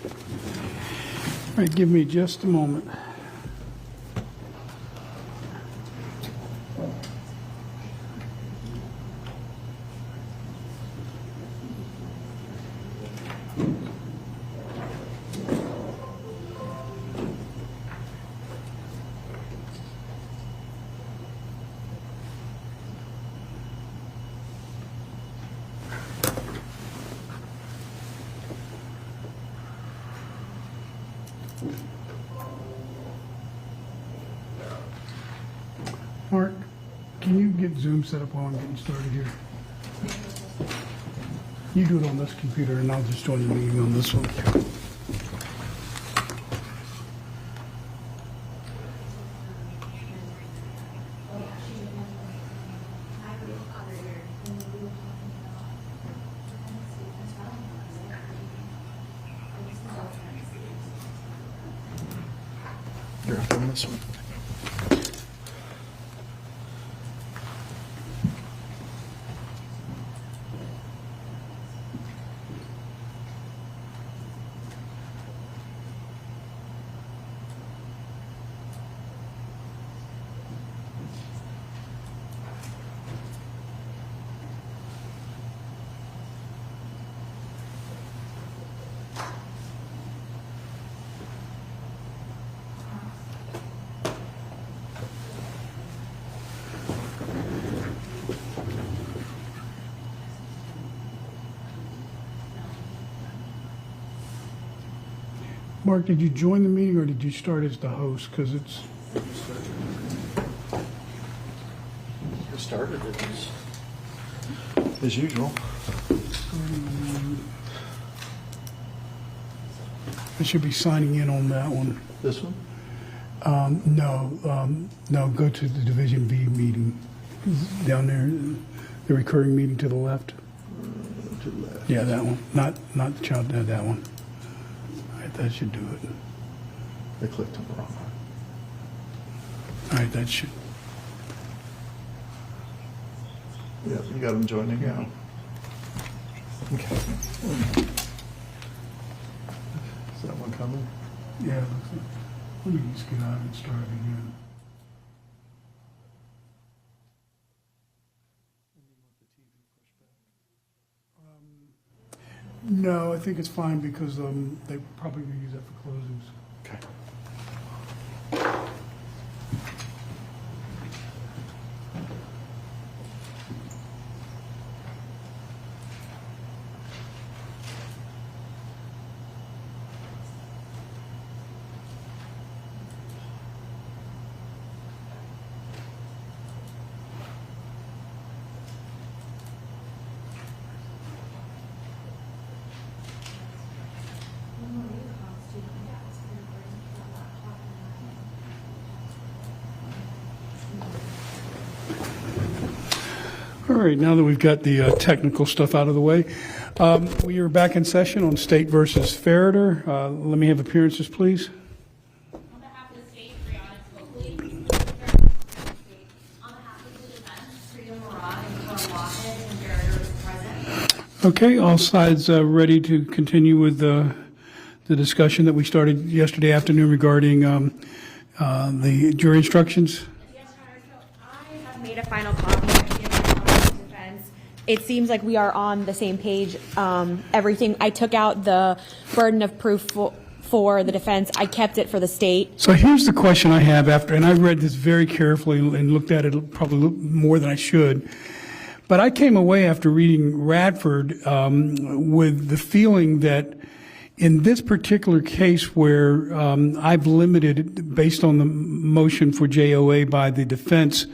All right, give me just a moment. Mark, can you get Zoom set up while I'm getting started here? You do it on this computer, and I'll just join the meeting on this one. You're up on this one. Mark, did you join the meeting or did you start as the host? Because it's... We started it as usual. I should be signing in on that one. This one? No, go to the Division B meeting down there, the recurring meeting to the left. To the left. Yeah, that one. Not the child, that one. All right, that should do it. I clicked on the wrong one. All right, that should. Yeah, you got them joining now. Okay. Is that one coming? Yeah, it looks like. Let me just get out and start again. No, I think it's fine because they probably will use that for closings. Okay. All right, now that we've got the technical stuff out of the way, we are back in session on State versus Ferriter. Let me have appearances, please. On behalf of the state, Brianna Colloquy. On behalf of the defense, Freedom Murad and Tom Lockett, and Ferriter is present. Okay, all sides ready to continue with the discussion that we started yesterday afternoon regarding the jury instructions. Yes, Your Honor, so I have made a final copy of the defense. It seems like we are on the same page. Everything, I took out the burden of proof for the defense. I kept it for the state. So here's the question I have after, and I read this very carefully and looked at it probably more than I should. But I came away after reading Radford with the feeling that in this particular case where I've limited, based on the motion for JOA by the defense,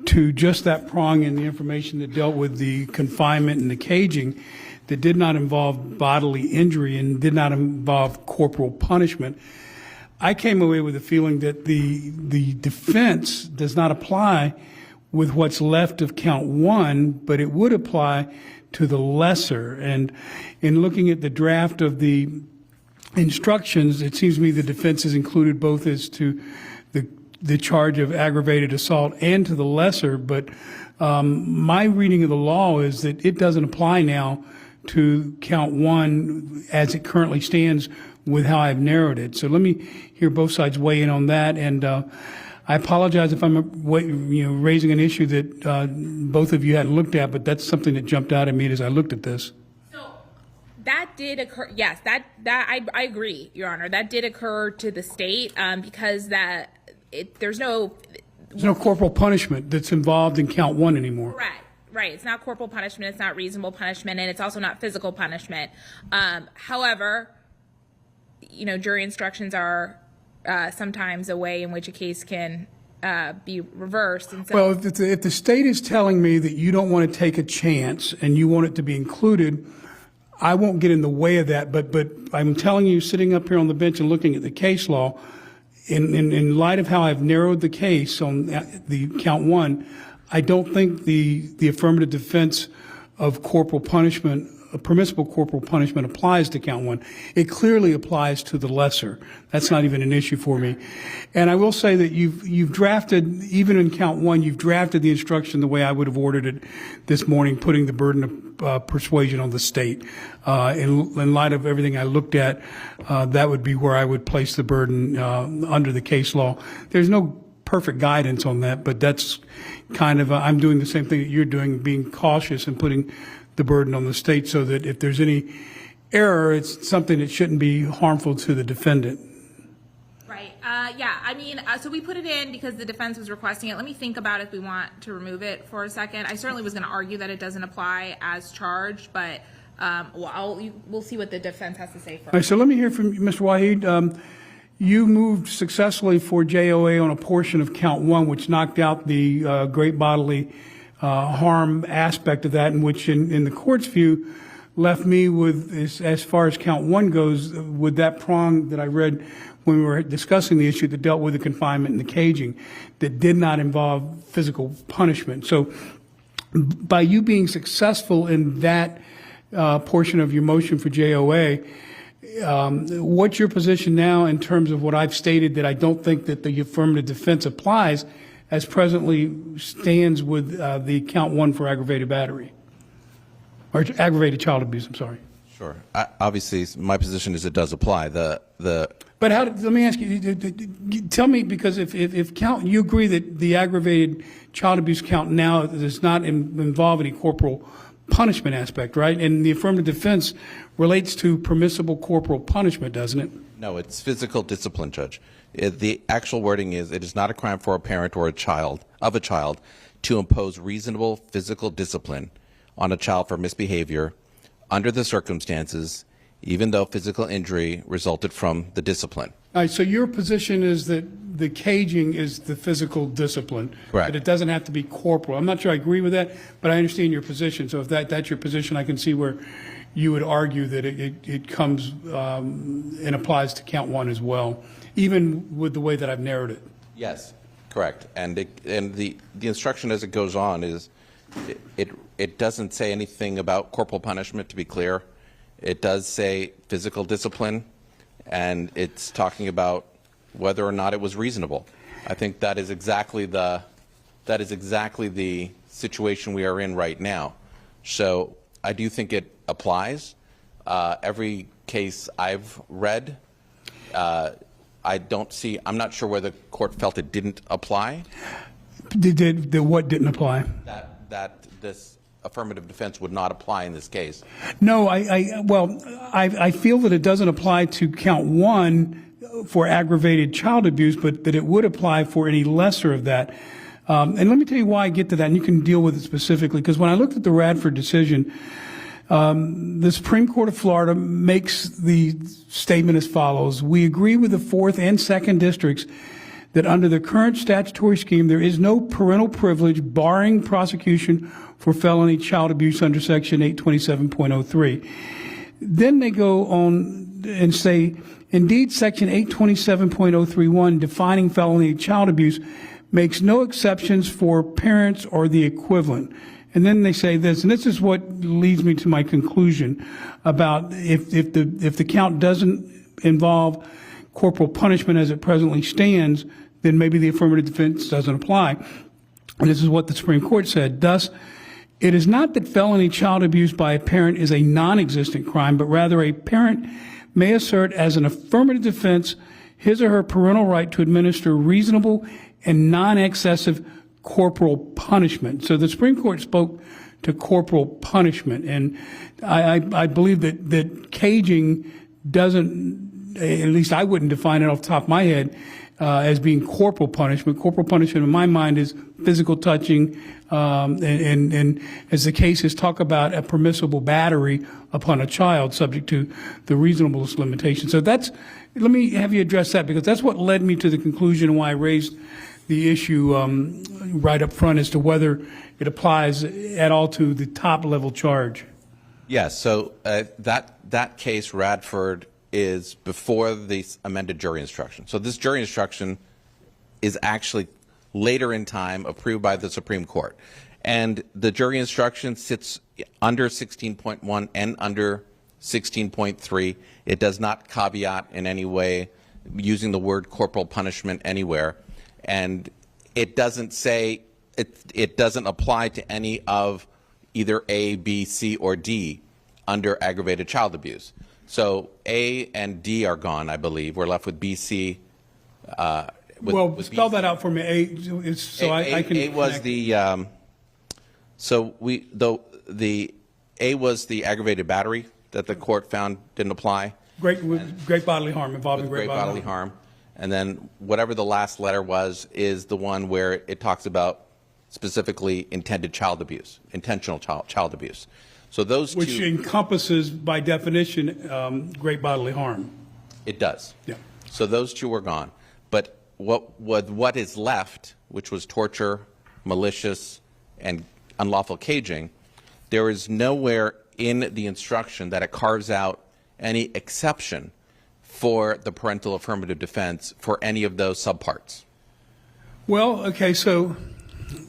to just that prong in the information that dealt with the confinement and the caging, that did not involve bodily injury and did not involve corporal punishment, I came away with the feeling that the defense does not apply with what's left of count one, but it would apply to the lesser. And in looking at the draft of the instructions, it seems to me the defense is included both as to the charge of aggravated assault and to the lesser. But my reading of the law is that it doesn't apply now to count one as it currently stands with how I've narrowed it. So let me hear both sides weigh in on that. And I apologize if I'm raising an issue that both of you hadn't looked at, but that's something that jumped out at me as I looked at this. That did occur. Yes, I agree, Your Honor. That did occur to the state because there's no corporal punishment that's involved in count one anymore. Right. It's not corporal punishment. It's not reasonable punishment, and it's also not physical punishment. However, jury instructions are sometimes a way in which a case can be reversed. And so, well, if the state is telling me that you don't want to take a chance and you want it to be included, I won't get in the way of that, but I'm telling you, sitting up here on the bench and looking at the case law, in light of how I've narrowed the case on the count one, I don't think the affirmative defense of corporal punishment, permissible corporal punishment, applies to count one. It clearly applies to the lesser. That's not even an issue for me. And I will say that you've drafted, even in count one, you've drafted the instruction the way I would have ordered it this morning, putting the burden of persuasion on the state. In light of everything I looked at, that would be where I would place the burden under the case law. There's no perfect guidance on that, but that's kind of, I'm doing the same thing that you're doing, being cautious and putting the burden on the state so that if there's any error, it's something that shouldn't be harmful to the defendant. Right. So we put it in because the defense was requesting it. Let me think about if we want to remove it for a second. I certainly was going to argue that it doesn't apply as charged, but we'll see what the defense has to say first. All right, so let me hear from you, Mr. Waheed. You moved successfully for JOA on a portion of count one, which knocked out the great bodily harm aspect of that, and which in the court's view left me with, as far as count one goes, with that prong that I read when we were discussing the issue that dealt with the confinement and the caging that did not involve physical punishment. So by you being successful in that portion of your motion for JOA, what's your position now in terms of what I've stated, that I don't think that the affirmative defense applies as presently stands with the count one for aggravated battery, or aggravated child abuse, I'm sorry. Sure. Obviously, my position is it does apply. But how? Let me ask you. Tell me, because if count, you agree that the aggravated child abuse count now does not involve any corporal punishment aspect, right? And the affirmative defense relates to permissible corporal punishment, doesn't it? No, it's physical discipline, Judge. The actual wording is, it is not a crime for a parent or a child to impose reasonable physical discipline on a child for misbehavior under the circumstances, even though physical injury resulted from the discipline. All right, so your position is that the caging is the physical discipline. Correct. That it doesn't have to be corporal. I'm not sure I agree with that, but I understand your position. So if that's your position, I can see where you would argue that it comes and applies to count one as well, even with the way that I've narrowed it. Yes, correct. And the instruction as it goes on is, it doesn't say anything about corporal punishment, to be clear. It does say physical discipline, and it's talking about whether or not it was reasonable. I think that is exactly the situation we are in right now. So I do think it applies. Every case I've read, I'm not sure where the court felt it didn't apply. What didn't apply? That this affirmative defense would not apply in this case. No, I feel that it doesn't apply to count one for aggravated child abuse, but that it would apply for any lesser of that. And let me tell you why I get to that, and you can deal with it specifically. Because when I looked at the Radford decision, the Supreme Court of Florida makes the statement as follows: we agree with the 4th and 2nd districts that under the current statutory scheme, there is no parental privilege barring prosecution for felony child abuse under Section 827.03. Then they go on and say, indeed, Section 827.031, defining felony child abuse, makes no exceptions for parents or the equivalent. And then they say this, and this is what leads me to my conclusion about if the count doesn't involve corporal punishment as it presently stands, then maybe the affirmative defense doesn't apply. And this is what the Supreme Court said. Thus, It is not that felony child abuse by a parent is a non-existent crime, but rather a parent may assert as an affirmative defense his or her parental right to administer reasonable and non-excessive corporal punishment. So the Supreme Court spoke to corporal punishment, and I believe that caging doesn't, at least I wouldn't define it off the top of my head, as being corporal punishment. Corporal punishment in my mind is physical touching, and as the cases talk about a permissible battery upon a child subject to the reasonableness limitation. So let me have you address that, because that's what led me to the conclusion why I raised the issue right up front as to whether it applies at all to the top level charge. Yes, so that case, Radford, is before the amended jury instruction. So this jury instruction is actually later in time approved by the Supreme Court. And the jury instruction sits under 16.1 and under 16.3. It does not caveat in any way using the word corporal punishment anywhere. And it doesn't say, it doesn't apply to any of either A, B, C, or D under aggravated child abuse. So A and D are gone, I believe. We're left with B, C. Well, spell that out for me. I can. A was the the A was the aggravated battery that the court found didn't apply. Great bodily harm involving great bodily harm. And then whatever the last letter was is the one where it talks about specifically intended child abuse, intentional child abuse. So those two. Which encompasses, by definition, great bodily harm. It does. Yeah. So those two are gone. But what is left, which was torture, malicious, and unlawful caging, there is nowhere in the instruction that it carves out any exception for the parental affirmative defense for any of those subparts. Well, okay, so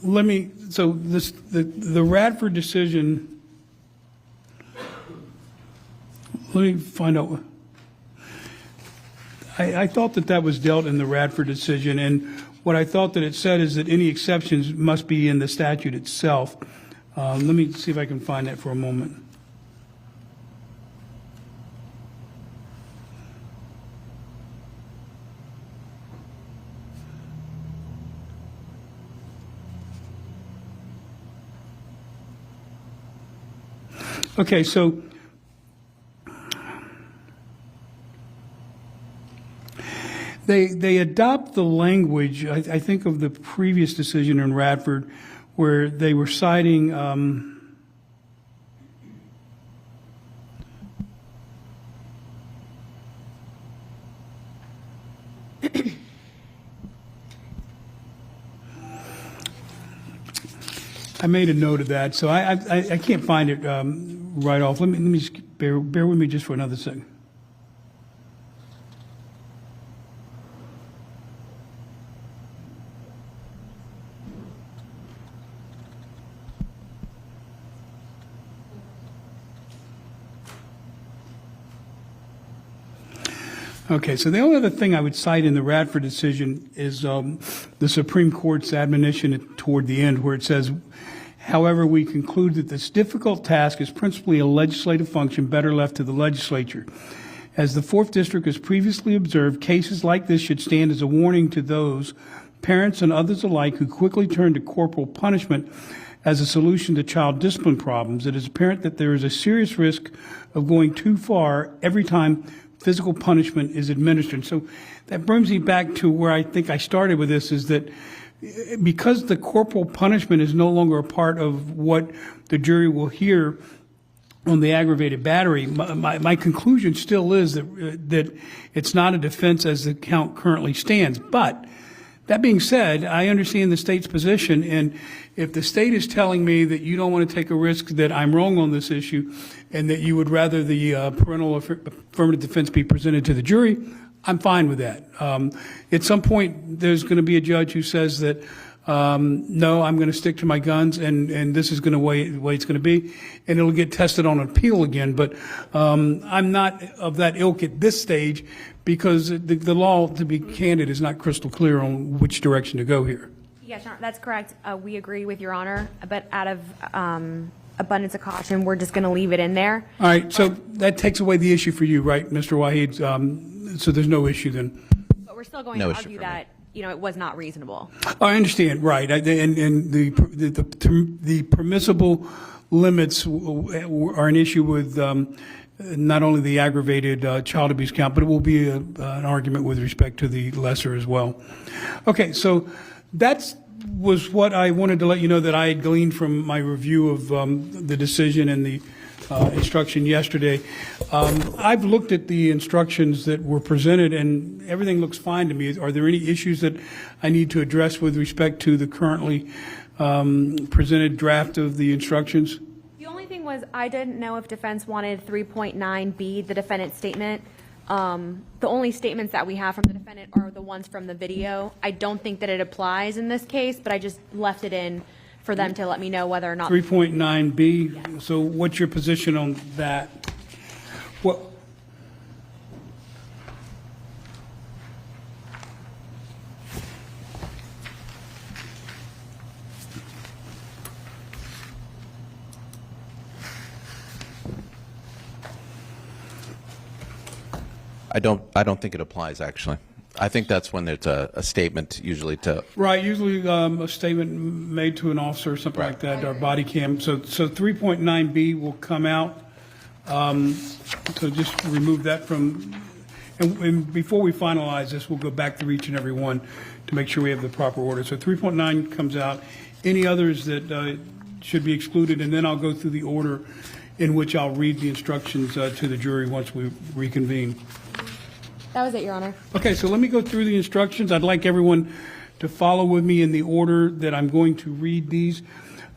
the Radford decision. Let me find out. I thought that was dealt in the Radford decision, and what I thought that it said is that any exceptions must be in the statute itself. Let me see if I can find that for a moment. Okay, so they adopt the language, I think, of the previous decision in Radford, where they were citing I made a note of that, so I can't find it right off. Let me just bear with me just for another second. Okay, so the only other thing I would cite in the Radford decision is the Supreme Court's admonition toward the end, where it says, however, we conclude that this difficult task is principally a legislative function better left to the legislature. As the 4th District has previously observed, cases like this should stand as a warning to those, parents and others alike, who quickly turn to corporal punishment as a solution to child discipline problems. It is apparent that there is a serious risk of going too far every time physical punishment is administered. So that brings me back to where I think I started with this, is that because the corporal punishment is no longer a part of what the jury will hear on the aggravated battery, my conclusion still is that it's not a defense as the count currently stands. But that being said, I understand the state's position, and if the state is telling me that you don't want to take a risk that I'm wrong on this issue and that you would rather the parental affirmative defense be presented to the jury, I'm fine with that. At some point, there's going to be a judge who says that, no, I'm going to stick to my guns, and this is going to the way it's going to be, and it'll get tested on appeal again. But I'm not of that ilk at this stage, because the law, to be candid, is not crystal clear on which direction to go here. Yes, Your Honor, that's correct. We agree with Your Honor, but out of abundance of caution, we're just going to leave it in there. All right, so that takes away the issue for you, right, Mr. Wahid? So there's no issue then? But we're still going No to issue argue for me. that, it was not reasonable. I understand, right, and the permissible limits are an issue with not only the aggravated child abuse count, but it will be an argument with respect to the lesser as well. Okay, so that was what I wanted to let you know that I had gleaned from my review of the decision and the instruction yesterday. I've looked at the instructions that were presented, and everything looks fine to me. Are there any issues that I need to address with respect to the currently presented draft of the instructions? The only thing was, I didn't know if defense wanted 3.9B, the defendant's statement. The only statements that we have from the defendant are the ones from the video. I don't think that it applies in this case, but I just left it in for them to let me know whether or not. 3.9B, so what's your position on that? What? I don't think it applies, actually. I think that's when there's a statement usually to, Right, usually a statement made to an officer or something like that, or body cam. So 3.9B will come out. So just remove that from, and before we finalize this, we'll go back through each and every one to make sure we have the proper order. So 3.9 comes out. Any others that should be excluded, and then I'll go through the order in which I'll read the instructions to the jury once we reconvene. That was it, Your Honor. Okay, so let me go through the instructions. I'd like everyone to follow with me in the order that I'm going to read these.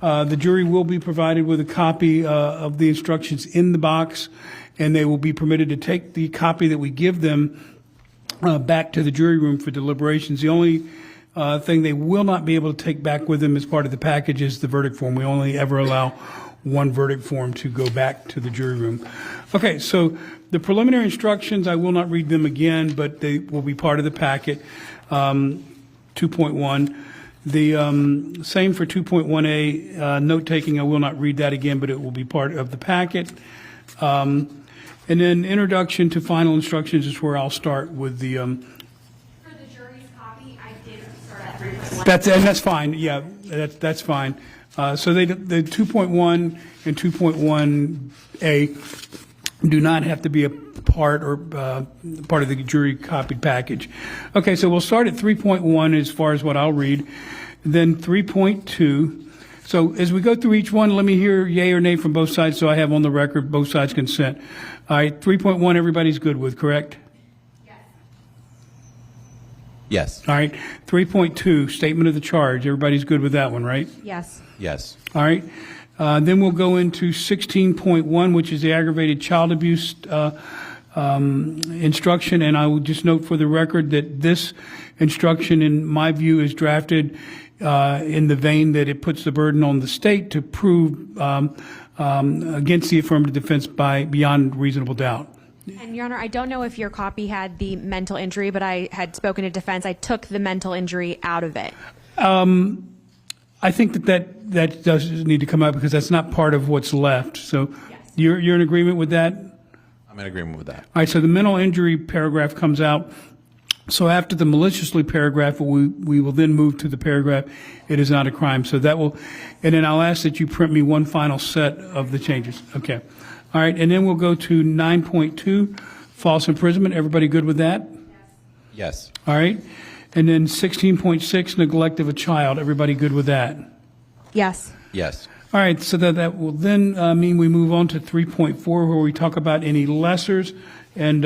The jury will be provided with a copy of the instructions in the box, and they will be permitted to take the copy that we give them back to the jury room for deliberations. The only thing they will not be able to take back with them as part of the package is the verdict form. We only ever allow one verdict form to go back to the jury room. Okay, so the preliminary instructions, I will not read them again, but they will be part of the packet. 2.1. The same for 2.1A, note-taking, I will not read that again, but it will be part of the packet. And then introduction to final instructions is where I'll start with the. For the jury's copy, I did start at 3.1. That's fine, yeah, that's fine. So the 2.1 and 2.1A do not have to be a part or part of the jury copied package. Okay, so we'll start at 3.1 as far as what I'll read, then 3.2. So as we go through each one, let me hear yay or nay from both sides so I have on the record both sides' consent. All right, 3.1 everybody's good with, correct? yes, All right, 3.2, statement of the charge. Everybody's good with that one, right? Yes. yes, All right. Then we'll go into 16.1, which is the aggravated child abuse instruction. And I will just note for the record that this instruction, in my view, is drafted in the vein that it puts the burden on the state to prove against the affirmative defense beyond reasonable doubt. And Your Honor, I don't know if your copy had the mental injury, but I had spoken to defense. I took the mental injury out of it. I think that does need to come out because that's not part of what's left. So you're in agreement with that? I'm in agreement with that. All right, so the mental injury paragraph comes out. So after the maliciously paragraph, we will then move to the paragraph, it is not a crime. So that will, and then I'll ask that you print me one final set of the changes. Okay. All right, and then we'll go to 9.2, false imprisonment. Everybody good with that? Yes, All right. And then 16.6, neglect of a child. Everybody good with that? Yes. yes, All right, so that will then mean we move on to 3.4, where we talk about any lessers. And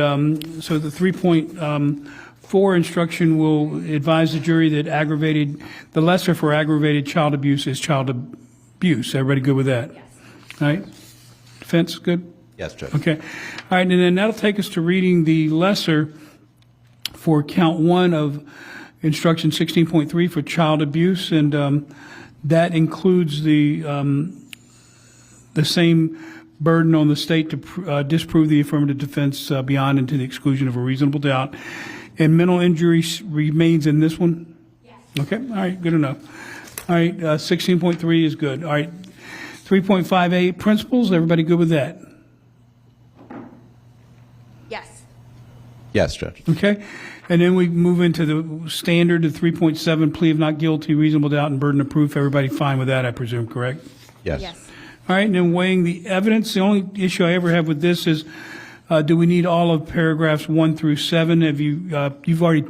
so the 3.4 instruction will advise the jury that the lesser for aggravated child abuse is child abuse. Everybody good with that? Yes. All right. Defense, good? yes, Judge. Okay. All right, and then that'll take us to reading the lesser for count 1 of instruction 16.3 for child abuse, and that includes the same burden on the state to disprove the affirmative defense beyond and to the exclusion of a reasonable doubt. And mental injury remains in this one? Yes. Okay, all right, good enough. All right, 16.3 is good. All right, 3.58, principles, everybody good with that? Yes. Yes, Judge. Okay, and then we move into the standard, the 3.7, plea of not guilty, reasonable doubt, and burden of proof. Everybody fine with that, I presume, correct? Yes. Yes. All right, and then weighing the evidence, the only issue I ever have with this is, do we need all of paragraphs 1 through 7? Have you, you've already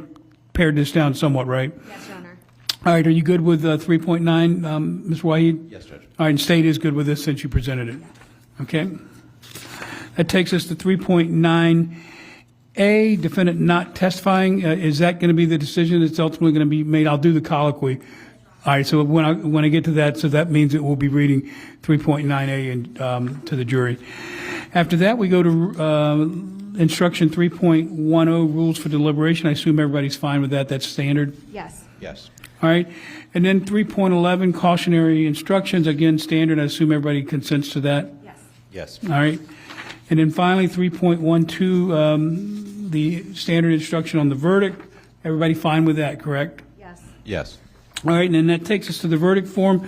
pared this down somewhat, right? Yes, Your Honor. All right, are you good with 3.9, Ms. Wahid? Yes, Judge. All right, and state is good with this since you presented it. Okay? That takes us to 3.9A, defendant not testifying. Is that going to be the decision that's ultimately going to be made? I'll do the colloquy. All right, so when I get to that, so that means that we'll be reading 3.9A to the jury. After that, we go to instruction 3.10, rules for deliberation. I assume everybody's fine with that. That's standard. Yes. Yes. All right. And then 3.11, cautionary instructions. Again, standard. I assume everybody consents to that. Yes. Yes. All right. And then finally, 3.12, the standard instruction on the verdict. Everybody fine with that, correct? Yes. Yes. All right. And then that takes us to the verdict form.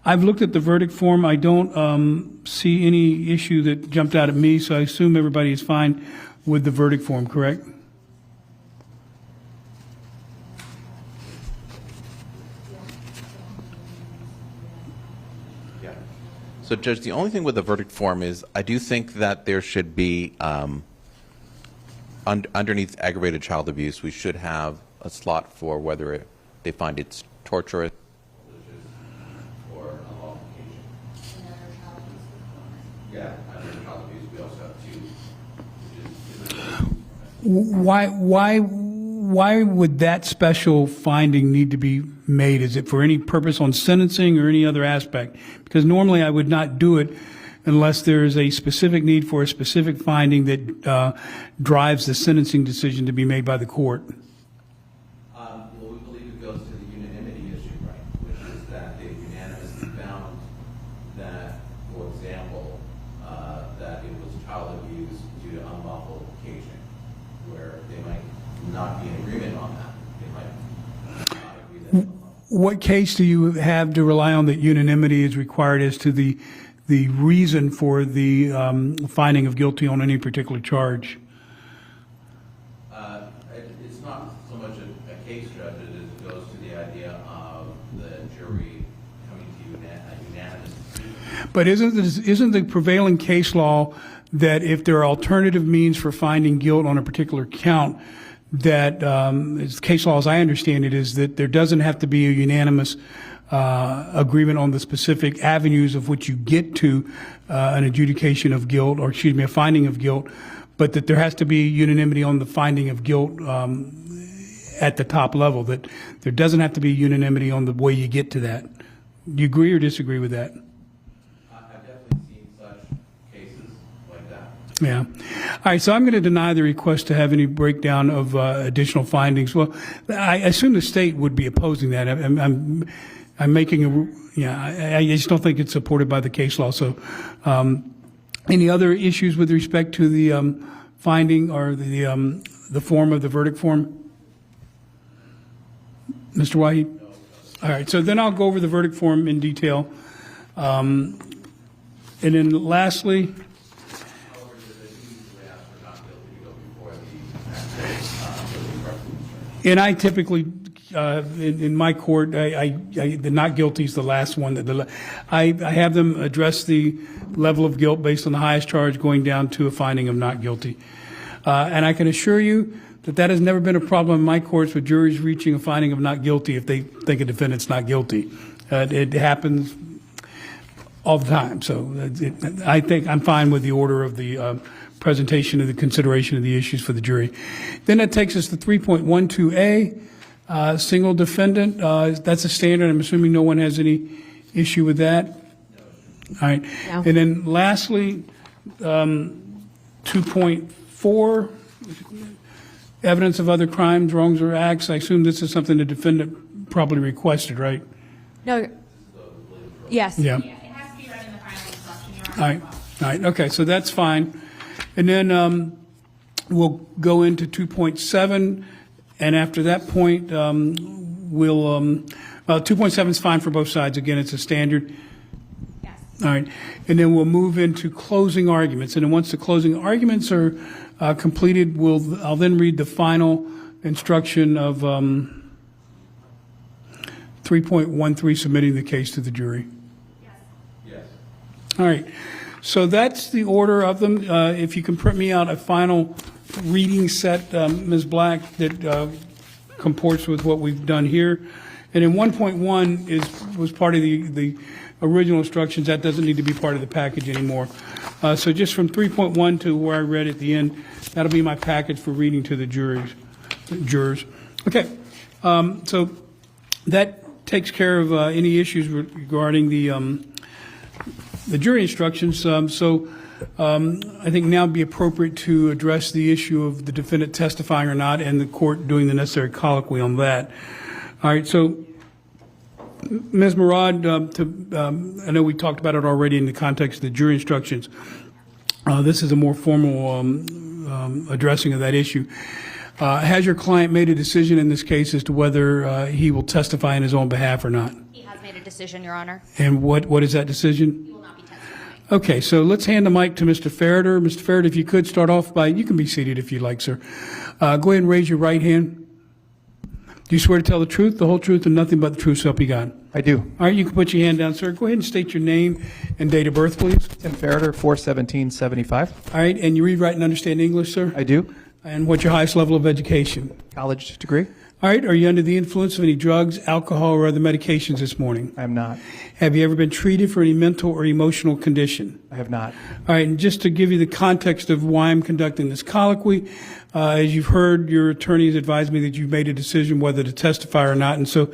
I've looked at the verdict form. I don't see any issue that jumped out at me, so I assume everybody is fine with the verdict form, correct? Yeah. So, Judge, the only thing with the verdict form is I do think that there should be, underneath aggravated child abuse, we should have a slot for whether they find it's torturous or unlawfulcation. Yeah, under child abuse, we also have two, Why would that special finding need to be made? Is it for any purpose on sentencing or any other aspect? Because normally I would not do it unless there is a specific need for a specific finding that drives the sentencing decision to be made by the court. Well, we believe it goes to the unanimity issue, right, which is that they unanimously found that, for example, that it was child abuse due to unlawful occasion, where they might not be in agreement on that. They might not agree that. What case do you have to rely on that unanimity is required as to the reason for the finding of guilty on any particular charge? It's not so much a case, Judge, it goes to the idea of the jury coming to a unanimous decision. But isn't the prevailing case law that if there are alternative means for finding guilt on a particular count, that case law, as I understand it, is that there doesn't have to be a unanimous agreement on the specific avenues of which you get to an adjudication of guilt, or excuse me, a finding of guilt, but that there has to be unanimity on the finding of guilt at the top level, that there doesn't have to be unanimity on the way you get to that. Do you agree or disagree with that? I've definitely seen such cases like that. Yeah. All right, so I'm going to deny the request to have any breakdown of additional findings. Well, I assume the state would be opposing that. I'm making a, I just don't think it's supported by the case law. So, any other issues with respect to the finding or the form of the verdict form? Mr. Wahid? All right, so then I'll go over the verdict form in detail. And then lastly, and I typically, in my court, the not guilty is the last one. I have them address the level of guilt based on the highest charge going down to a finding of not guilty. And I can assure you that has never been a problem in my courts with juries reaching a finding of not guilty if they think a defendant's not guilty. It happens all the time. So I think I'm fine with the order of the presentation of the consideration of the issues for the jury. Then that takes us to 3.12A, single defendant. That's a standard. I'm assuming no one has any issue with that. All right. No. And then lastly, 2.4, evidence of other crimes, wrongs, or acts. I assume this is something the defendant probably requested, right? No. Yes. Yeah. It has to be read in the final instruction, Your Honor. All right. All right. Okay. So that's fine. And then we'll go into 2.7. And after that point, we'll, 2.7 is fine for both sides. Again, it's a standard. Yes. All right. And then we'll move into closing arguments. And then once the closing arguments are completed, I'll then read the final instruction of 3.13, submitting the case to the jury. Yes. All right. So that's the order of them. If you can print me out a final reading set, Ms. Black, that comports with what we've done here. And then 1.1 was part of the original instructions. That doesn't need to be part of the package anymore. So just from 3.1 to where I read at the end, that'll be my package for reading to the jurors. Okay. So that takes care of any issues regarding the jury instructions. I think now would be appropriate to address the issue of the defendant testifying or not and the court doing the necessary colloquy on that. All right, so Ms. Murad, I know we talked about it already in the context of the jury instructions. This is a more formal addressing of that issue. Has your client made a decision in this case as to whether he will testify in his own behalf or not? He has made a decision, Your Honor. And what is that decision? He will not be testifying. Okay, so let's hand the mic to Mr. Ferriter. Mr. Ferriter, if you could start off by, you can be seated if you like, sir. Go ahead and raise your right hand. Do you swear to tell the truth, the whole truth, and nothing but the truth, so help you God? I do. All right, you can put your hand down, sir. Go ahead and state your name and date of birth, please. Tim Ferriter, 41775. All right, and you read, write, and understand English, sir? I do. And what's your highest level of education? College degree? All right, are you under the influence of any drugs, alcohol, or other medications this morning? I am not. Have you ever been treated for any mental or emotional condition? I have not. All right, and just to give you the context of why I'm conducting this colloquy, as you've heard, your attorneys advised me that you've made a decision whether to testify or not. And so,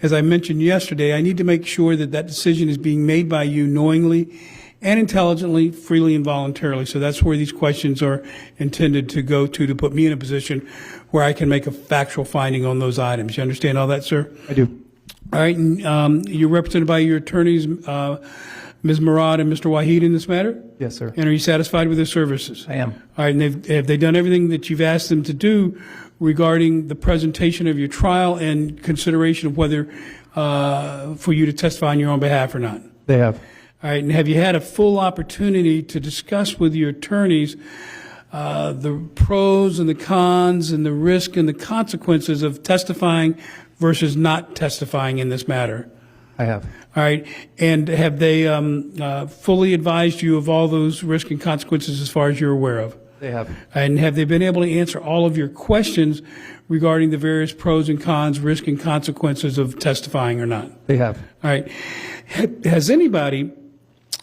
as I mentioned yesterday, I need to make sure that that decision is being made by you knowingly and intelligently, freely and voluntarily. So that's where these questions are intended to go to put me in a position where I can make a factual finding on those items. You understand all that, sir? I do. All right, and you're represented by your attorneys, Ms. Murad and Mr. Wahid, in this matter? Yes, sir. And are you satisfied with their services? I am. All right, and have they done everything that you've asked them to do regarding the presentation of your trial and consideration of whether for you to testify on your own behalf or not? They have. All right, and have you had a full opportunity to discuss with your attorneys the pros and the cons and the risk and the consequences of testifying versus not testifying in this matter? I have. All right, and have they fully advised you of all those risks and consequences as far as you're aware of? They have. And have they been able to answer all of your questions regarding the various pros and cons, risk and consequences of testifying or not? They have. All right. Has anybody,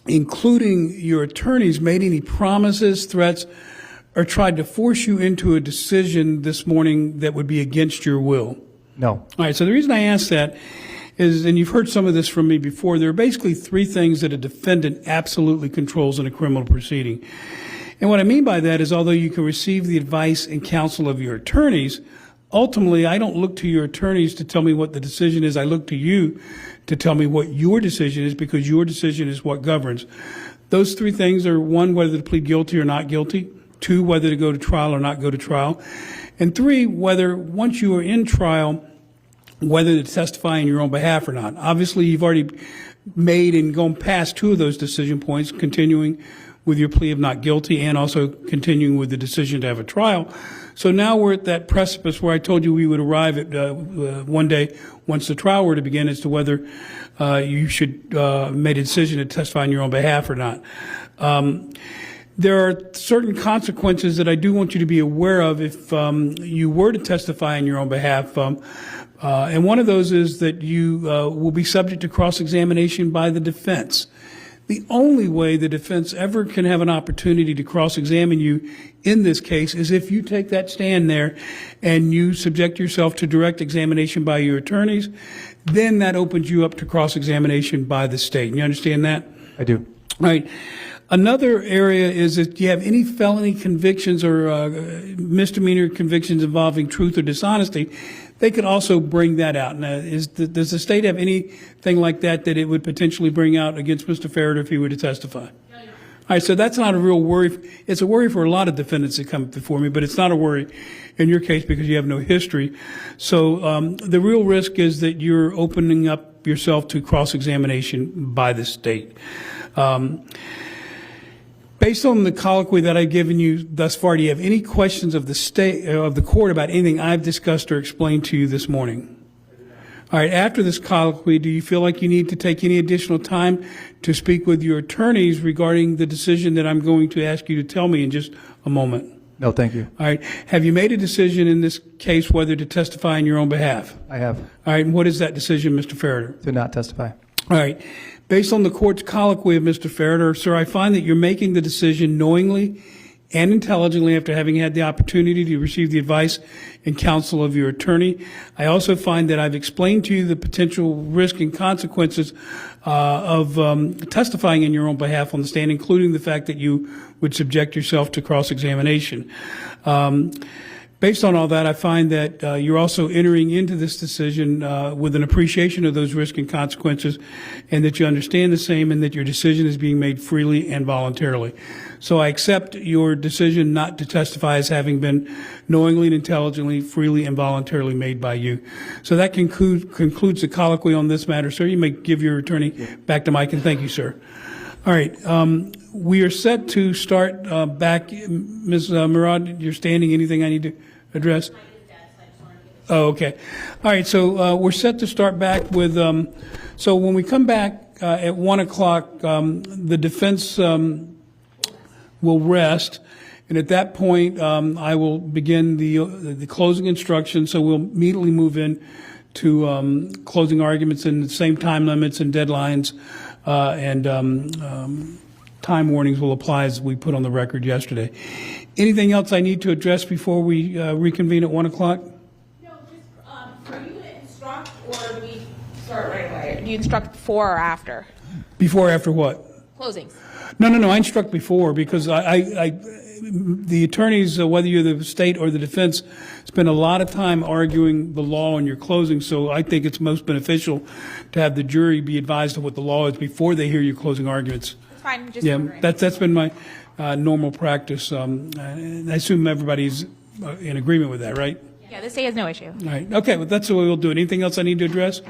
including your attorneys, made any promises, threats, or tried to force you into a decision this morning that would be against your will? No. All right, so the reason I ask that is, and you've heard some of this from me before, there are basically three things that a defendant absolutely controls in a criminal proceeding. And what I mean by that is, although you can receive the advice and counsel of your attorneys, ultimately I don't look to your attorneys to tell me what the decision is. I look to you to tell me what your decision is, because your decision is what governs. Those three things are: one, whether to plead guilty or not guilty; two, whether to go to trial or not go to trial; and three, whether once you are in trial, whether to testify in your own behalf or not. Obviously, you've already made and gone past two of those decision points, continuing with your plea of not guilty and also continuing with the decision to have a trial. So now we're at that precipice where I told you we would arrive at one day, once the trial were to begin, as to whether you should make a decision to testify on your own behalf or not. There are certain consequences that I do want you to be aware of if you were to testify on your own behalf. And one of those is that you will be subject to cross-examination by the defense. The only way the defense ever can have an opportunity to cross-examine you in this case is if you take that stand there and you subject yourself to direct examination by your attorneys. Then that opens you up to cross-examination by the state. You understand that? I do. All right. Another area is that do you have any felony convictions or misdemeanor convictions involving truth or dishonesty? They could also bring that out. Now, does the state have anything like that that it would potentially bring out against Mr. Ferriter if he were to testify? All right, so that's not a real worry. It's a worry for a lot of defendants that come before me, but it's not a worry in your case because you have no history. So the real risk is that you're opening up yourself to cross-examination by the state. Based on the colloquy that I've given you thus far, do you have any questions of the court about anything I've discussed or explained to you this morning? All right, after this colloquy, do you feel like you need to take any additional time to speak with your attorneys regarding the decision that I'm going to ask you to tell me in just a moment? No, thank you. All right, have you made a decision in this case whether to testify in your own behalf? I have. All right, and what is that decision, Mr. Ferriter? To not testify. All right. Based on the court's colloquy of Mr. Ferriter, sir, I find that you're making the decision knowingly and intelligently after having had the opportunity to receive the advice and counsel of your attorney. I also find that I've explained to you the potential risk and consequences of testifying in your own behalf on the stand, including the fact that you would subject yourself to cross-examination. Based on all that, I find that you're also entering into this decision with an appreciation of those risks and consequences, and that you understand the same, and that your decision is being made freely and voluntarily. So I accept your decision not to testify as having been knowingly and intelligently, freely and voluntarily made by you. So that concludes the colloquy on this matter. Sir, you may give your attorney back to Mike, and thank you, sir. All right. We are set to start back. Ms. Murad, you're standing. Anything I need to address? Oh, okay. All right. So we're set to start back with. So when we come back at 1 o'clock, the defense will rest, and at that point, I will begin the closing instructions. So we'll immediately move in to closing arguments in the same time limits and deadlines, and time warnings will apply as we put on the record yesterday. Anything else I need to address before we reconvene at 1 o'clock? No, just, are you going to instruct, or do we start right away? Do you instruct before or after? Before or after what? Closings. No. I instruct before because the attorneys, whether you're the state or the defense, spend a lot of time arguing the law in your closing. So I think it's most beneficial to have the jury be advised of what the law is before they hear your closing arguments. It's fine, just Yeah, wondering. that's been my normal practice. I assume everybody's in agreement with that, right? Yeah, this day has no issue. All right. Okay, well, that's the way we'll do it. Anything else I need to address?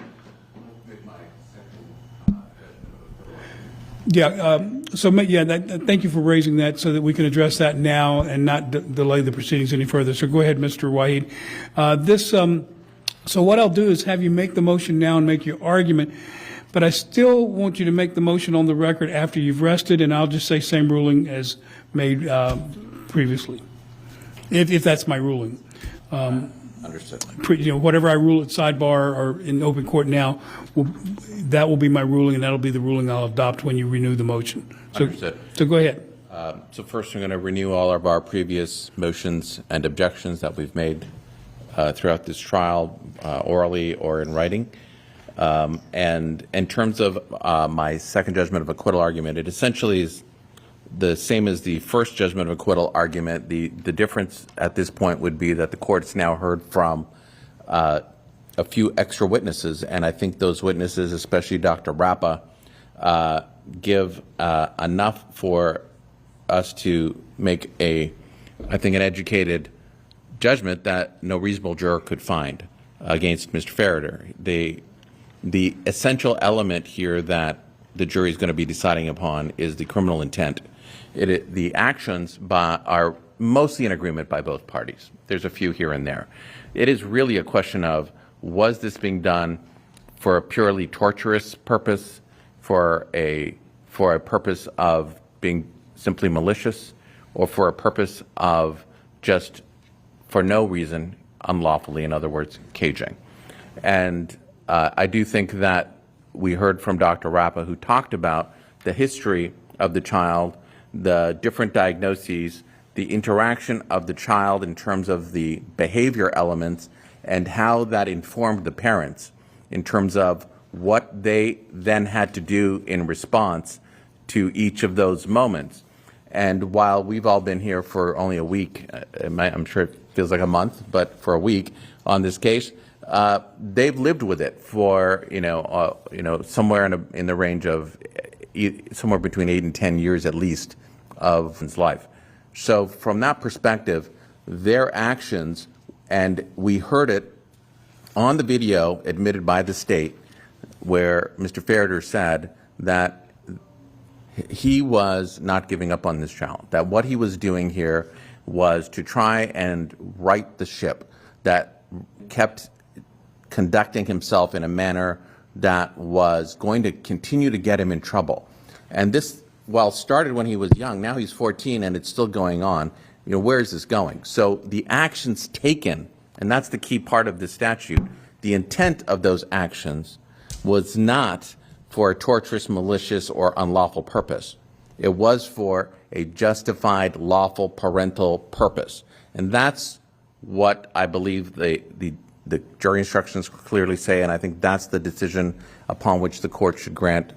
Yeah. Thank you for raising that so that we can address that now and not delay the proceedings any further. So go ahead, Mr. Wahid. So what I'll do is have you make the motion now and make your argument, but I still want you to make the motion on the record after you've rested, and I'll just say same ruling as made previously, if that's my ruling. Understood. Whatever I rule at sidebar or in open court now, that will be my ruling, and that'll be the ruling I'll adopt when you renew the motion. Understood. So go ahead. So first, we're going to renew all of our previous motions and objections that we've made throughout this trial, orally or in writing. And in terms of my second judgment of acquittal argument, it essentially is the same as the first judgment of acquittal argument. The difference at this point would be that the court's now heard from a few extra witnesses, and I think those witnesses, especially Dr. Rappa, give enough for us to make I think, an educated judgment that no reasonable juror could find against Mr. Ferriter. The essential element here that the jury is going to be deciding upon is the criminal intent. The actions are mostly in agreement by both parties. There's a few here and there. It is really a question of, was this being done for a purely torturous purpose, for a purpose of being simply malicious, or for a purpose of just for no reason, unlawfully, in other words, caging. And I do think that we heard from Dr. Rappa, who talked about the history of the child, the different diagnoses, the interaction of the child in terms of the behavior elements, and how that informed the parents in terms of what they then had to do in response to each of those moments. And while we've all been here for only a week, I'm sure it feels like a month, but for a week on this case, they've lived with it for somewhere in the range of somewhere between 8 and 10 years at least of his life. So from that perspective, their actions, and we heard it on the video admitted by the state, where Mr. Ferriter said that he was not giving up on this child, that what he was doing here was to try and right the ship, that kept conducting himself in a manner that was going to continue to get him in trouble. And this, while started when he was young, now he's 14 and it's still going on. You know, where is this going? So the actions taken, and that's the key part of the statute, the intent of those actions was not for a torturous, malicious, or unlawful purpose. It was for a justified, lawful parental purpose. And that's what I believe the jury instructions clearly say, and I think that's the decision upon which the court should grant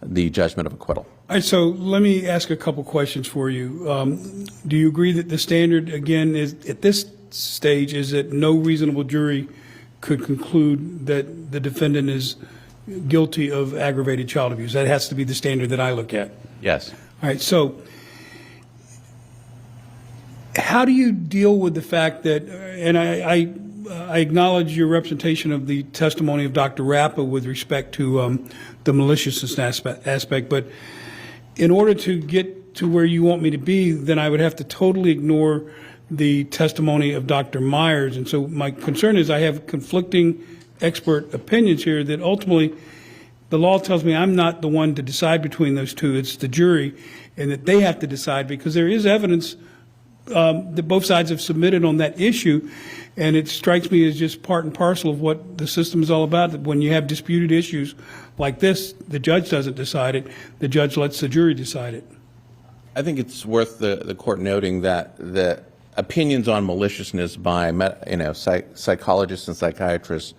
the judgment of acquittal. All right, so let me ask a couple questions for you. Do you agree that the standard, again, is at this stage is that no reasonable jury could conclude that the defendant is guilty of aggravated child abuse? That has to be the standard that I look at. Yes. All right, so how do you deal with the fact that, and I acknowledge your representation of the testimony of Dr. Rappa with respect to the maliciousness aspect, but in order to get to where you want me to be, then I would have to totally ignore the testimony of Dr. Myers. And so my concern is I have conflicting expert opinions here that ultimately the law tells me I'm not the one to decide between those two. It's the jury, and that they have to decide because there is evidence that both sides have submitted on that issue. And it strikes me as just part and parcel of what the system is all about, that when you have disputed issues like this, the judge doesn't decide it, the judge lets the jury decide it. I think it's worth the court noting that the opinions on maliciousness by psychologists and psychiatrists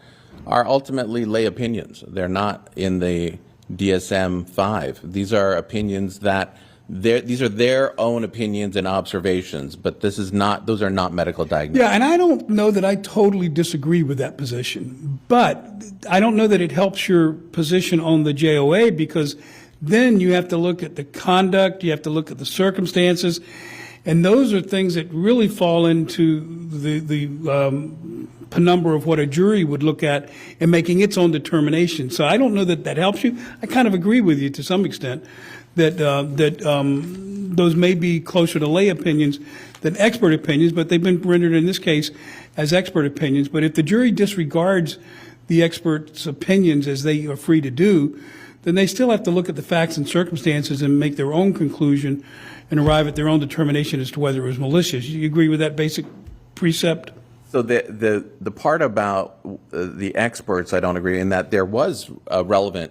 are ultimately lay opinions. They're not in the DSM-5. These are opinions that these are their own opinions and observations, but this is not; those are not medical diagnoses. Yeah, and I don't know that I totally disagree with that position, but I don't know that it helps your position on the JOA, because then you have to look at the conduct, you have to look at the circumstances, and those are things that really fall into the penumbra of what a jury would look at in making its own determination. So I don't know that that helps you. I kind of agree with you to some extent that those may be closer to lay opinions than expert opinions, but they've been rendered in this case as expert opinions. But if the jury disregards the experts' opinions, as they are free to do, then they still have to look at the facts and circumstances and make their own conclusion and arrive at their own determination as to whether it was malicious. You agree with that basic precept? So the part about the experts, I don't agree, in that there was a relevant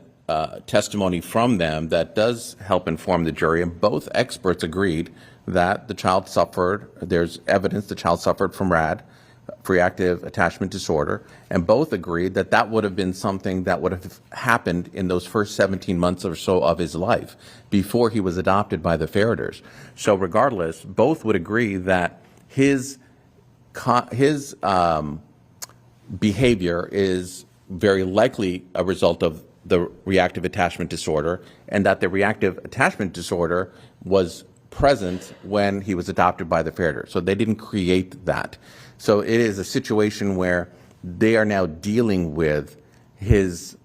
testimony from them that does help inform the jury, and both experts agreed that the child suffered, there's evidence the child suffered from RAD, reactive attachment disorder, and both agreed that that would have been something that would have happened in those first 17 months or so of his life before he was adopted by the Ferriters. So regardless, both would agree that his behavior is very likely a result of the reactive attachment disorder, and that the reactive attachment disorder was present when he was adopted by the Ferriter. So they didn't create that. So it is a situation where they are now dealing with his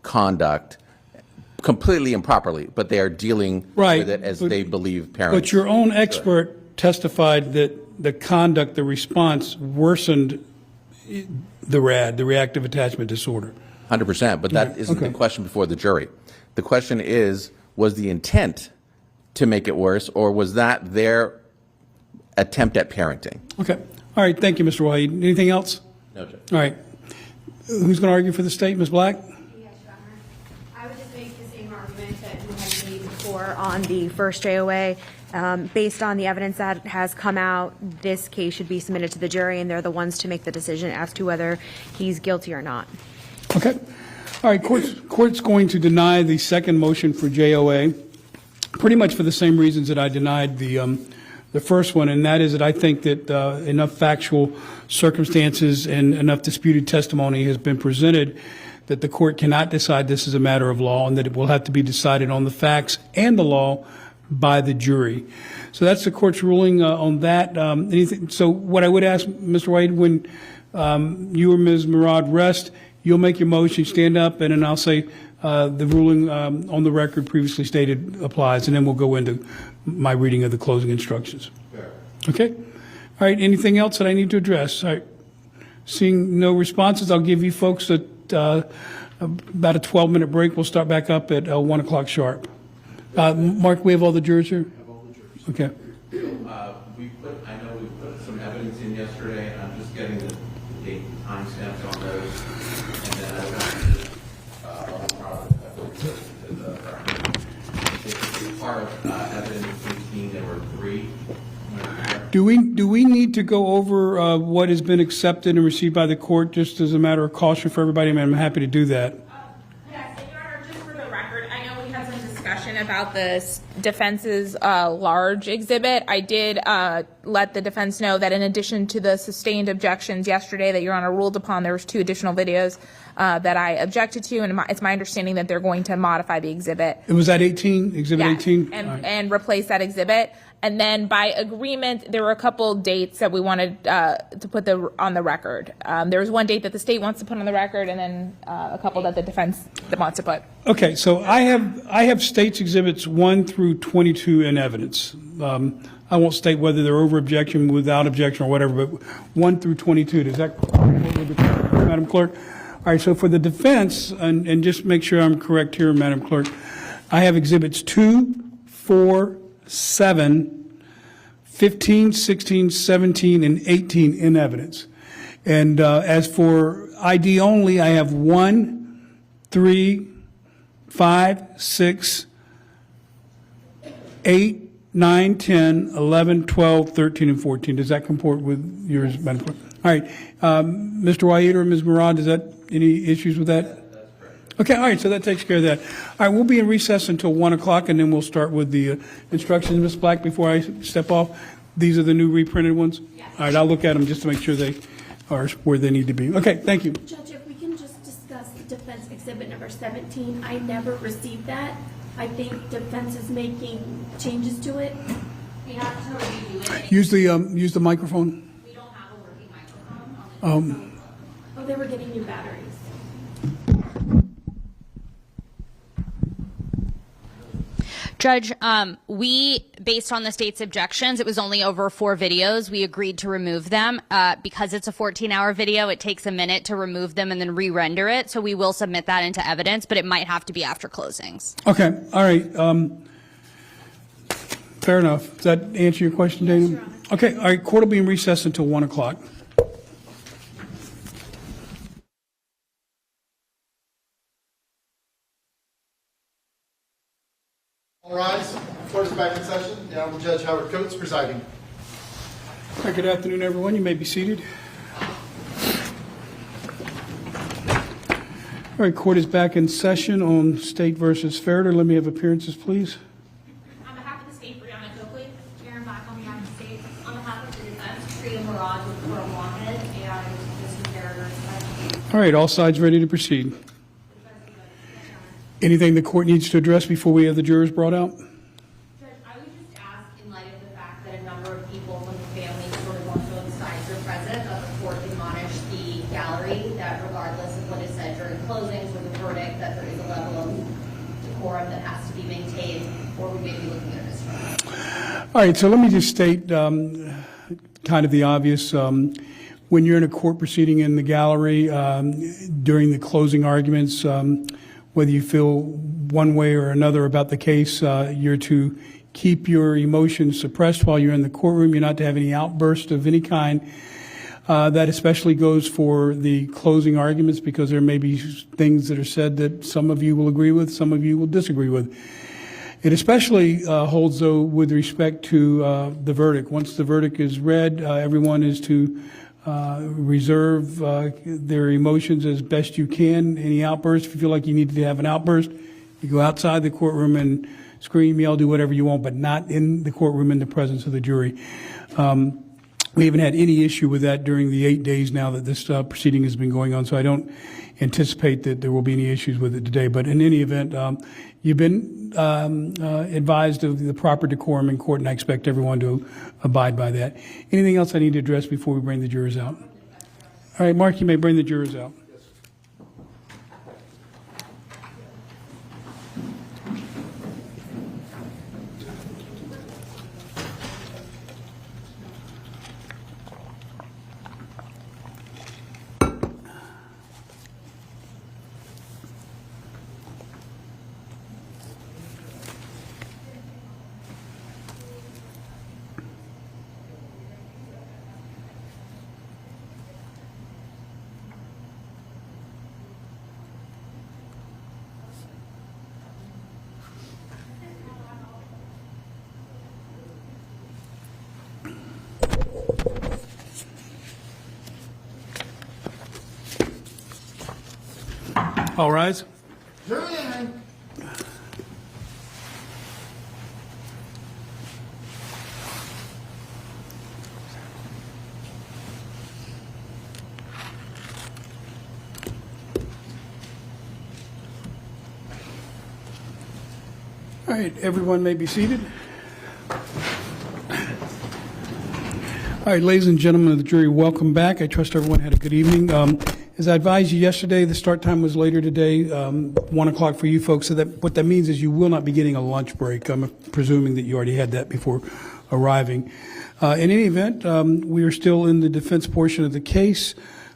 conduct completely improperly, but they are dealing with it as they believe parents. But your own expert testified that the conduct, the response worsened the RAD, the reactive attachment disorder. 100%, but that isn't the question before the jury. The question is, was the intent to make it worse, or was that their attempt at parenting? Okay. All right. Thank you, Mr. Wahid. Anything else? No, Judge. All right. Who's going to argue for the state? Ms. Black? Yes, Your Honor. I would just make the same argument that you had made before on the first JOA. Based on the evidence that has come out, this case should be submitted to the jury, and they're the ones to make the decision as to whether he's guilty or not. Okay. All right. Court's going to deny the second motion for JOA, pretty much for the same reasons that I denied the first one, and that is that I think that enough factual circumstances and enough disputed testimony has been presented that the court cannot decide this is a matter of law, and that it will have to be decided on the facts and the law by the jury. So that's the court's ruling on that. So what I would ask, Mr. White, when you or Ms. Murad rest, you'll make your motion, stand up, and then I'll say the ruling on the record previously stated applies, and then we'll go into my reading of the closing instructions. Okay? All right, anything else that I need to address? All right. Seeing no responses, I'll give you folks about a 12-minute break. We'll start back up at 1 o'clock sharp. Mark, we have all the jurors here? Have all the jurors. Okay. I know we put some evidence in yesterday, and I'm just getting the date and timestamps on those. And then I got part of evidence 18, there were 3. Do we need to go over what has been accepted and received by the court just as a matter of caution for everybody? I mean, I'm happy to do that. Yes, and Your Honor, just for the record, I know we had some discussion about this defense's large exhibit. I did let the defense know that in addition to the sustained objections yesterday that Your Honor ruled upon, there was 2 additional videos that I objected to, and it's my understanding that they're going to modify the exhibit. It was that 18, Exhibit Yeah, 18? and replace that exhibit. And then by agreement, there were a couple dates that we wanted to put on the record. There was one date that the state wants to put on the record, and then a couple that the defense wants to put. Okay, so I have states exhibits 1 through 22 in evidence. I won't state whether they're over objection, without objection, or whatever, but 1 through 22. Does that, Madam Clerk? All right, so for the defense, and just make sure I'm correct here, Madam Clerk, I have exhibits 2, 4, 7, 15, 16, 17, and 18 in evidence. And as for ID only, I have 1, 3, 5, 6, 8, 9, 10, 11, 12, 13, and 14. Does that comport with yours, Madam Clerk? All right. Mr. Wyatt or Ms. Murad, is that any issues with that? That's correct. Okay, all right, so that takes care of that. All right, we'll be in recess until 1 o'clock, and then we'll start with the instructions. Ms. Black, before I step off, these are the new reprinted ones? Yes. All right, I'll look at them just to make sure they are where they need to be. Okay, thank you. Judge, if we can just discuss defense exhibit number 17. I never received that. I think defense is making changes to it. We have to review it. Use the microphone. We don't have a working microphone. Oh, they were getting new batteries. Judge, we, based on the state's objections, it was only over 4 videos. We agreed to remove them. Because it's a 14-hour video, it takes a minute to remove them and then re-render it. So we will submit that into evidence, but it might have to be after closings. Okay, all right. Fair enough. Does that answer your question, Dana? Yes, Your Honor. Okay, all right, court will be in recess until 1 o'clock. All rise. Court is back in session. The Honorable Judge Howard Coates presiding. All right, good afternoon, everyone. You may be seated. All right, court is back in session on State versus Ferriter. Let me have appearances, please. On behalf of the state, Brianna Coakley. Karen Black on behalf of the state. On behalf of the defense, Priya Murad with Coral Mohammed and Mr. Ferriter. All right, all sides ready to proceed. Anything the court needs to address before we have the jurors brought out? Judge, I would just ask, in light of the fact that a number of people from the family sort of on both sides are present, that the court admonish the gallery that regardless of what is said during closings or the verdict, that there is a level of decorum that has to be maintained, or we may be looking at a mistrial. All right, so let me just state kind of the obvious. When you're in a court proceeding in the gallery during the closing arguments, whether you feel one way or another about the case, you're to keep your emotions suppressed while you're in the courtroom. You're not to have any outburst of any kind. That especially goes for the closing arguments, because there may be things that are said that some of you will agree with, some of you will disagree with. It especially holds, though, with respect to the verdict. Once the verdict is read, everyone is to reserve their emotions as best you can. Any outbursts, if you feel like you need to have an outburst, you go outside the courtroom and scream, yell, do whatever you want, but not in the courtroom in the presence of the jury. We haven't had any issue with that during the 8 days now that this proceeding has been going on, so I don't anticipate that there will be any issues with it today. But in any event, you've been advised of the proper decorum in court, and I expect everyone to abide by that. Anything else I need to address before we bring the jurors out? All right, Mark, you may bring the jurors out. All rise. Julian. All right, everyone may be seated. All right, ladies and gentlemen of the jury, welcome back. I trust everyone had a good evening. As I advised you yesterday, the start time was later today, 1 o'clock for you folks. So that what that means is you will not be getting a lunch break. I'm presuming that you already had that before arriving. In any event, we are still in the defense portion of the case.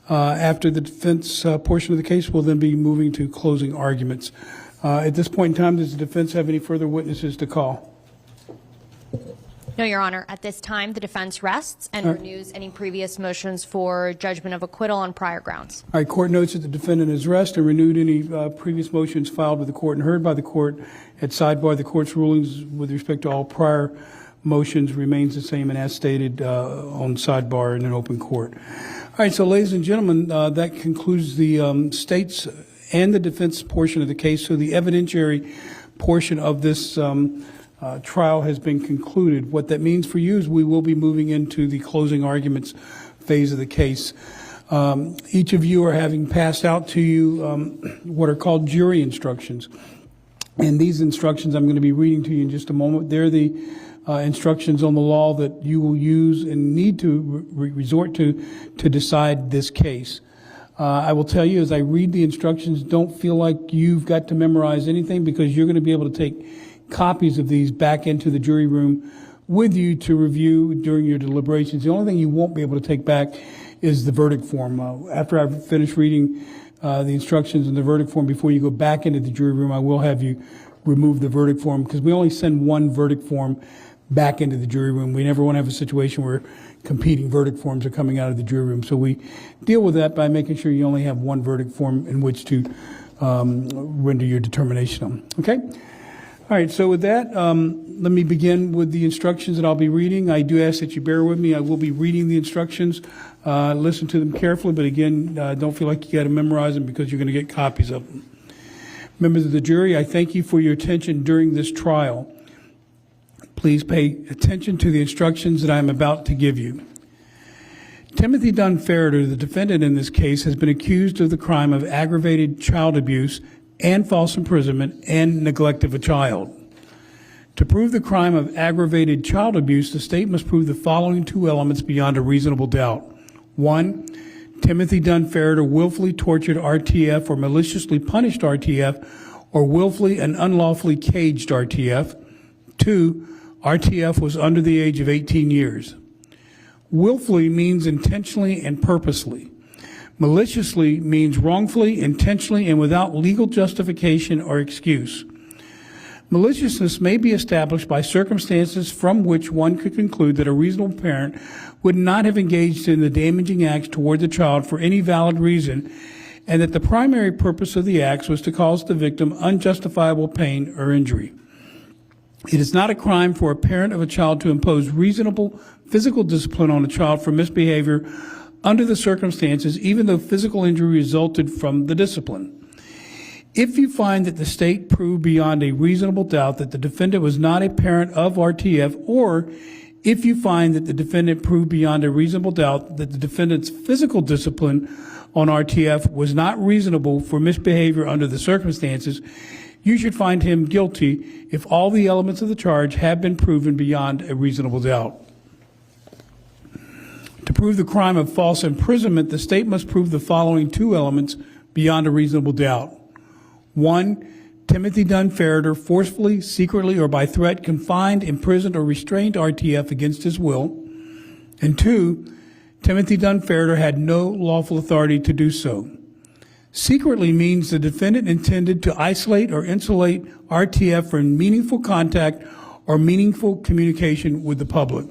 After the defense portion of the case, we'll then be moving to closing arguments. At this point in time, does the defense have any further witnesses to call? No, Your Honor. At this time, the defense rests and renews any previous motions for judgment of acquittal on prior grounds. All right, court notes that the defendant has rested and renewed any previous motions filed with the court and heard by the court. At sidebar, the court's rulings with respect to all prior motions remains the same and as stated on sidebar in an open court. All right, so ladies and gentlemen, that concludes the state's and the defense portion of the case. So the evidentiary portion of this trial has been concluded. What that means for you is we will be moving into the closing arguments phase of the case. Each of you are having passed out to you what are called jury instructions. And these instructions I'm going to be reading to you in just a moment. They're the instructions on the law that you will use and need to resort to decide this case. I will tell you as I read the instructions, don't feel like you've got to memorize anything because you're going to be able to take copies of these back into the jury room with you to review during your deliberations. The only thing you won't be able to take back is the verdict form. After I've finished reading the instructions and the verdict form, before you go back into the jury room, I will have you remove the verdict form because we only send one verdict form back into the jury room. We never want to have a situation where competing verdict forms are coming out of the jury room. So we deal with that by making sure you only have one verdict form in which to render your determination on. Okay? All right, so with that, let me begin with the instructions that I'll be reading. I do ask that you bear with me. I will be reading the instructions. Listen to them carefully, but again, don't feel like you got to memorize them because you're going to get copies of them. Members of the jury, I thank you for your attention during this trial. Please pay attention to the instructions that I am about to give you. Timothy Dunn Ferriter, the defendant in this case, has been accused of the crime of aggravated child abuse and false imprisonment and neglect of a child. To prove the crime of aggravated child abuse, the state must prove the following two elements beyond a reasonable doubt. 1, Timothy Dunn Ferriter willfully tortured RTF or maliciously punished RTF or willfully and unlawfully caged RTF. 2, RTF was under the age of 18 years. Willfully means intentionally and purposely. Maliciously means wrongfully, intentionally, and without legal justification or excuse. Maliciousness may be established by circumstances from which one could conclude that a reasonable parent would not have engaged in the damaging acts toward the child for any valid reason, and that the primary purpose of the acts was to cause the victim unjustifiable pain or injury. It is not a crime for a parent of a child to impose reasonable physical discipline on a child for misbehavior under the circumstances, even though physical injury resulted from the discipline. If you find that the state proved beyond a reasonable doubt that the defendant was not a parent of RTF, or if you find that the defendant proved beyond a reasonable doubt that the defendant's physical discipline on RTF was not reasonable for misbehavior under the circumstances, you should find him guilty if all the elements of the charge have been proven beyond a reasonable doubt. To prove the crime of false imprisonment, the state must prove the following two elements beyond a reasonable doubt. 1, Timothy Dunn Ferriter forcefully, secretly, or by threat confined, imprisoned, or restrained RTF against his will. And 2, Timothy Dunn Ferriter had no lawful authority to do so. Secretly means the defendant intended to isolate or insulate RTF from meaningful contact or meaningful communication with the public.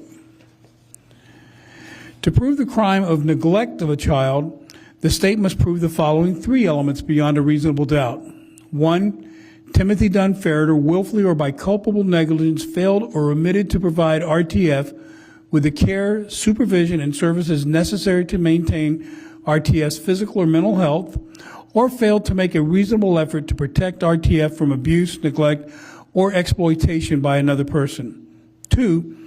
To prove the crime of neglect of a child, the state must prove the following three elements beyond a reasonable doubt. 1, Timothy Dunn Ferriter willfully or by culpable negligence failed or omitted to provide RTF with the care, supervision, and services necessary to maintain RTF's physical or mental health, or failed to make a reasonable effort to protect RTF from abuse, neglect, or exploitation by another person. 2,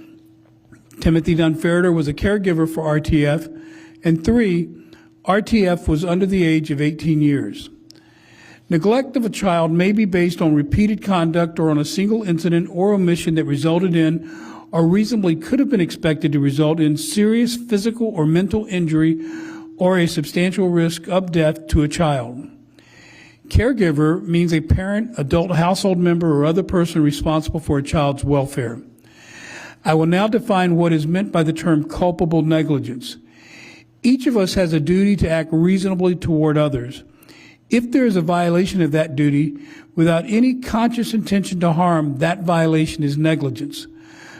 Timothy Dunn Ferriter was a caregiver for RTF. And 3, RTF was under the age of 18 years. Neglect of a child may be based on repeated conduct or on a single incident or omission that resulted in or reasonably could have been expected to result in serious physical or mental injury or a substantial risk of death to a child. Caregiver means a parent, adult household member, or other person responsible for a child's welfare. I will now define what is meant by the term culpable negligence. Each of us has a duty to act reasonably toward others. If there is a violation of that duty without any conscious intention to harm, that violation is negligence.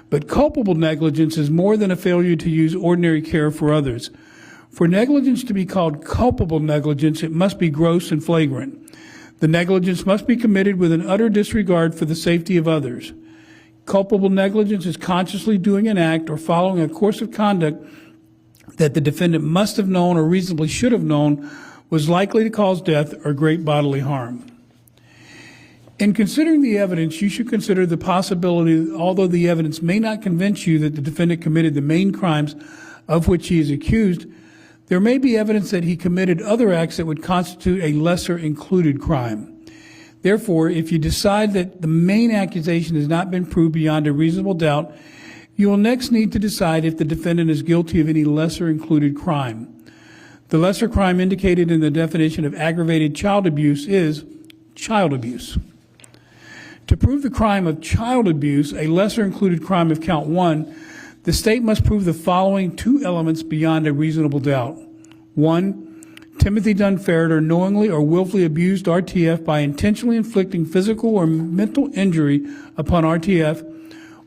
But culpable negligence is more than a failure to use ordinary care for others. For negligence to be called culpable negligence, it must be gross and flagrant. The negligence must be committed with an utter disregard for the safety of others. Culpable negligence is consciously doing an act or following a course of conduct that the defendant must have known or reasonably should have known was likely to cause death or great bodily harm. In considering the evidence, you should consider the possibility that although the evidence may not convince you that the defendant committed the main crimes of which he is accused, there may be evidence that he committed other acts that would constitute a lesser included crime. Therefore, if you decide that the main accusation has not been proved beyond a reasonable doubt, you will next need to decide if the defendant is guilty of any lesser included crime. The lesser crime indicated in the definition of aggravated child abuse is child abuse. To prove the crime of child abuse, a lesser included crime of count 1, the state must prove the following two elements beyond a reasonable doubt. 1, Timothy Dunn Ferriter knowingly or willfully abused RTF by intentionally inflicting physical or mental injury upon RTF,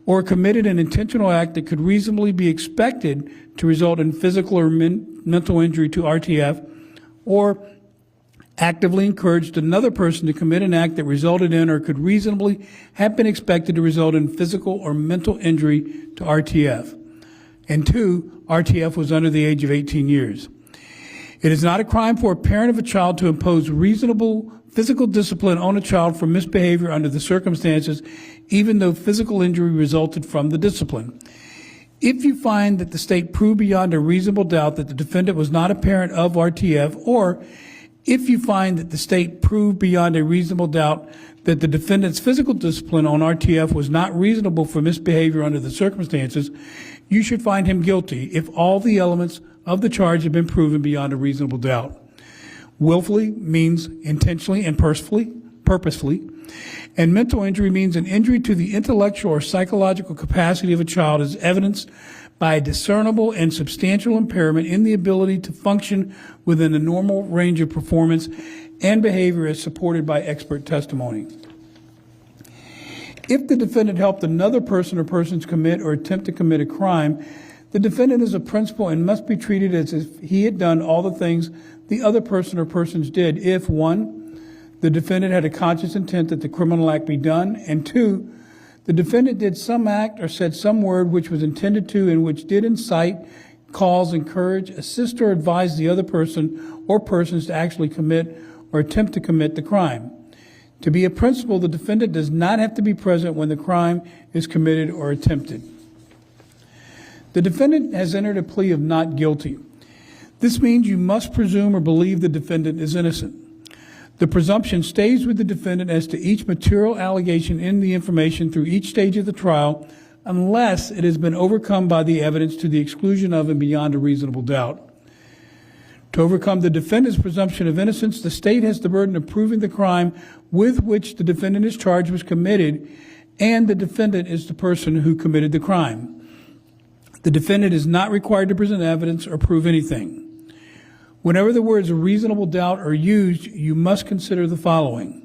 or committed an intentional act that could reasonably be expected to result in physical or mental injury to RTF, or actively encouraged another person to commit an act that resulted in or could reasonably have been expected to result in physical or mental injury to RTF. And 2, RTF was under the age of 18 years. It is not a crime for a parent of a child to impose reasonable physical discipline on a child for misbehavior under the circumstances, even though physical injury resulted from the discipline. If you find that the state proved beyond a reasonable doubt that the defendant was not a parent of RTF, or if you find that the state proved beyond a reasonable doubt that the defendant's physical discipline on RTF was not reasonable for misbehavior under the circumstances, you should find him guilty if all the elements of the charge have been proven beyond a reasonable doubt. Willfully means intentionally and purposefully, and mental injury means an injury to the intellectual or psychological capacity of a child as evidenced by a discernible and substantial impairment in the ability to function within the normal range of performance and behavior as supported by expert testimony. If the defendant helped another person or persons commit or attempt to commit a crime, the defendant is a principal and must be treated as if he had done all the things the other person or persons did if 1, the defendant had a conscious intent that the criminal act be done, and 2, the defendant did some act or said some word which was intended to and which did incite, cause, encourage, assist, or advise the other person or persons to actually commit or attempt to commit the crime. To be a principal, the defendant does not have to be present when the crime is committed or attempted. The defendant has entered a plea of not guilty. This means you must presume or believe the defendant is innocent. The presumption stays with the defendant as to each material allegation in the information through each stage of the trial, unless it has been overcome by the evidence to the exclusion of and beyond a reasonable doubt. To overcome the defendant's presumption of innocence, the state has the burden of proving the crime with which the defendant is charged was committed, and the defendant is the person who committed the crime. The defendant is not required to present evidence or prove anything. Whenever the words reasonable doubt are used, you must consider the following.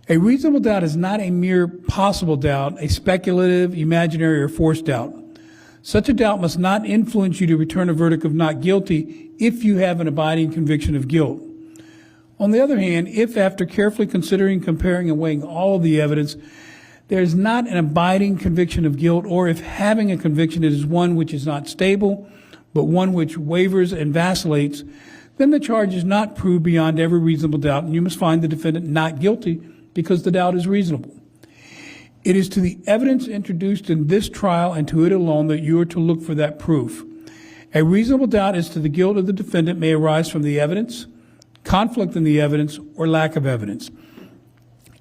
A reasonable doubt is not a mere possible doubt, a speculative, imaginary, or forced doubt. Such a doubt must not influence you to return a verdict of not guilty if you have an abiding conviction of guilt. On the other hand, if after carefully considering, comparing, and weighing all of the evidence, there is not an abiding conviction of guilt, or if having a conviction it is one which is not stable, but one which wavers and vacillates, then the charge is not proved beyond every reasonable doubt, and you must find the defendant not guilty because the doubt is reasonable. It is to the evidence introduced in this trial and to it alone that you are to look for that proof. A reasonable doubt as to the guilt of the defendant may arise from the evidence, conflict in the evidence, or lack of evidence.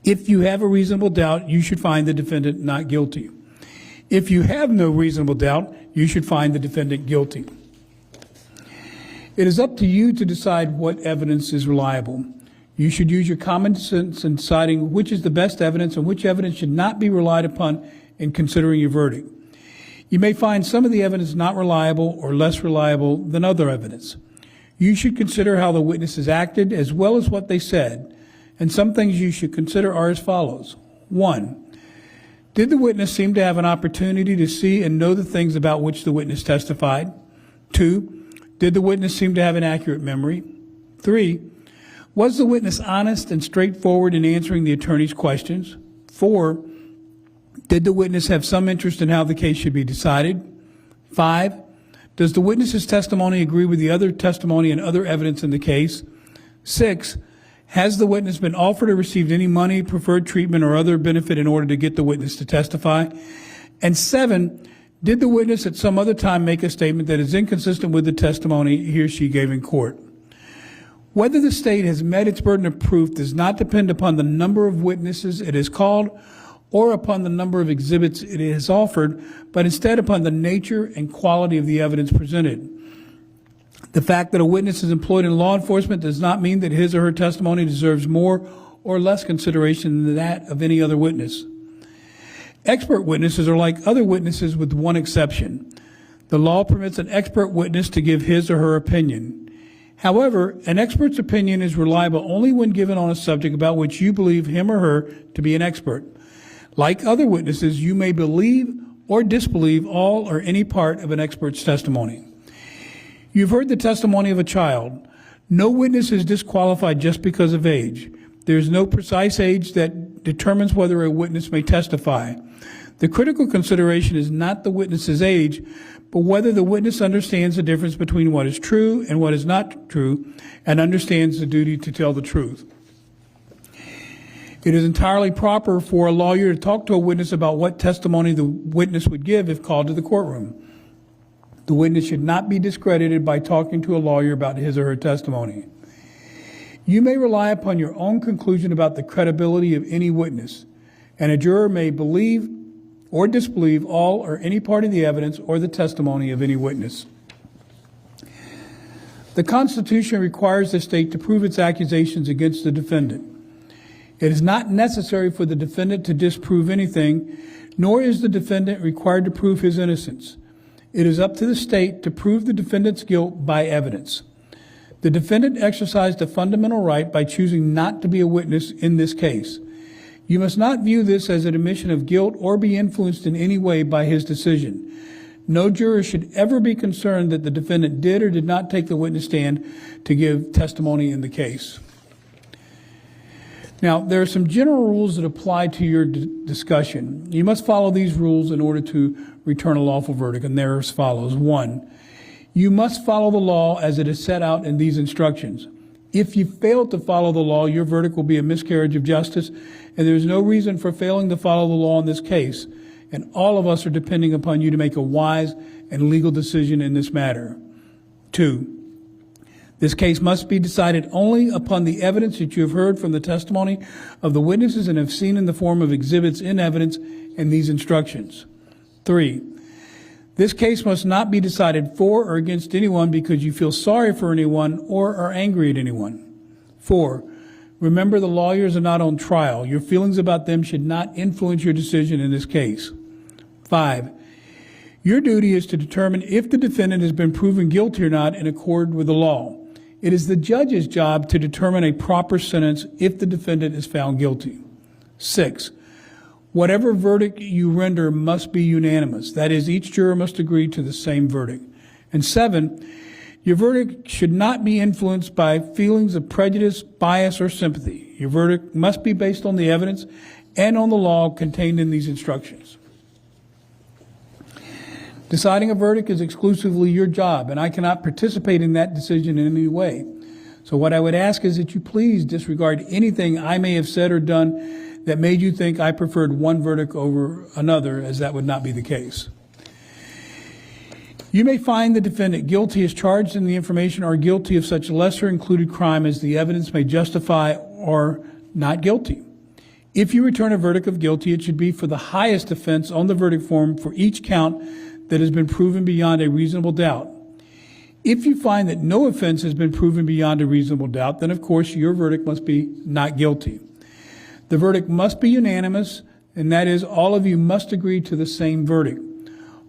If you have a reasonable doubt, you should find the defendant not guilty. If you have no reasonable doubt, you should find the defendant guilty. It is up to you to decide what evidence is reliable. You should use your common sense in deciding which is the best evidence and which evidence should not be relied upon in considering your verdict. You may find some of the evidence not reliable or less reliable than other evidence. You should consider how the witnesses acted as well as what they said, and some things you should consider are as follows. 1. Did the witness seem to have an opportunity to see and know the things about which the witness testified? 2. Did the witness seem to have an accurate memory? 3. Was the witness honest and straightforward in answering the attorney's questions? 4. Did the witness have some interest in how the case should be decided? 5. Does the witness's testimony agree with the other testimony and other evidence in the case? 6. Has the witness been offered or received any money, preferred treatment, or other benefit in order to get the witness to testify? And 7. Did the witness at some other time make a statement that is inconsistent with the testimony he or she gave in court? Whether the state has met its burden of proof does not depend upon the number of witnesses it has called or upon the number of exhibits it has offered, but instead upon the nature and quality of the evidence presented. The fact that a witness is employed in law enforcement does not mean that his or her testimony deserves more or less consideration than that of any other witness. Expert witnesses are like other witnesses with one exception. The law permits an expert witness to give his or her opinion. However, an expert's opinion is reliable only when given on a subject about which you believe him or her to be an expert. Like other witnesses, you may believe or disbelieve all or any part of an expert's testimony. You've heard the testimony of a child. No witness is disqualified just because of age. There is no precise age that determines whether a witness may testify. The critical consideration is not the witness's age, but whether the witness understands the difference between what is true and what is not true and understands the duty to tell the truth. It is entirely proper for a lawyer to talk to a witness about what testimony the witness would give if called to the courtroom. The witness should not be discredited by talking to a lawyer about his or her testimony. You may rely upon your own conclusion about the credibility of any witness, and a juror may believe or disbelieve all or any part of the evidence or the testimony of any witness. The Constitution requires the state to prove its accusations against the defendant. It is not necessary for the defendant to disprove anything, nor is the defendant required to prove his innocence. It is up to the state to prove the defendant's guilt by evidence. The defendant exercised a fundamental right by choosing not to be a witness in this case. You must not view this as an admission of guilt or be influenced in any way by his decision. No juror should ever be concerned that the defendant did or did not take the witness stand to give testimony in the case. Now, there are some general rules that apply to your discussion. You must follow these rules in order to return a lawful verdict, and they're as follows. 1, you must follow the law as it is set out in these instructions. If you fail to follow the law, your verdict will be a miscarriage of justice, and there is no reason for failing to follow the law in this case. and all of us are depending upon you to make a wise and legal decision in this matter. 2, this case must be decided only upon the evidence that you have heard from the testimony of the witnesses and have seen in the form of exhibits in evidence in these instructions. 3, this case must not be decided for or against anyone because you feel sorry for anyone or are angry at anyone. 4, remember the lawyers are not on trial. Your feelings about them should not influence your decision in this case. 5, your duty is to determine if the defendant has been proven guilty or not in accord with the law. It is the judge's job to determine a proper sentence if the defendant is found guilty. 6, whatever verdict you render must be unanimous. That is, each juror must agree to the same verdict. And 7, your verdict should not be influenced by feelings of prejudice, bias, or sympathy. Your verdict must be based on the evidence and on the law contained in these instructions. Deciding a verdict is exclusively your job, and I cannot participate in that decision in any way. So what I would ask is that you please disregard anything I may have said or done that made you think I preferred one verdict over another, as that would not be the case. You may find the defendant guilty as charged in the information or guilty of such lesser included crime as the evidence may justify or not guilty. If you return a verdict of guilty, it should be for the highest offense on the verdict form for each count that has been proven beyond a reasonable doubt. If you find that no offense has been proven beyond a reasonable doubt, then of course your verdict must be not guilty. The verdict must be unanimous, and that is, all of you must agree to the same verdict.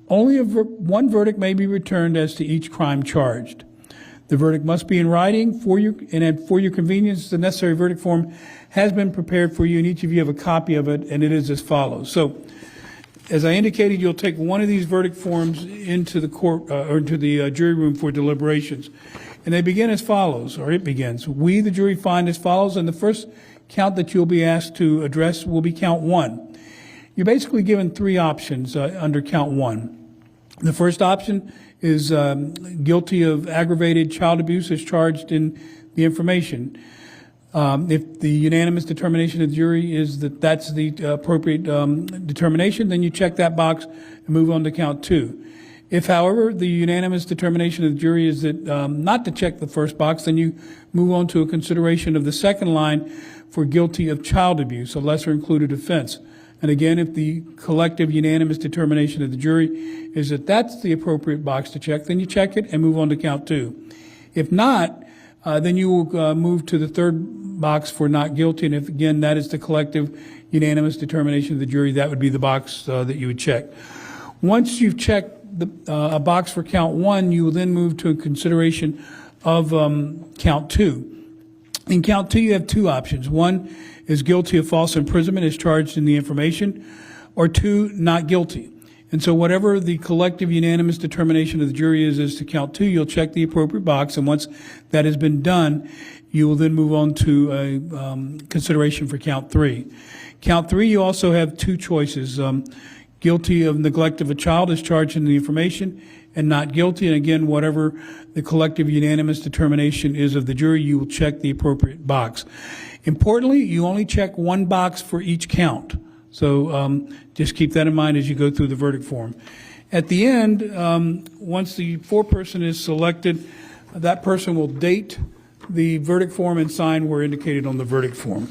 Only one verdict may be returned as to each crime charged. The verdict must be in writing for your convenience. The necessary verdict form has been prepared for you, and each of you have a copy of it, and it is as follows. So, as I indicated, you'll take one of these verdict forms into the court or into the jury room for deliberations, and they begin as follows, or it begins. We, the jury, find as follows, and the first count that you'll be asked to address will be count 1. You're basically given 3 options under count 1. The first option is guilty of aggravated child abuse as charged in the information. If the unanimous determination of the jury is that that's the appropriate determination, then you check that box and move on to count 2. If, however, the unanimous determination of the jury is that not to check the first box, then you move on to a consideration of the second line for guilty of child abuse, a lesser included offense. And again, if the collective unanimous determination of the jury is that that's the appropriate box to check, then you check it and move on to count 2. If not, then you will move to the third box for not guilty. And if, again, that is the collective unanimous determination of the jury, that would be the box that you would check. Once you've checked a box for count 1, you will then move to a consideration of count 2. In count 2, you have 2 options. 1 is guilty of false imprisonment as charged in the information, or 2, not guilty. And so whatever the collective unanimous determination of the jury is as to count 2, you'll check the appropriate box, and once that has been done, you will then move on to a consideration for count 3. Count 3, you also have 2 choices. Guilty of neglect of a child as charged in the information, and not guilty. And again, whatever the collective unanimous determination is of the jury, you will check the appropriate box. Importantly, you only check 1 box for each count. So just keep that in mind as you go through the verdict form. At the end, once the foreperson is selected, that person will date the verdict form and sign where indicated on the verdict form.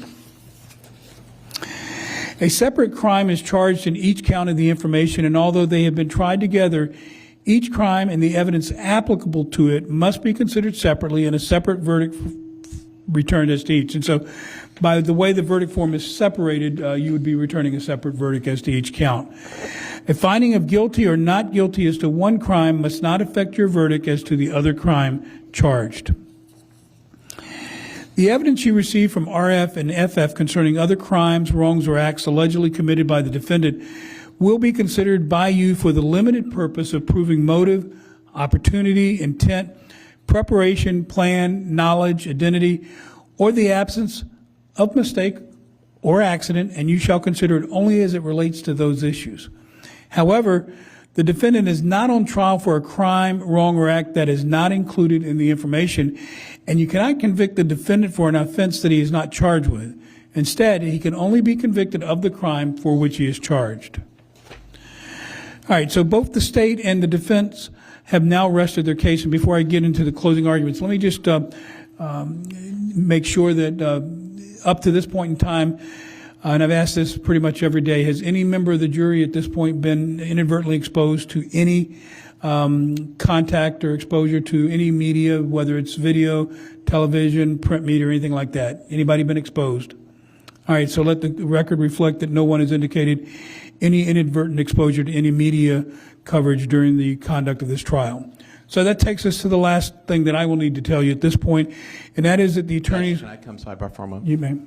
A separate crime is charged in each count of the information, and although they have been tried together, each crime and the evidence applicable to it must be considered separately, and a separate verdict returned as to each. And so by the way the verdict form is separated, you would be returning a separate verdict as to each count. A finding of guilty or not guilty as to one crime must not affect your verdict as to the other crime charged. The evidence you receive from RF and FF concerning other crimes, wrongs, or acts allegedly committed by the defendant will be considered by you for the limited purpose of proving motive, opportunity, intent, preparation, plan, knowledge, identity, or the absence of mistake or accident, and you shall consider it only as it relates to those issues. However, the defendant is not on trial for a crime, wrong, or act that is not included in the information, and you cannot convict the defendant for an offense that he is not charged with. Instead, he can only be convicted of the crime for which he is charged. All right, so both the state and the defense have now rested their case. And before I get into the closing arguments, let me just make sure that up to this point in time, and I've asked this pretty much every day, has any member of the jury at this point been inadvertently exposed to any contact or exposure to any media, whether it's video, television, print media, or anything like that? Anybody been exposed? All right, so let the record reflect that no one has indicated any inadvertent exposure to any media coverage during the conduct of this trial. So that takes us to the last thing that I will need to tell you at this point, and that is that the attorneys... Can I come sidebar for a moment? You may.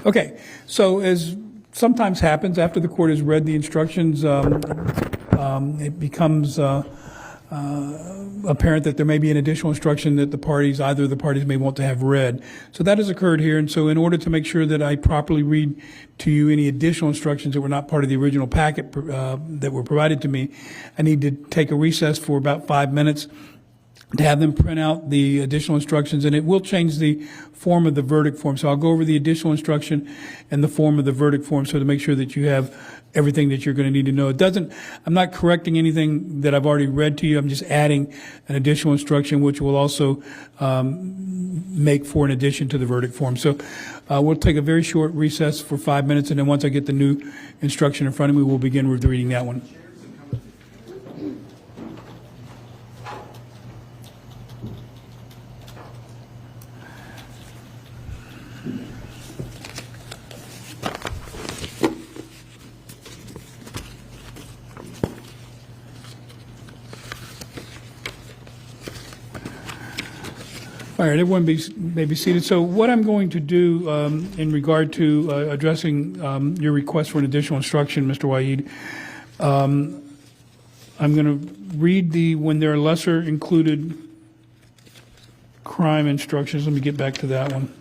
Okay, so as sometimes happens, after the court has read the instructions, it becomes apparent that there may be an additional instruction that either of the parties may want to have read. So that has occurred here, and so in order to make sure that I properly read to you any additional instructions that were not part of the original packet that were provided to me, I need to take a recess for about 5 minutes to have them print out the additional instructions, and it will change the form of the verdict form. So I'll go over the additional instruction and the form of the verdict form so to make sure that you have everything that you're going to need to know. I'm not correcting anything that I've already read to you. I'm just adding an additional instruction which will also make for an addition to the verdict form. So we'll take a very short recess for 5 minutes, and then once I get the new instruction in front of me, we'll begin with reading that one. All right, everyone may be seated. So what I'm going to do in regard to addressing your request for an additional instruction, Mr. Waheed, I'm going to read when there are lesser included crime instructions. Let me get back to that one.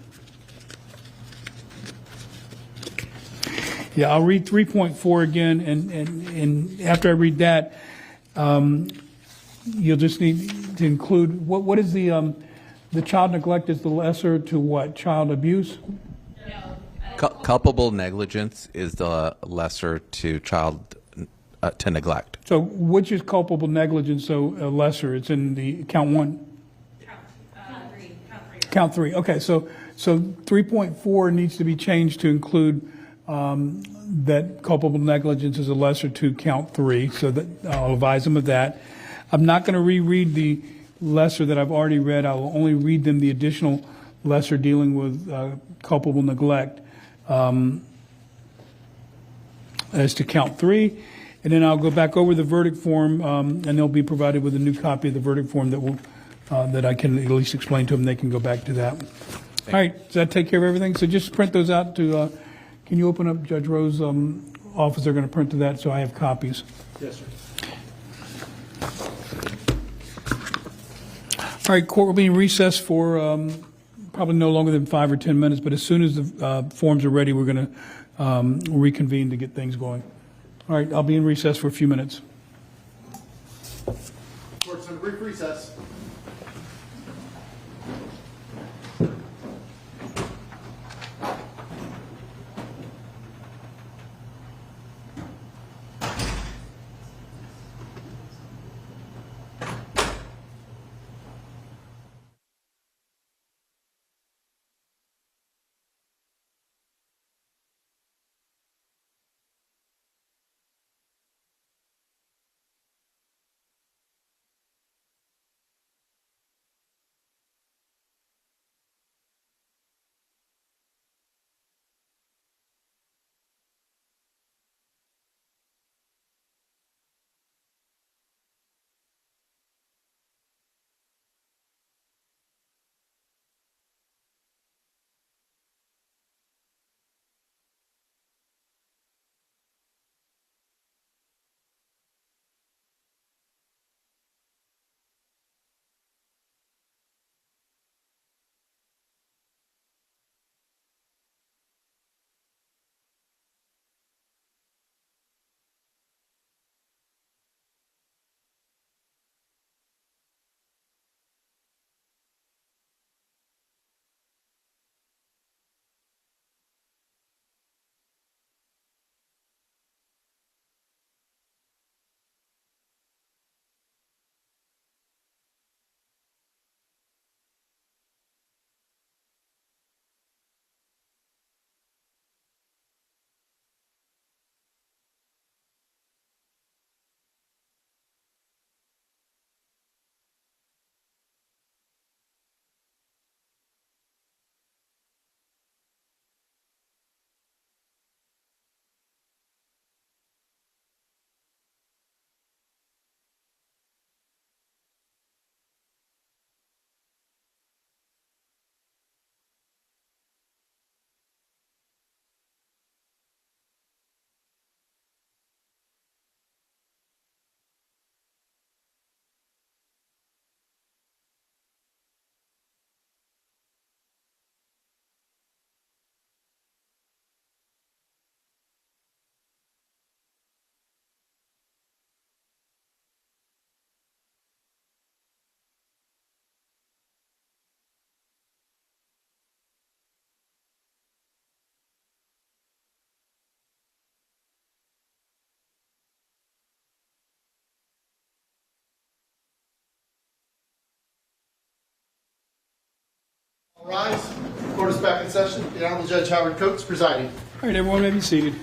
Yeah, I'll read 3.4 again, and after I read that, you'll just need to include, what is the child neglect is the lesser to what? Child abuse? Culpable negligence is the lesser to child to neglect. So which is culpable negligence, so lesser? It's in the count one? Count three. Okay, so 3.4 needs to be changed to include that culpable negligence is a lesser to count three, so that I'll advise them of that. I'm not going to reread the lesser that I've already read. I will only read them the additional lesser dealing with culpable neglect as to count three, and then I'll go back over the verdict form, and they'll be provided with a new copy of the verdict form that I can at least explain to them. They can go back to that. All right, does that take care of everything? So just print those out to, can you open up Judge Rowe's office? They're going to print to that, so I have copies. Yes, sir. All right, court will be in recess for probably no longer than 5 or 10 minutes, but as soon as the forms are ready, we're going to reconvene to get things going. All right, I'll be in recess for a few minutes. Court's in a brief recess. All rise. Court is back in session. The Honorable Judge Howard Coates presiding. All right, everyone may be seated.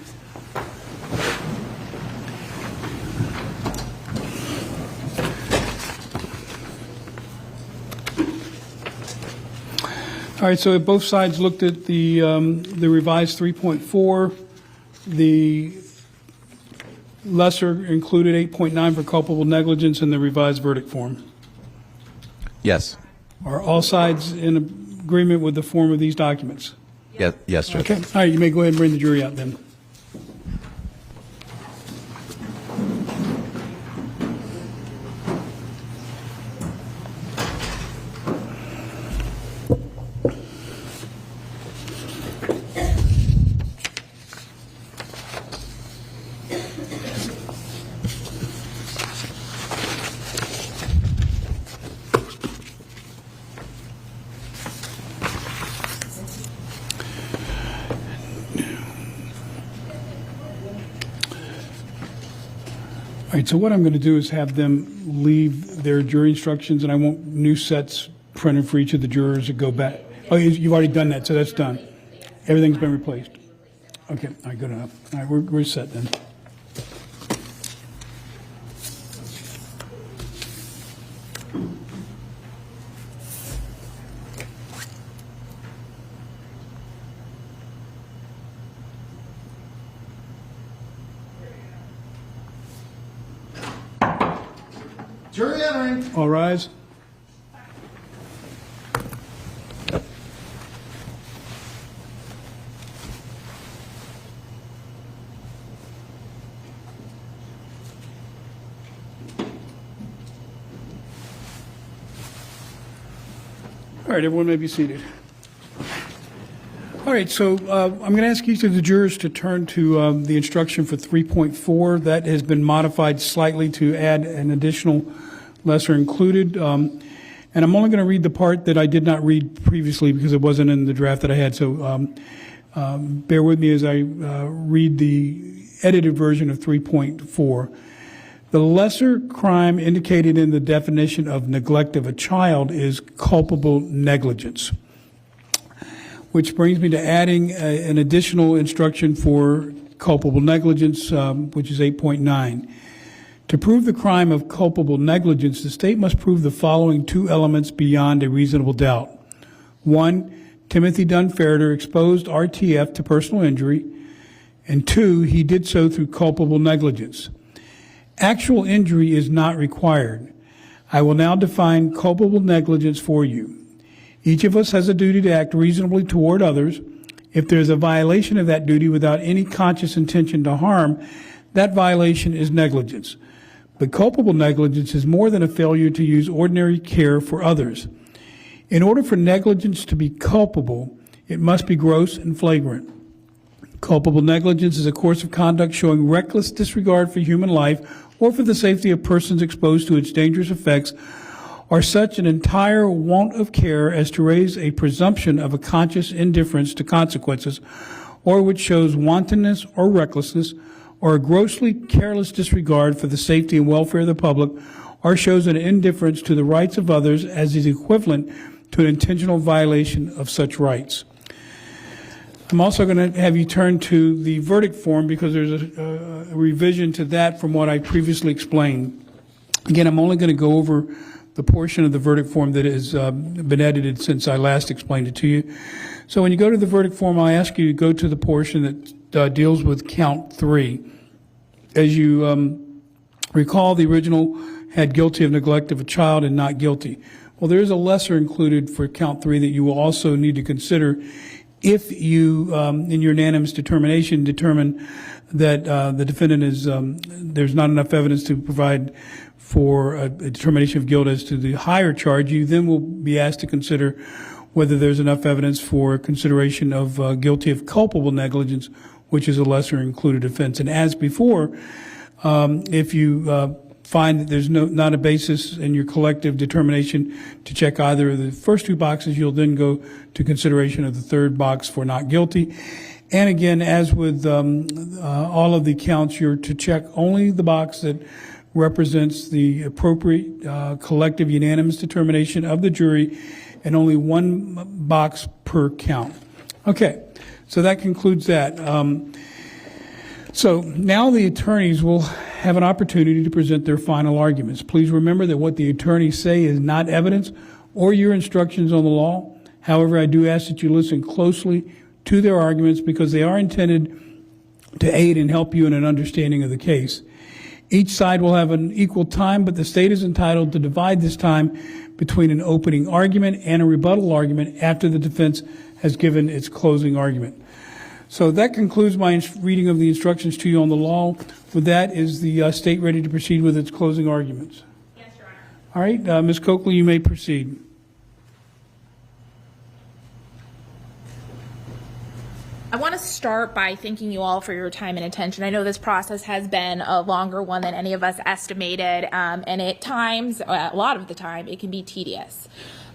All right, so both sides looked at the revised 3.4. The lesser included 8.9 for culpable negligence in the revised verdict form. Yes. Are all sides in agreement with the form of these documents? Yes, Judge. Okay, all right, you may go ahead and bring the jury out then. All right, so what I'm going to do is have them leave their jury instructions, and I want new sets printed for each of the jurors that go back. Oh, you've already done that, so that's done. Everything's been replaced. Okay, all right, good enough. All right, we're set then. Jury entering. All rise. All right, everyone may be seated. All right, so I'm going to ask each of the jurors to turn to the instruction for 3.4. That has been modified slightly to add an additional lesser included. And I'm only going to read the part that I did not read previously because it wasn't in the draft that I had. So bear with me as I read the edited version of 3.4. The lesser crime indicated in the definition of neglect of a child is culpable negligence, which brings me to adding an additional instruction for culpable negligence, which is 8.9. To prove the crime of culpable negligence, the state must prove the following two elements beyond a reasonable doubt. One, Timothy Dunn Ferriter exposed RTF to personal injury, and two, he did so through culpable negligence. Actual injury is not required. I will now define culpable negligence for you. Each of us has a duty to act reasonably toward others. If there is a violation of that duty without any conscious intention to harm, that violation is negligence. But culpable negligence is more than a failure to use ordinary care for others. In order for negligence to be culpable, it must be gross and flagrant. Culpable negligence is a course of conduct showing reckless disregard for human life or for the safety of persons exposed to its dangerous effects, or such an entire want of care as to raise a presumption of a conscious indifference to consequences, or which shows wantonness or recklessness, or a grossly careless disregard for the safety and welfare of the public, or shows an indifference to the rights of others as is equivalent to an intentional violation of such rights. I'm also going to have you turn to the verdict form because there's a revision to that from what I previously explained. Again, I'm only going to go over the portion of the verdict form that has been edited since I last explained it to you. So when you go to the verdict form, I ask you to go to the portion that deals with count 3. As you recall, the original had guilty of neglect of a child and not guilty. Well, there is a lesser included for count 3 that you will also need to consider if you, in your unanimous determination, determine that the defendant is, there's not enough evidence to provide for a determination of guilt as to the higher charge, you then will be asked to consider whether there's enough evidence for consideration of guilty of culpable negligence, which is a lesser included offense. And as before, if you find that there's not a basis in your collective determination to check either of the first two boxes, you'll then go to consideration of the third box for not guilty. And again, as with all of the counts, you're to check only the box that represents the appropriate collective unanimous determination of the jury, and only one box per count. Okay, so that concludes that. So now the attorneys will have an opportunity to present their final arguments. Please remember that what the attorneys say is not evidence or your instructions on the law. However, I do ask that you listen closely to their arguments because they are intended to aid and help you in an understanding of the case. Each side will have an equal time, but the state is entitled to divide this time between an opening argument and a rebuttal argument after the defense has given its closing argument. So that concludes my reading of the instructions to you on the law. With that, is the state ready to proceed with its closing arguments? Yes, Your Honor. All right, Ms. Coakley, you may proceed. I want to start by thanking you all for your time and attention. I know this process has been a longer one than any of us estimated, and at times, a lot of the time, it can be tedious.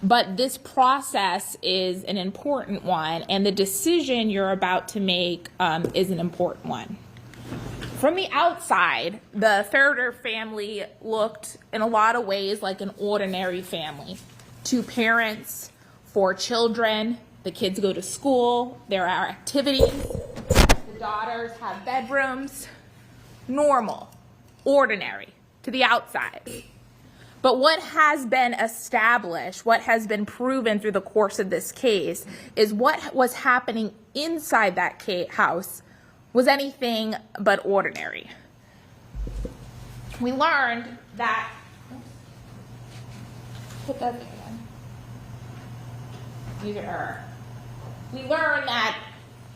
But this process is an important one, and the decision you're about to make is an important one. From the outside, the Ferriter family looked in a lot of ways like an ordinary family. 2 parents, 4 children, the kids go to school, there are activities, the daughters have bedrooms, normal, ordinary to the outside. But what has been established, what has been proven through the course of this case, is what was happening inside that house was anything but ordinary. We learned that, put that again. User error. We learned that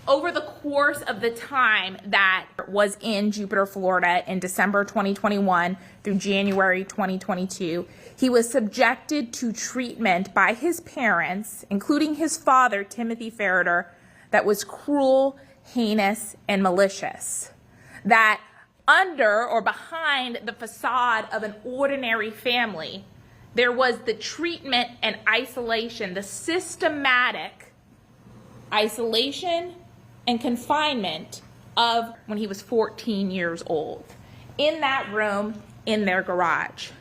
over the course of the time that was in Jupiter, Florida in December 2021 through January 2022, he was subjected to treatment by his parents, including his father, Timothy Ferriter, that was cruel, heinous, and malicious. That under or behind the facade of an ordinary family, there was the treatment and isolation, the systematic isolation and confinement of when he was 14 years old, in that room, in their garage.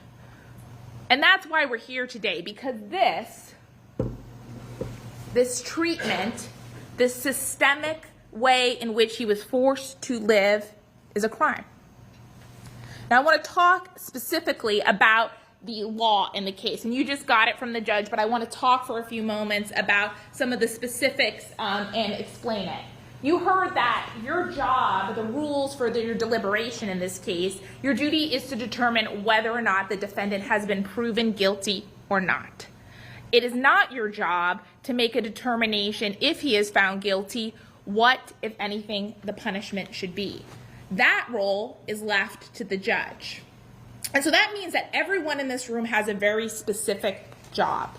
And that's why we're here today, because this treatment, this systemic way in which he was forced to live is a crime. Now I want to talk specifically about the law in the case, and you just got it from the judge, but I want to talk for a few moments about some of the specifics and explain it. You heard that your job, the rules for your deliberation in this case, your duty is to determine whether or not the defendant has been proven guilty or not. It is not your job to make a determination if he is found guilty, what, if anything, the punishment should be. That role is left to the judge. And so that means that everyone in this room has a very specific job.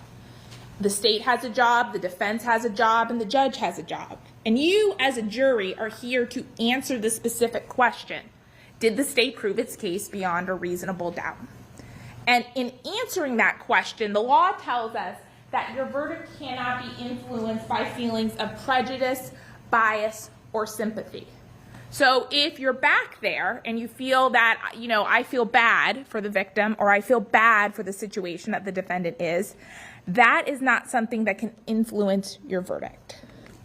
The state has a job, the defense has a job, and the judge has a job. And you, as a jury, are here to answer the specific question. Did the state prove its case beyond a reasonable doubt? And in answering that question, the law tells us that your verdict cannot be influenced by feelings of prejudice, bias, or sympathy. So if you're back there and you feel that, I feel bad for the victim, or I feel bad for the situation that the defendant is, that is not something that can influence your verdict.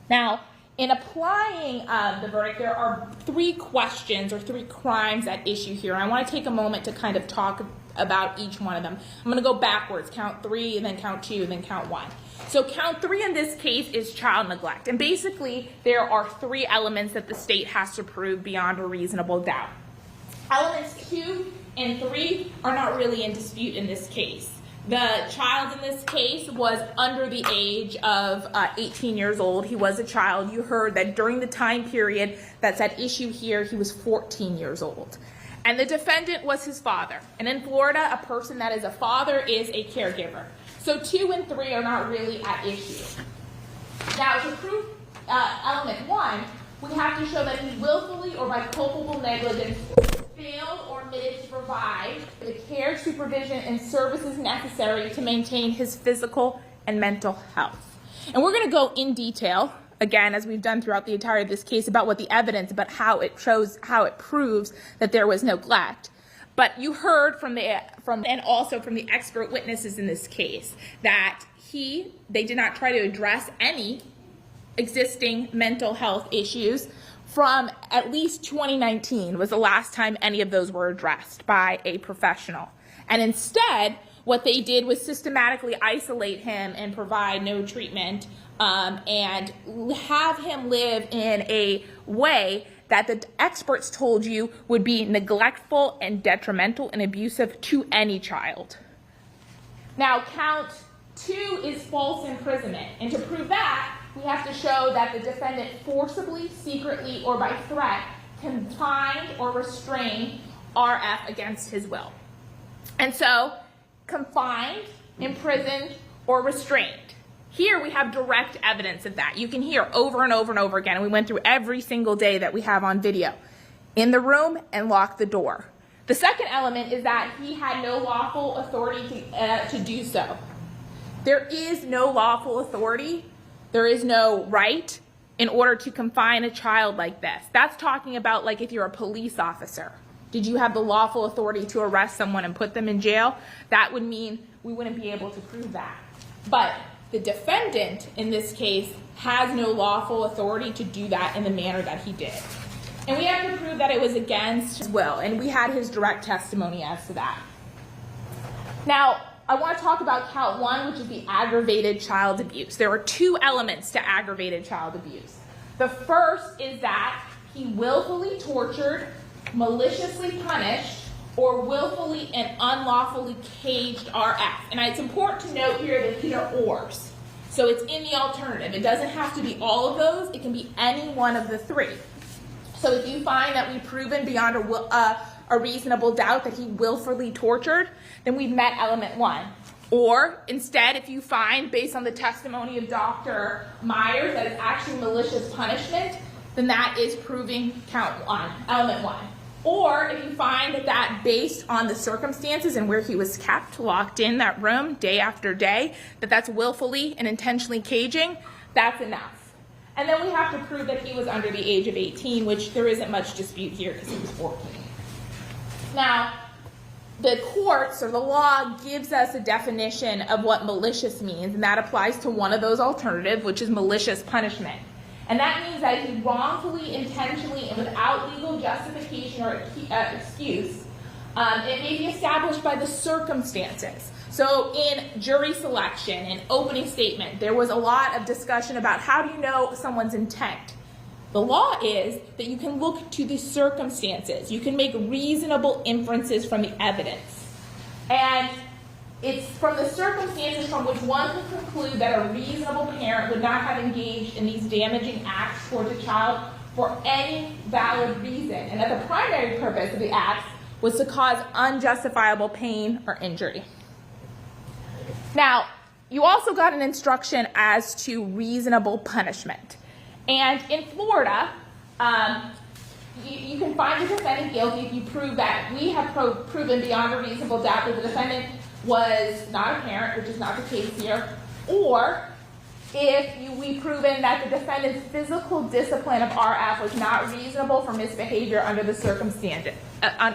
Now, in applying the verdict, there are three questions or three crimes at issue here. And I want to take a moment to kind of talk about each one of them. I'm going to go backwards, count 3, and then count 2, and then count 1. So count 3 in this case is child neglect. And basically, there are 3 elements that the state has to prove beyond a reasonable doubt. Elements 2 and 3 are not really in dispute in this case. The child in this case was under the age of 18 years old. He was a child. You heard that during the time period that's at issue here, he was 14 years old. And the defendant was his father. And in Florida, a person that is a father is a caregiver. So 2 and 3 are not really at issue. Now, to prove element 1, we have to show that he willfully or by culpable negligence failed or omitted to provide the care, supervision, and services necessary to maintain his physical and mental health. And we're going to go in detail, again, as we've done throughout the entirety of this case, about what the evidence, about how it proves that there was neglect. But you heard and also from the expert witnesses in this case that they did not try to address any existing mental health issues from at least 2019 was the last time any of those were addressed by a professional. And instead, what they did was systematically isolate him and provide no treatment and have him live in a way that the experts told you would be neglectful and detrimental and abusive to any child. Now, count 2 is false imprisonment. And to prove that, we have to show that the defendant forcibly, secretly, or by threat confined or restrained RF against his will. And so, confined, imprisoned, or restrained. Here we have direct evidence of that. You can hear over and over and over again, and we went through every single day that we have on video. In the room and lock the door. The second element is that he had no lawful authority to do so. There is no lawful authority. There is no right in order to confine a child like this. That's talking about like if you're a police officer. Did you have the lawful authority to arrest someone and put them in jail? That would mean we wouldn't be able to prove that. But the defendant in this case has no lawful authority to do that in the manner that he did. And we have to prove that it was against his will, and we had his direct testimony as to that. Now, I want to talk about count 1, which is the aggravated child abuse. There are 2 elements to aggravated child abuse. The first is that he willfully tortured, maliciously punished, or willfully and unlawfully caged RF. And it's important to note here that these are ors. So it's in the alternative. It doesn't have to be all of those. It can be any one of the three. So if you find that we've proven beyond a reasonable doubt that he willfully tortured, then we've met element 1. Or instead, if you find, based on the testimony of Dr. Myers, that it's actually malicious punishment, then that is proving element 1. Or if you find that based on the circumstances and where he was kept, locked in that room day after day, that's willfully and intentionally caging, that's enough. And then we have to prove that he was under the age of 18, which there isn't much dispute here because he was 14. Now, the courts or the law gives us a definition of what malicious means, and that applies to one of those alternatives, which is malicious punishment. And that means that he wrongfully, intentionally, and without legal justification or excuse, it may be established by the circumstances. So in jury selection and opening statement, there was a lot of discussion about how do you know someone's intent. The law is that you can look to the circumstances. You can make reasonable inferences from the evidence. And it's from the circumstances from which one can conclude that a reasonable parent would not have engaged in these damaging acts towards a child for any valid reason, and that the primary purpose of the acts was to cause unjustifiable pain or injury. Now, you also got an instruction as to reasonable punishment. And in Florida, you can find the defendant guilty if you prove that we have proven beyond a reasonable doubt that the defendant was not a parent, which is not the case here, or if we've proven that the defendant's physical discipline of RF was not reasonable for misbehavior under the circumstances,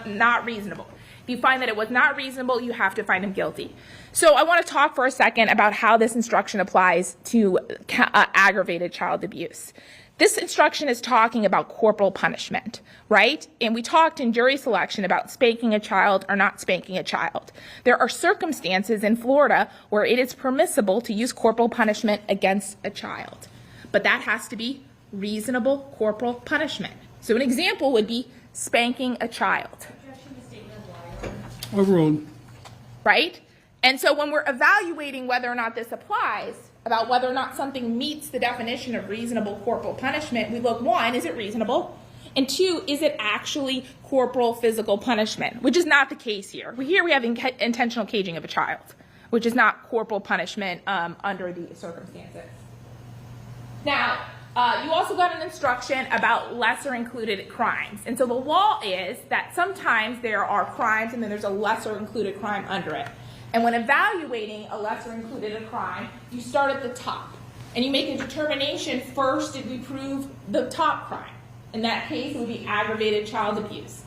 not reasonable. If you find that it was not reasonable, you have to find him guilty. So I want to talk for a second about how this instruction applies to aggravated child abuse. This instruction is talking about corporal punishment, right? And we talked in jury selection about spanking a child or not spanking a child. There are circumstances in Florida where it is permissible to use corporal punishment against a child, but that has to be reasonable corporal punishment. So an example would be spanking a child. Overruled. Right? And so when we're evaluating whether or not this applies, about whether or not something meets the definition of reasonable corporal punishment, we look, 1, is it reasonable? And 2, is it actually corporal physical punishment, which is not the case here. Here we have intentional caging of a child, which is not corporal punishment under the circumstances. Now, you also got an instruction about lesser included crimes. And so the law is that sometimes there are crimes and then there's a lesser included crime under it. And when evaluating a lesser included crime, you start at the top. And you make a determination first, did we prove the top crime? In that case, it would be aggravated child abuse.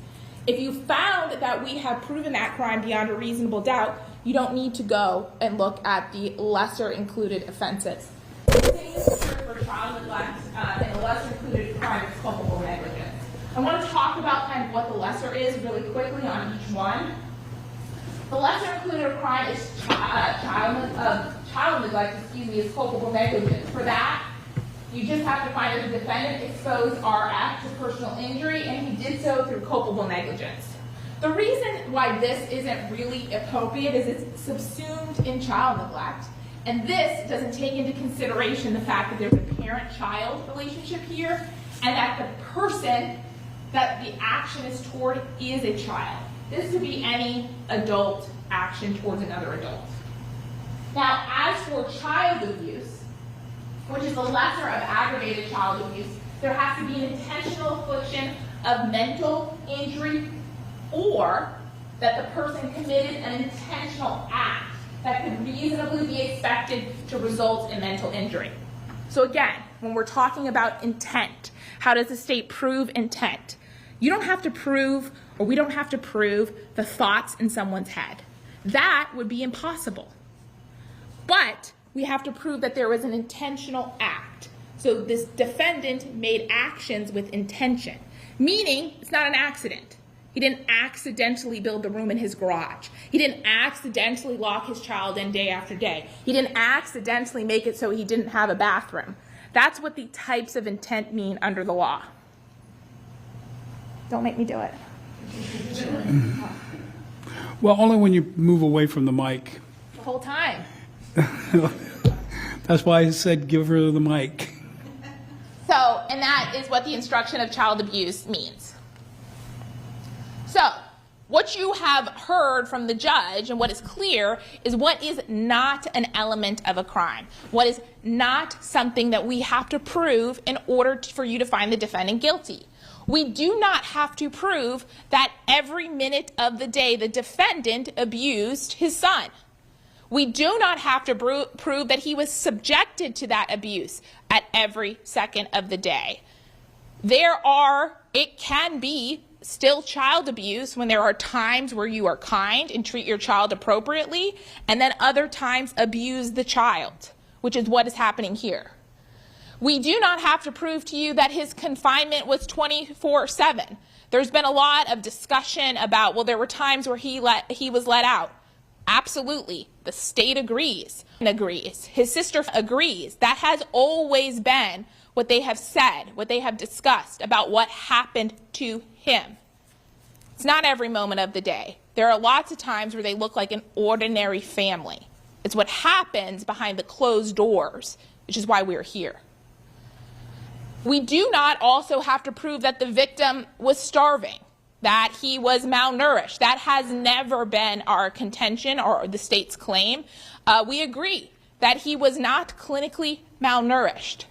If you found that we have proven that crime beyond a reasonable doubt, you don't need to go and look at the lesser included offenses. The same is true for child neglect, and the lesser included crime is culpable negligence. I want to talk about kind of what the lesser is really quickly on each one. The lesser included crime is child neglect, is culpable negligence. For that, you just have to find that the defendant exposed RF to personal injury, and he did so through culpable negligence. The reason why this isn't really appropriate is it's subsumed in child neglect, and this doesn't take into consideration the fact that there's a parent-child relationship here, and that the person that the action is toward is a child. This could be any adult action towards another adult. Now, as for child abuse, which is the lesser of aggravated child abuse, there has to be an intentional infliction of mental injury, or that the person committed an intentional act that could reasonably be expected to result in mental injury. So again, when we're talking about intent, how does the state prove intent? You don't have to prove, or we don't have to prove, the thoughts in someone's head. That would be impossible. But we have to prove that there was an intentional act. So this defendant made actions with intention, meaning it's not an accident. He didn't accidentally build the room in his garage. He didn't accidentally lock his child in day after day. He didn't accidentally make it so he didn't have a bathroom. That's what the types of intent mean under the law. Don't make me do it. Well, only when you move away from the mic. The whole time. That's why I said give her the mic. So, and that is what the instruction of child abuse means. So, what you have heard from the judge and what is clear is what is not an element of a crime. What is not something that we have to prove in order for you to find the defendant guilty. We do not have to prove that every minute of the day the defendant abused his son. We do not have to prove that he was subjected to that abuse at every second of the day. It can be still child abuse when there are times where you are kind and treat your child appropriately, and then other times abuse the child, which is what is happening here. We do not have to prove to you that his confinement was 24/7. There's been a lot of discussion about, well, there were times where he was let out. Absolutely. The state agrees. His sister agrees. That has always been what they have said, what they have discussed about what happened to him. It's not every moment of the day. There are lots of times where they look like an ordinary family. It's what happens behind the closed doors, which is why we're here. We do not also have to prove that the victim was starving, that he was malnourished. That has never been our contention or the state's claim. We agree that he was not clinically malnourished.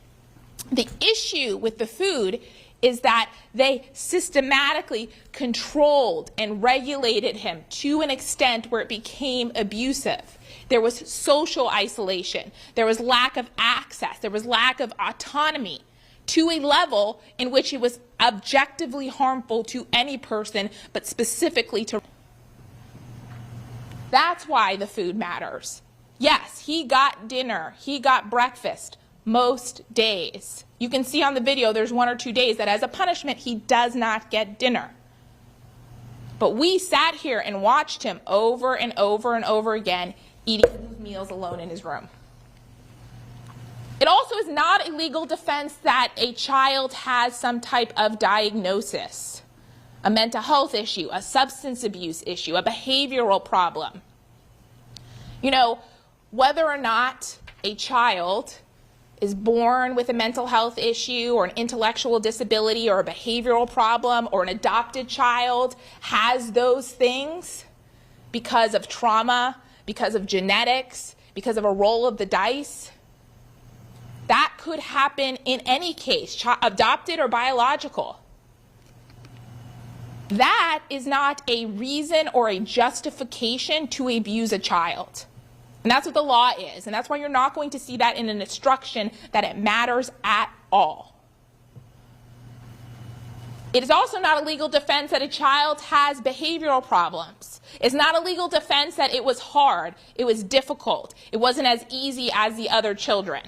The issue with the food is that they systematically controlled and regulated him to an extent where it became abusive. There was social isolation. There was lack of access. There was lack of autonomy to a level in which it was objectively harmful to any person, but specifically to. That's why the food matters. Yes, he got dinner. He got breakfast most days. You can see on the video there's 1 or 2 days that as a punishment he does not get dinner. But we sat here and watched him over and over and over again eating his meals alone in his room. It also is not a legal defense that a child has some type of diagnosis, a mental health issue, a substance abuse issue, a behavioral problem. You know, whether or not a child is born with a mental health issue or an intellectual disability or a behavioral problem, or an adopted child has those things because of trauma, because of genetics, because of a roll of the dice, that could happen in any case, adopted or biological. That is not a reason or a justification to abuse a child. And that's what the law is. And that's why you're not going to see that in an instruction that it matters at all. It is also not a legal defense that a child has behavioral problems. It's not a legal defense that it was hard, it was difficult, it wasn't as easy as the other children.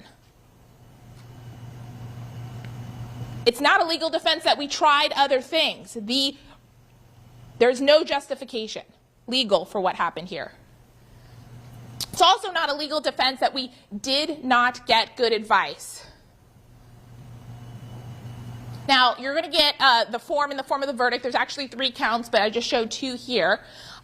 It's not a legal defense that we tried other things. There's no justification legal for what happened here. It's also not a legal defense that we did not get good advice. Now, you're going to get the form in the form of the verdict. There's actually 3 counts, but I just showed 2 here.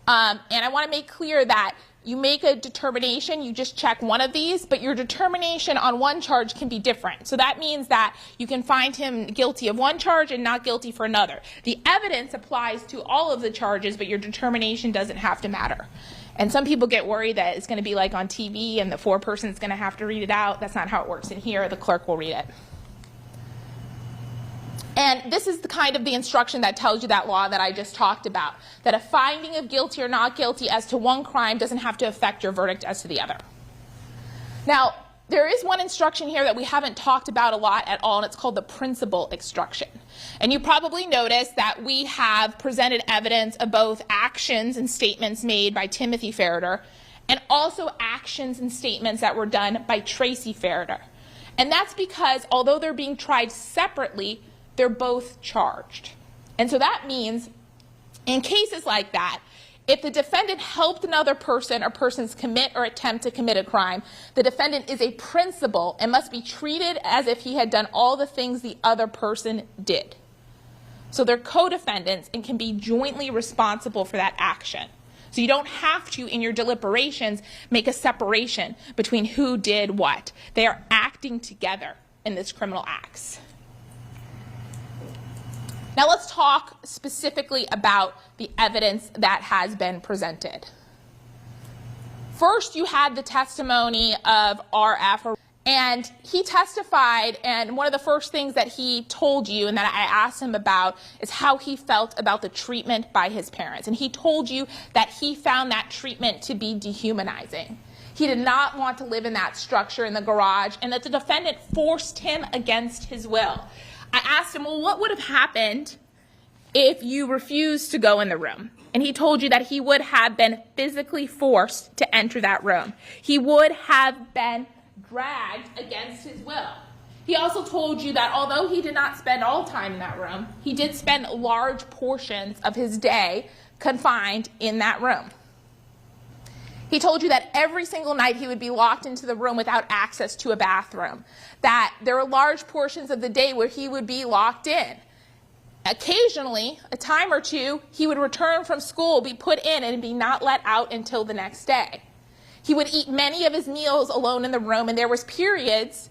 And I want to make clear that you make a determination, you just check one of these, but your determination on one charge can be different. So that means that you can find him guilty of one charge and not guilty for another. The evidence applies to all of the charges, but your determination doesn't have to matter. And some people get worried that it's going to be like on TV and the foreperson is going to have to read it out. That's not how it works in here. The clerk will read it. And this is the kind of the instruction that tells you that law that I just talked about, that a finding of guilty or not guilty as to one crime doesn't have to affect your verdict as to the other. Now, there is one instruction here that we haven't talked about a lot at all, and it's called the principal instruction. And you probably noticed that we have presented evidence of both actions and statements made by Timothy Ferriter, and also actions and statements that were done by Tracy Ferriter. And that's because although they're being tried separately, they're both charged. And so that means in cases like that, if the defendant helped another person or persons commit or attempt to commit a crime, the defendant is a principal and must be treated as if he had done all the things the other person did. So they're co-defendants and can be jointly responsible for that action. So you don't have to, in your deliberations, make a separation between who did what. They are acting together in this criminal acts. Now let's talk specifically about the evidence that has been presented. First, you had the testimony of RF, and he testified, and one of the first things that he told you and that I asked him about is how he felt about the treatment by his parents. And he told you that he found that treatment to be dehumanizing. He did not want to live in that structure in the garage, and that the defendant forced him against his will. I asked him, well, what would have happened if you refused to go in the room? And he told you that he would have been physically forced to enter that room. He would have been dragged against his will. He also told you that although he did not spend all time in that room, he did spend large portions of his day confined in that room. He told you that every single night he would be locked into the room without access to a bathroom, that there were large portions of the day where he would be locked in. Occasionally, a time or two, he would return from school, be put in, and be not let out until the next day. He would eat many of his meals alone in the room, and there was periods,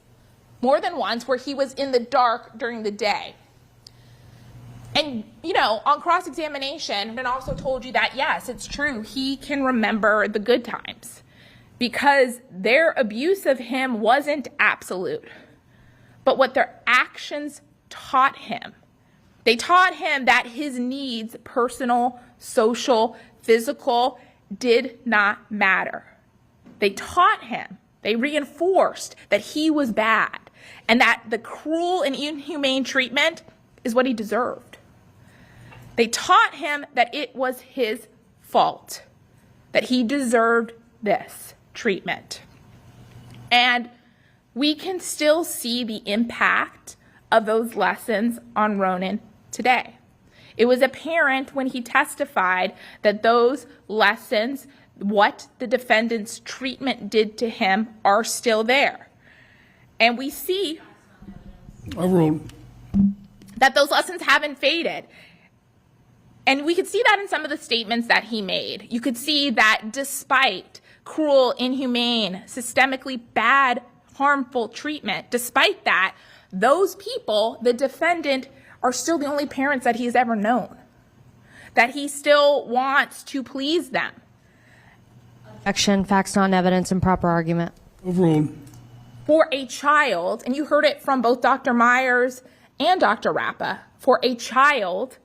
more than once, where he was in the dark during the day. And, you know, on cross-examination, and also told you that, yes, it's true, he can remember the good times because their abuse of him wasn't absolute. But what their actions taught him, they taught him that his needs, personal, social, physical, did not matter. They taught him, they reinforced that he was bad and that the cruel and inhumane treatment is what he deserved. They taught him that it was his fault, that he deserved this treatment. And we can still see the impact of those lessons on Ronan today. It was apparent when he testified that those lessons, what the defendant's treatment did to him, are still there. And we see Overruled. that those lessons haven't faded. And we could see that in some of the statements that he made. You could see that despite cruel, inhumane, systemically bad, harmful treatment, despite that, those people, the defendant, are still the only parents that he's ever known. That he still wants to please them. Action, facts, non-evidence, and proper argument. Overruled. For a child, and you heard it from both Dr. Myers and Dr. Rappa, for a child,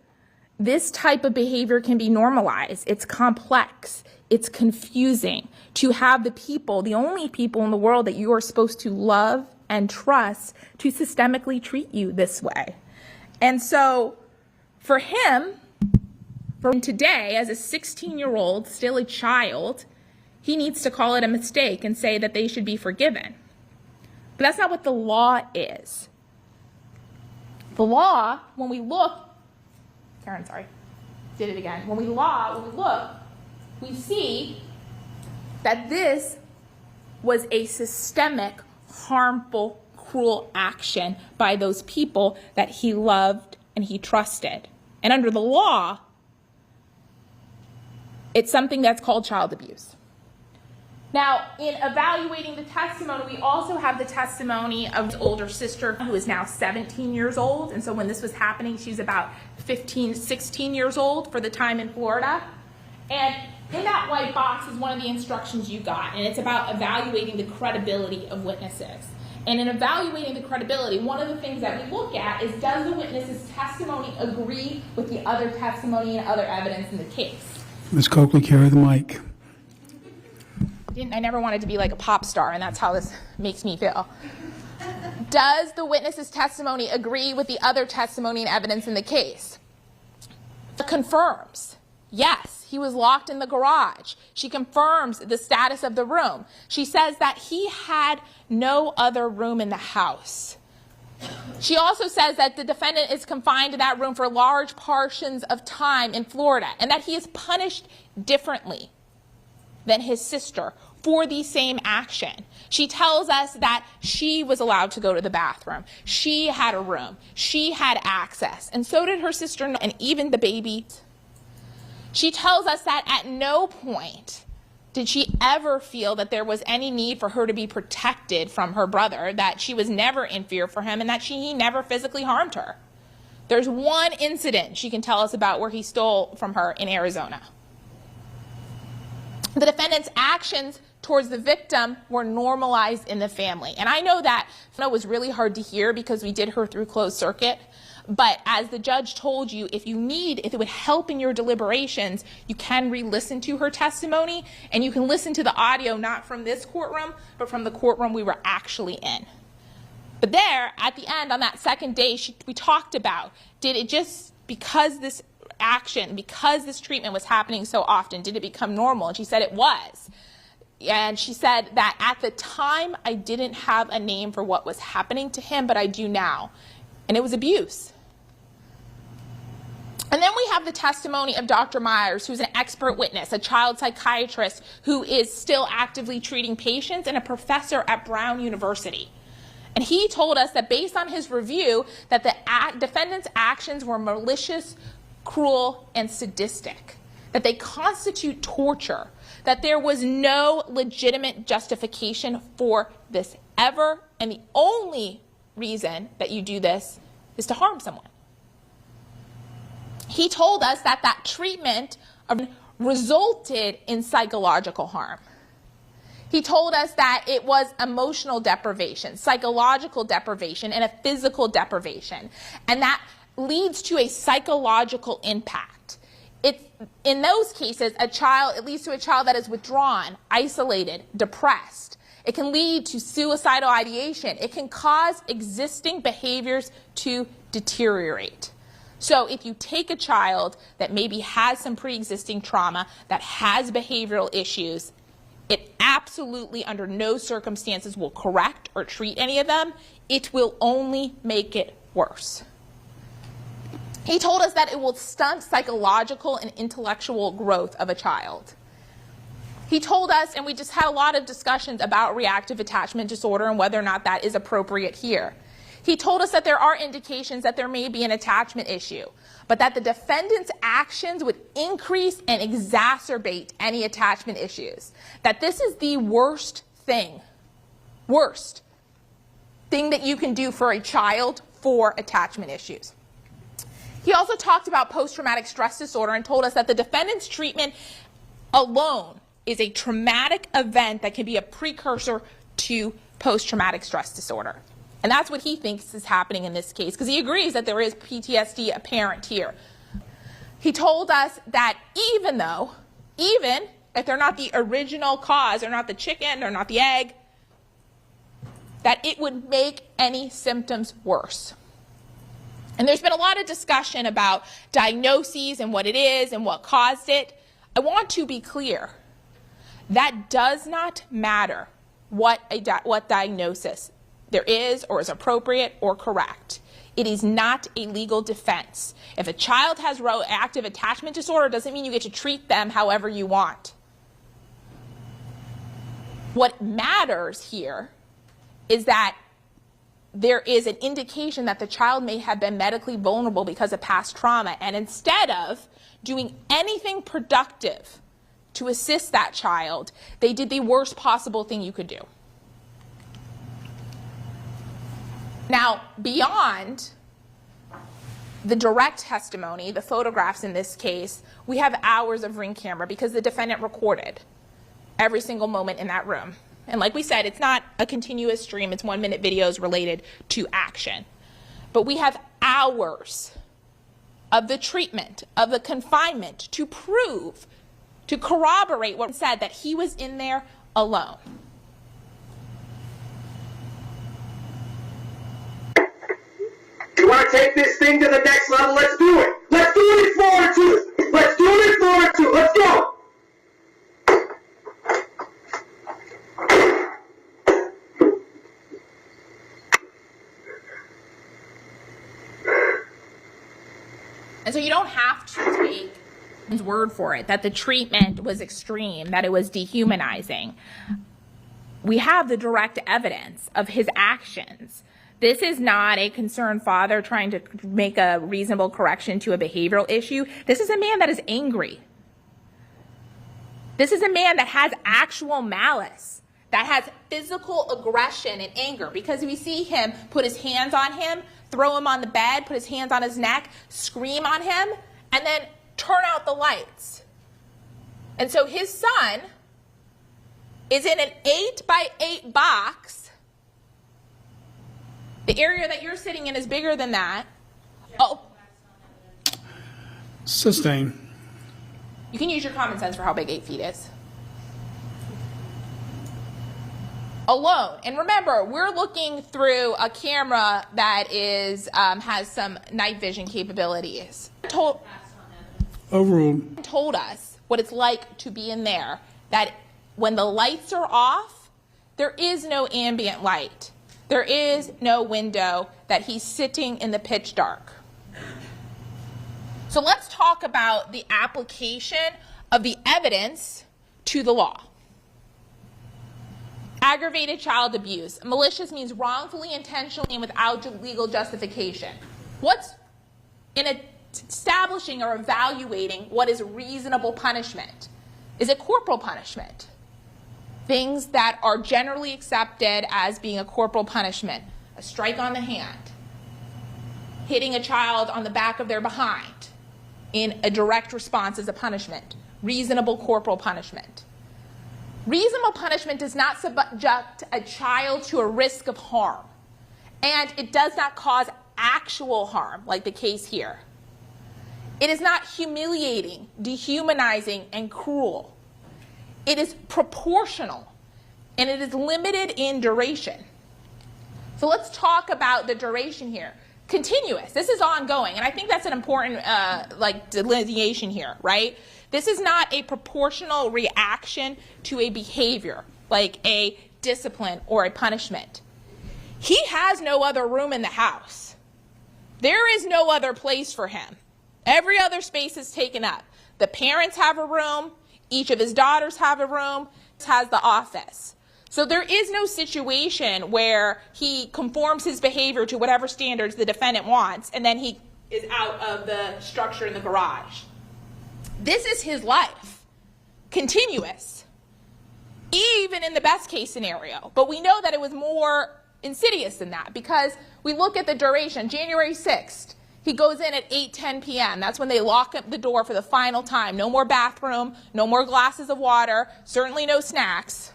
this type of behavior can be normalized. It's complex. It's confusing to have the people, the only people in the world that you are supposed to love and trust, to systemically treat you this way. And so for him, from today, as a 16-year-old, still a child, he needs to call it a mistake and say that they should be forgiven. But that's not what the law is. The law, when we look, Karen, sorry, did it again. When we look, we see that this was a systemic, harmful, cruel action by those people that he loved and he trusted. And under the law, it's something that's called child abuse. Now, in evaluating the testimony, we also have the testimony of his older sister, who is now 17 years old. And so when this was happening, she was about 15, 16 years old for the time in Florida. And in that white box is one of the instructions you got, and it's about evaluating the credibility of witnesses. And in evaluating the credibility, one of the things that we look at is, does the witness's testimony agree with the other testimony and other evidence in the case? Ms. Coakley, carry the mic. I never wanted to be like a pop star, and that's how this makes me feel. Does the witness's testimony agree with the other testimony and evidence in the case? It confirms. Yes, he was locked in the garage. She confirms the status of the room. She says that he had no other room in the house. She also says that the defendant is confined to that room for large portions of time in Florida, and that he is punished differently than his sister for the same action. She tells us that she was allowed to go to the bathroom. She had a room. She had access, and so did her sister and even the baby. She tells us that at no point did she ever feel that there was any need for her to be protected from her brother, that she was never in fear for him, and that he never physically harmed her. There's one incident she can tell us about where he stole from her in Arizona. The defendant's actions towards the victim were normalized in the family. And I know that was really hard to hear because we did her through closed circuit. But as the judge told you, if it would help in your deliberations, you can re-listen to her testimony, and you can listen to the audio not from this courtroom, but from the courtroom we were actually in. But there, at the end, on that second day, we talked about, did it just, because this treatment was happening so often, did it become normal? And she said it was. And she said that at the time, I didn't have a name for what was happening to him, but I do now. And it was abuse. And then we have the testimony of Dr. Myers, who's an expert witness, a child psychiatrist who is still actively treating patients and a professor at Brown University. And he told us that based on his review, that the defendant's actions were malicious, cruel, and sadistic, that they constitute torture, that there was no legitimate justification for this ever, and the only reason that you do this is to harm someone. He told us that that treatment resulted in psychological harm. He told us that it was emotional deprivation, psychological deprivation, and a physical deprivation. And that leads to a psychological impact. In those cases, it leads to a child that is withdrawn, isolated, depressed. It can lead to suicidal ideation. It can cause existing behaviors to deteriorate. So if you take a child that maybe has some pre-existing trauma, that has behavioral issues, it absolutely under no circumstances will correct or treat any of them. It will only make it worse. He told us that it will stunt psychological and intellectual growth of a child. He told us, and we just had a lot of discussions about reactive attachment disorder and whether or not that is appropriate here. He told us that there are indications that there may be an attachment issue, but that the defendant's actions would increase and exacerbate any attachment issues. That this is the worst thing that you can do for a child for attachment issues. He also talked about post-traumatic stress disorder and told us that the defendant's treatment alone is a traumatic event that can be a precursor to post-traumatic stress disorder. And that's what he thinks is happening in this case, because he agrees that there is PTSD apparent here. He told us that even if they're not the original cause, they're not the chicken, they're not the egg, that it would make any symptoms worse. And there's been a lot of discussion about diagnoses and what it is and what caused it. I want to be clear. That does not matter what diagnosis there is or is appropriate or correct. It is not a legal defense. If a child has reactive attachment disorder, it doesn't mean you get to treat them however you want. What matters here is that there is an indication that the child may have been medically vulnerable because of past trauma, and instead of doing anything productive to assist that child, they did the worst possible thing you could do. Now, beyond the direct testimony, the photographs in this case, we have hours of ring camera because the defendant recorded every single moment in that room. And like we said, it's not a continuous stream, it's 1-minute videos related to action. But we have hours of the treatment, of the confinement to prove, to corroborate what said, that he was in there alone. You want to take this thing to the next level? Let's do it. Let's do it in Florida too. Let's do it in Florida too. Let's go. And so you don't have to take his word for it, that the treatment was extreme, that it was dehumanizing. We have the direct evidence of his actions. This is not a concerned father trying to make a reasonable correction to a behavioral issue. This is a man that is angry. This is a man that has actual malice, that has physical aggression and anger, because we see him put his hands on him, throw him on the bed, put his hands on his neck, scream on him, and then turn out the lights. And so his son is in an 8x8 box. The area that you're sitting in is bigger than that. Oh, Sustain. you can use your common sense for how big 8 feet is. Alone. And remember, we're looking through a camera that is has some night vision capabilities. Overruled. Told us what it's like to be in there, that when the lights are off, there is no ambient light. There is no window, that he's sitting in the pitch dark. So let's talk about the application of the evidence to the law. Aggravated child abuse. Malicious means wrongfully, intentionally, and without legal justification. What's in establishing or evaluating what is reasonable punishment? Is it corporal punishment? Things that are generally accepted as being a corporal punishment. A strike on the hand. Hitting a child on the back of their behind in a direct response as a punishment. Reasonable corporal punishment. Reasonable punishment does not subject a child to a risk of harm, and it does not cause actual harm, like the case here. It is not humiliating, dehumanizing, and cruel. It is proportional, and it is limited in duration. So let's talk about the duration here. Continuous. This is ongoing, and I think that's an important delineation here, right? This is not a proportional reaction to a behavior, like a discipline or a punishment. He has no other room in the house. There is no other place for him. Every other space is taken up. The parents have a room. Each of his daughters have a room. Has the office. So there is no situation where he conforms his behavior to whatever standards the defendant wants, and then he is out of the structure in the garage. This is his life. Continuous. Even in the best case scenario. But we know that it was more insidious than that, because we look at the duration. January 6th, he goes in at 8:10 p.m. That's when they lock up the door for the final time. No more bathroom, no more glasses of water, certainly no snacks.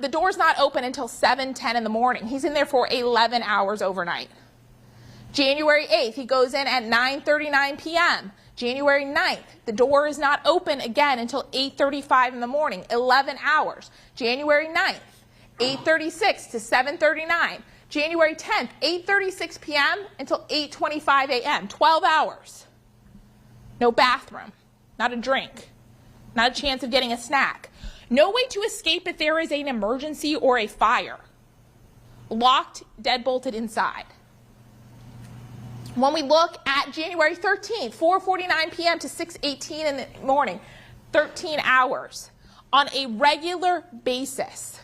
The door's not open until 7:10 in the morning. He's in there for 11 hours overnight. January 8th, he goes in at 9:39 p.m. January 9th, the door is not open again until 8:35 in the morning, 11 hours. January 9th, 8:36 to 7:39. January 10th, 8:36 p.m. until 8:25 a.m., 12 hours. No bathroom, not a drink, not a chance of getting a snack. No way to escape if there is an emergency or a fire. Locked, deadbolted inside. When we look at January 13th, 4:49 p.m. to 6:18 in the morning, 13 hours on a regular basis.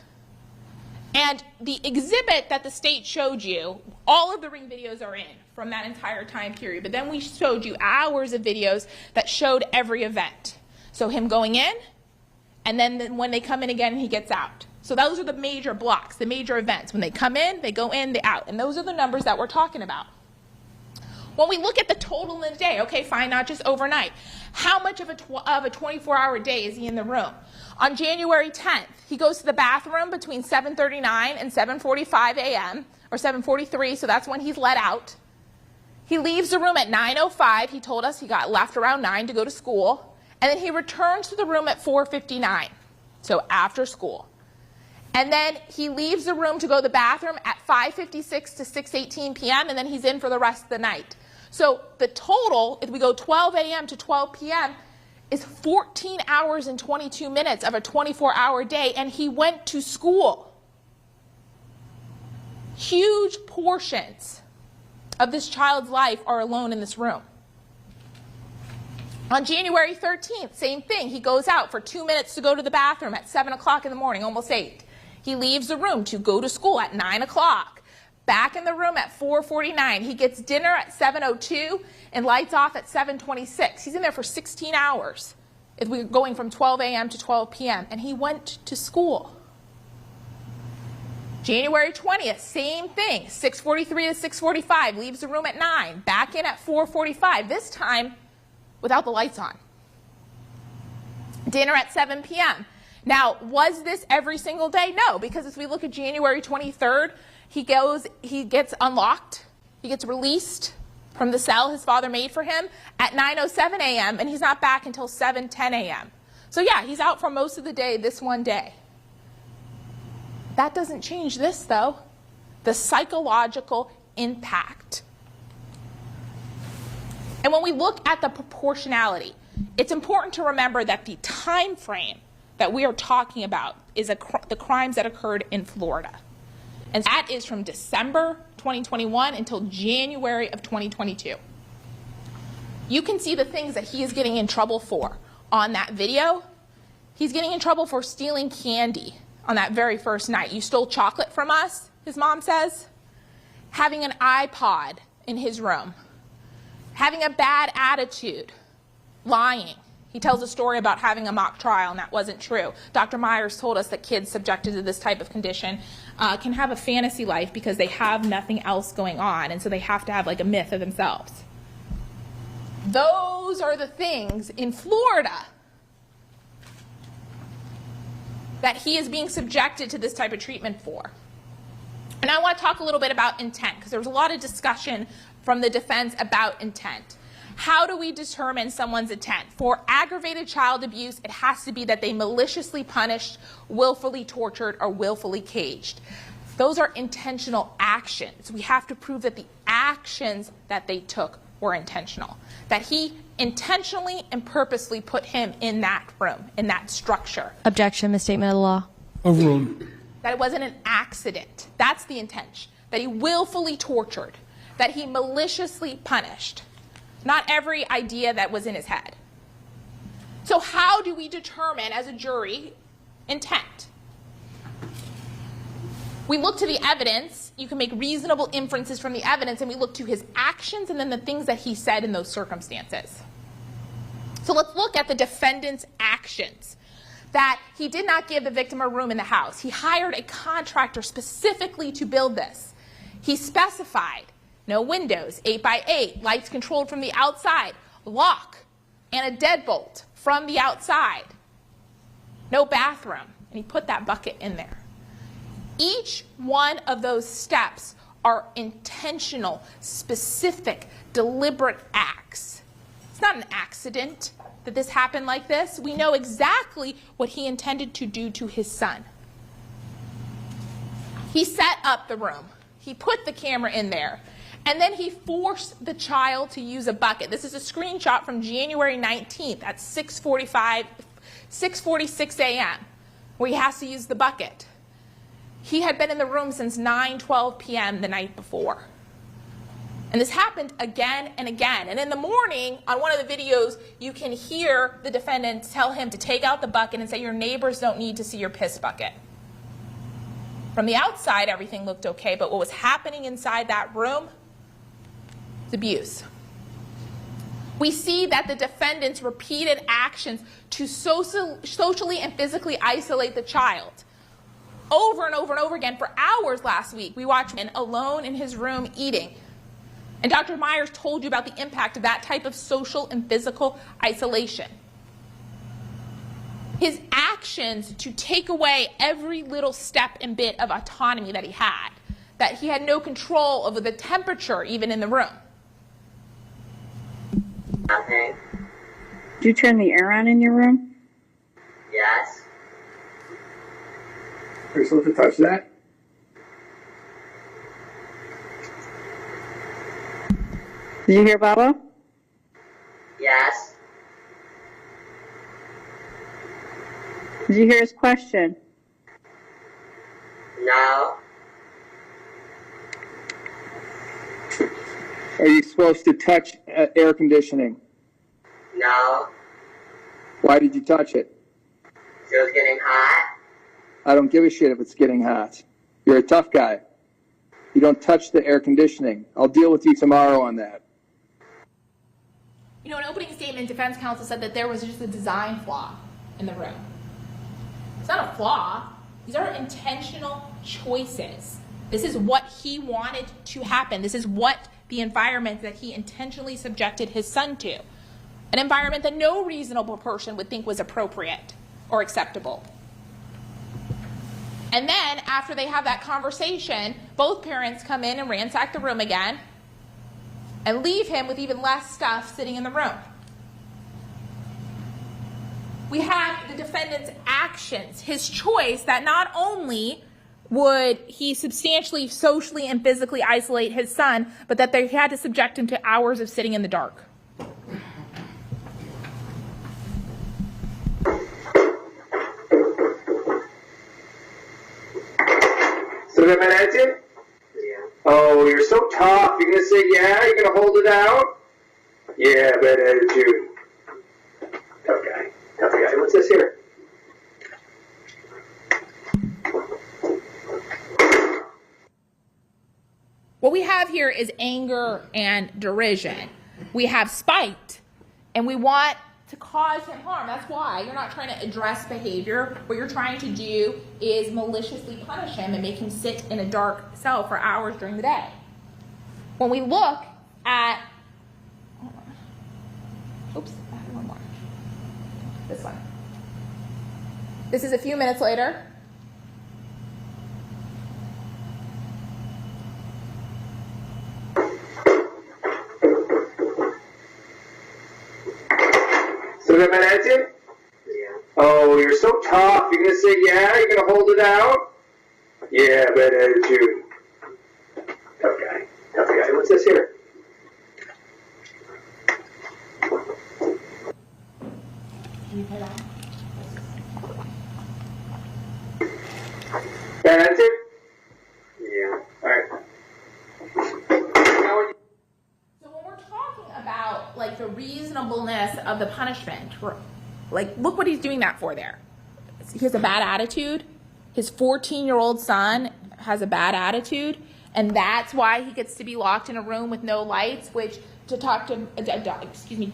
And the exhibit that the state showed you, all of the ring videos are in from that entire time period, but then we showed you hours of videos that showed every event. So him going in, and then when they come in again, he gets out. So those are the major blocks, the major events. When they come in, they go in, they out. And those are the numbers that we're talking about. When we look at the total in a day, okay, fine, not just overnight. How much of a 24-hour day is he in the room? On January 10th, he goes to the bathroom between 7:39 and 7:45 a.m., or 7:43, so that's when he's let out. He leaves the room at 9:05. He told us he got left around 9 to go to school. And then he returns to the room at 4:59, so after school. And then he leaves the room to go to the bathroom at 5:56 to 6:18 p.m., and then he's in for the rest of the night. So the total, if we go 12 a.m. to 12 p.m., is 14 hours and 22 minutes of a 24-hour day, and he went to school. Huge portions of this child's life are alone in this room. On January 13th, same thing. He goes out for 2 minutes to go to the bathroom at 7 o'clock in the morning, almost 8. He leaves the room to go to school at 9 o'clock. Back in the room at 4:49. He gets dinner at 7:02 and lights off at 7:26. He's in there for 16 hours. If we're going from 12 a.m. to 12 p.m., and he went to school. January 20th, same thing, 6:43 to 6:45, leaves the room at 9, back in at 4:45, this time without the lights on. Dinner at 7 p.m. Now, was this every single day? No, because as we look at January 23rd, he gets unlocked, he gets released from the cell his father made for him at 9:07 a.m., and he's not back until 7:10 a.m. So yeah, he's out for most of the day this one day. That doesn't change this, though, the psychological impact. And when we look at the proportionality, it's important to remember that the time frame that we are talking about is the crimes that occurred in Florida. And that is from December 2021 until January of 2022. You can see the things that he is getting in trouble for on that video. He's getting in trouble for stealing candy on that very first night. You stole chocolate from us, his mom says. Having an iPod in his room. Having a bad attitude. Lying. He tells a story about having a mock trial, and that wasn't true. Dr. Myers told us that kids subjected to this type of condition can have a fantasy life because they have nothing else going on, and so they have to have like a myth of themselves. Those are the things in Florida that he is being subjected to this type of treatment for. And I want to talk a little bit about intent, because there was a lot of discussion from the defense about intent. How do we determine someone's intent? For aggravated child abuse, it has to be that they maliciously punished, willfully tortured, or willfully caged. Those are intentional actions. We have to prove that the actions that they took were intentional. That he intentionally and purposely put him in that room, in that structure. Objection, misstatement of the law. Overruled. That it wasn't an accident. That's the intent. That he willfully tortured. That he maliciously punished. Not every idea that was in his head. So how do we determine as a jury intent? We look to the evidence. You can make reasonable inferences from the evidence, and we look to his actions and then the things that he said in those circumstances. So let's look at the defendant's actions. That he did not give the victim a room in the house. He hired a contractor specifically to build this. He specified no windows, 8x8, lights controlled from the outside, lock, and a deadbolt from the outside. No bathroom, and he put that bucket in there. Each one of those steps are intentional, specific, deliberate acts. It's not an accident that this happened like this. We know exactly what he intended to do to his son. He set up the room. He put the camera in there. And then he forced the child to use a bucket. This is a screenshot from January 19th at 6:46 a.m. where he has to use the bucket. He had been in the room since 9:12 p.m. the night before. And this happened again and again. And in the morning, on one of the videos, you can hear the defendant tell him to take out the bucket and say, your neighbors don't need to see your piss bucket. From the outside, everything looked okay, but what was happening inside that room is abuse. We see that the defendant's repeated actions to socially and physically isolate the child. Over and over and over again for hours last week, we watched him alone in his room eating. And Dr. Myers told you about the impact of that type of social and physical isolation. His actions to take away every little step and bit of autonomy that he had no control over the temperature even in the room. Okay. Did you turn the air on in your room? Yes. Are you supposed to touch that? Did you hear Baba? Yes. Did you hear his question? No. Are you supposed to touch air conditioning? No. Why did you touch it? It was getting hot. I don't give a shit if it's getting hot. You're a tough guy. You don't touch the air conditioning. I'll deal with you tomorrow on that. You know, in opening statement, defense counsel said that there was just a design flaw in the room. It's not a flaw. These are intentional choices. This is what he wanted to happen. This is what the environment that he intentionally subjected his son to. An environment that no reasonable person would think was appropriate or acceptable. And then, after they have that conversation, both parents come in and ransack the room again and leave him with even less stuff sitting in the room. We have the defendant's actions, his choice that not only would he substantially socially and physically isolate his son, but that they had to subject him to hours of sitting in the dark. So the answer? Yeah. Oh, you're so tough. You're gonna say yeah? You're gonna hold it out? Yeah, bad attitude. Tough guy. Tough guy. What's this here? What we have here is anger and derision. We have spite, and we want to cause him harm. That's why you're not trying to address behavior. What you're trying to do is maliciously punish him and make him sit in a dark cell for hours during the day. When we look at, oops, I have one more. This one. This is a few minutes later. So the answer? Yeah. Oh, you're so tough. You're gonna say yeah? You're gonna hold it out? Yeah, bad attitude. Tough guy. Tough guy. What's this here? Can you put on? Bad attitude? Yeah. All right. So when we're talking about like the reasonableness of the punishment, like look what he's doing that for there. He has a bad attitude. His 14-year-old son has a bad attitude, and that's why he gets to be locked in a room with no lights, which to talk to